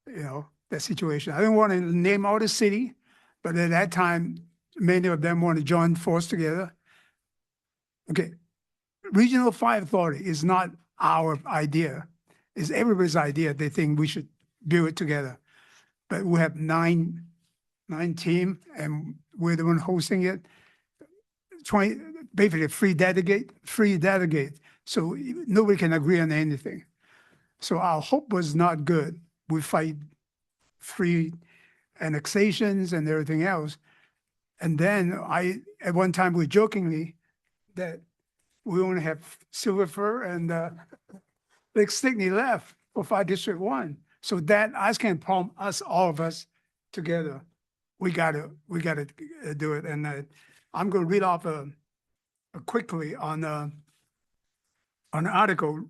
that situation. I don't want to name all the city, but at that time, many of them want to join force together. Okay, Regional Fire Authority is not our idea. It's everybody's idea. They think we should build it together. But we have nine team, and we're the one hosting it. 20, basically free delegate. So nobody can agree on anything. So our hope was not good. We fight free annexations and everything else. And then at one time we jokingly that we only have Silver Fir and Lake Stickney left for Fire District 1. So that all of us together. We gotta do it. And I'm going to read off quickly on an article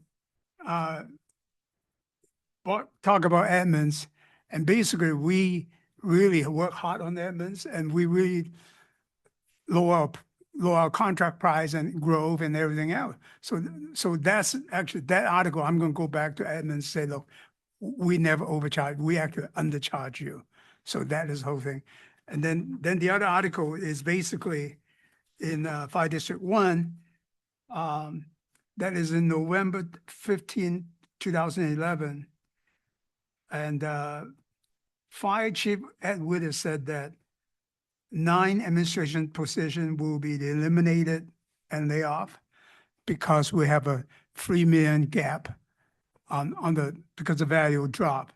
talk about Edmonds, and basically we really work hard on Edmonds, and we really lower our contract price and growth and everything else. So that's actually that article. I'm going to go back to Edmonds and say, look, we never overcharge. We actually undercharge you. So that is the whole thing. And then the other article is basically in Fire District 1. That is in November 15, 2011. And Fire Chief Ed Witter said that 9 administration positions will be eliminated and lay off because we have a $3 million gap because the value will drop.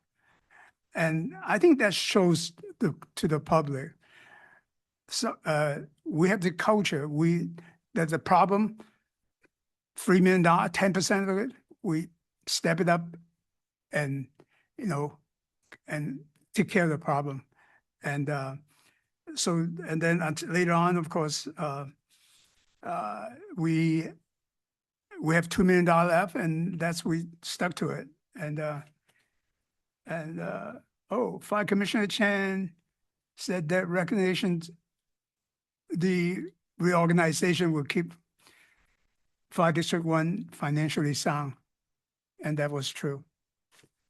And I think that shows to the public. So we have the culture. There's a problem. $3 million, 10% of it, we step it up, and and take care of the problem. And then later on, of course, we have $2 million left, and we stuck to it. Fire Commissioner Chan said that recognitions, the reorganization will keep Fire District 1 financially sound, and that was true.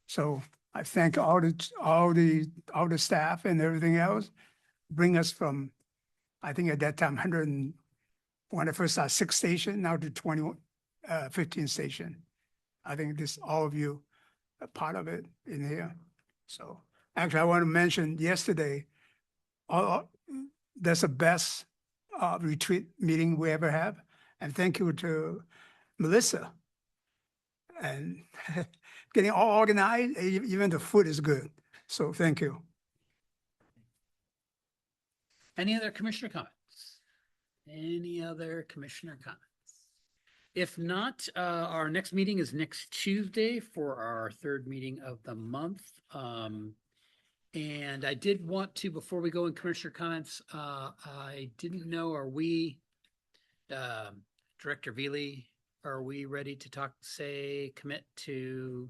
So I thank all the staff and everything else, bring us from, I think at that time, 100 when I first started 6 stations, now to 15 stations. I think all of you are part of it in here. So actually, I want to mention yesterday, that's the best retreat meeting we ever have. And thank you to Melissa. and getting all organized, even the food is good. So thank you. Any other commissioner comments? Any other commissioner comments? If not, our next meeting is next Tuesday for our third meeting of the month. And I did want to, before we go in commissioner comments, I didn't know, are we, Director Veely, are we ready to talk, commit to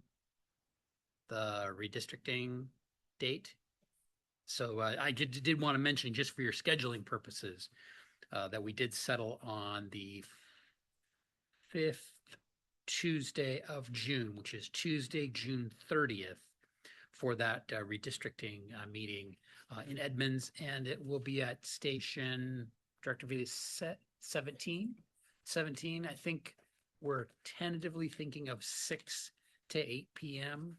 the redistricting date? So I did want to mention, just for your scheduling purposes, that we did settle on the 5th Tuesday of June, which is Tuesday, June 30th, for that redistricting meeting in Edmonds, and it will be at station, Director Veely, 17. I think we're tentatively thinking of 6 to 8 p.m.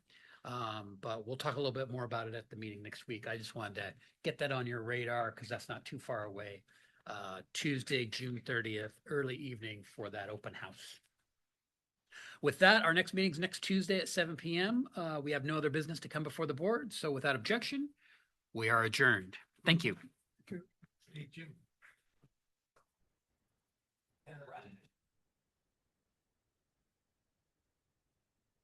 But we'll talk a little bit more about it at the meeting next week. I just wanted to get that on your radar because that's not too far away. Tuesday, June 30th, early evening for that open house. With that, our next meeting is next Tuesday at 7 p.m. We have no other business to come before the board. So without objection, we are adjourned. Thank you. Hey, Jim.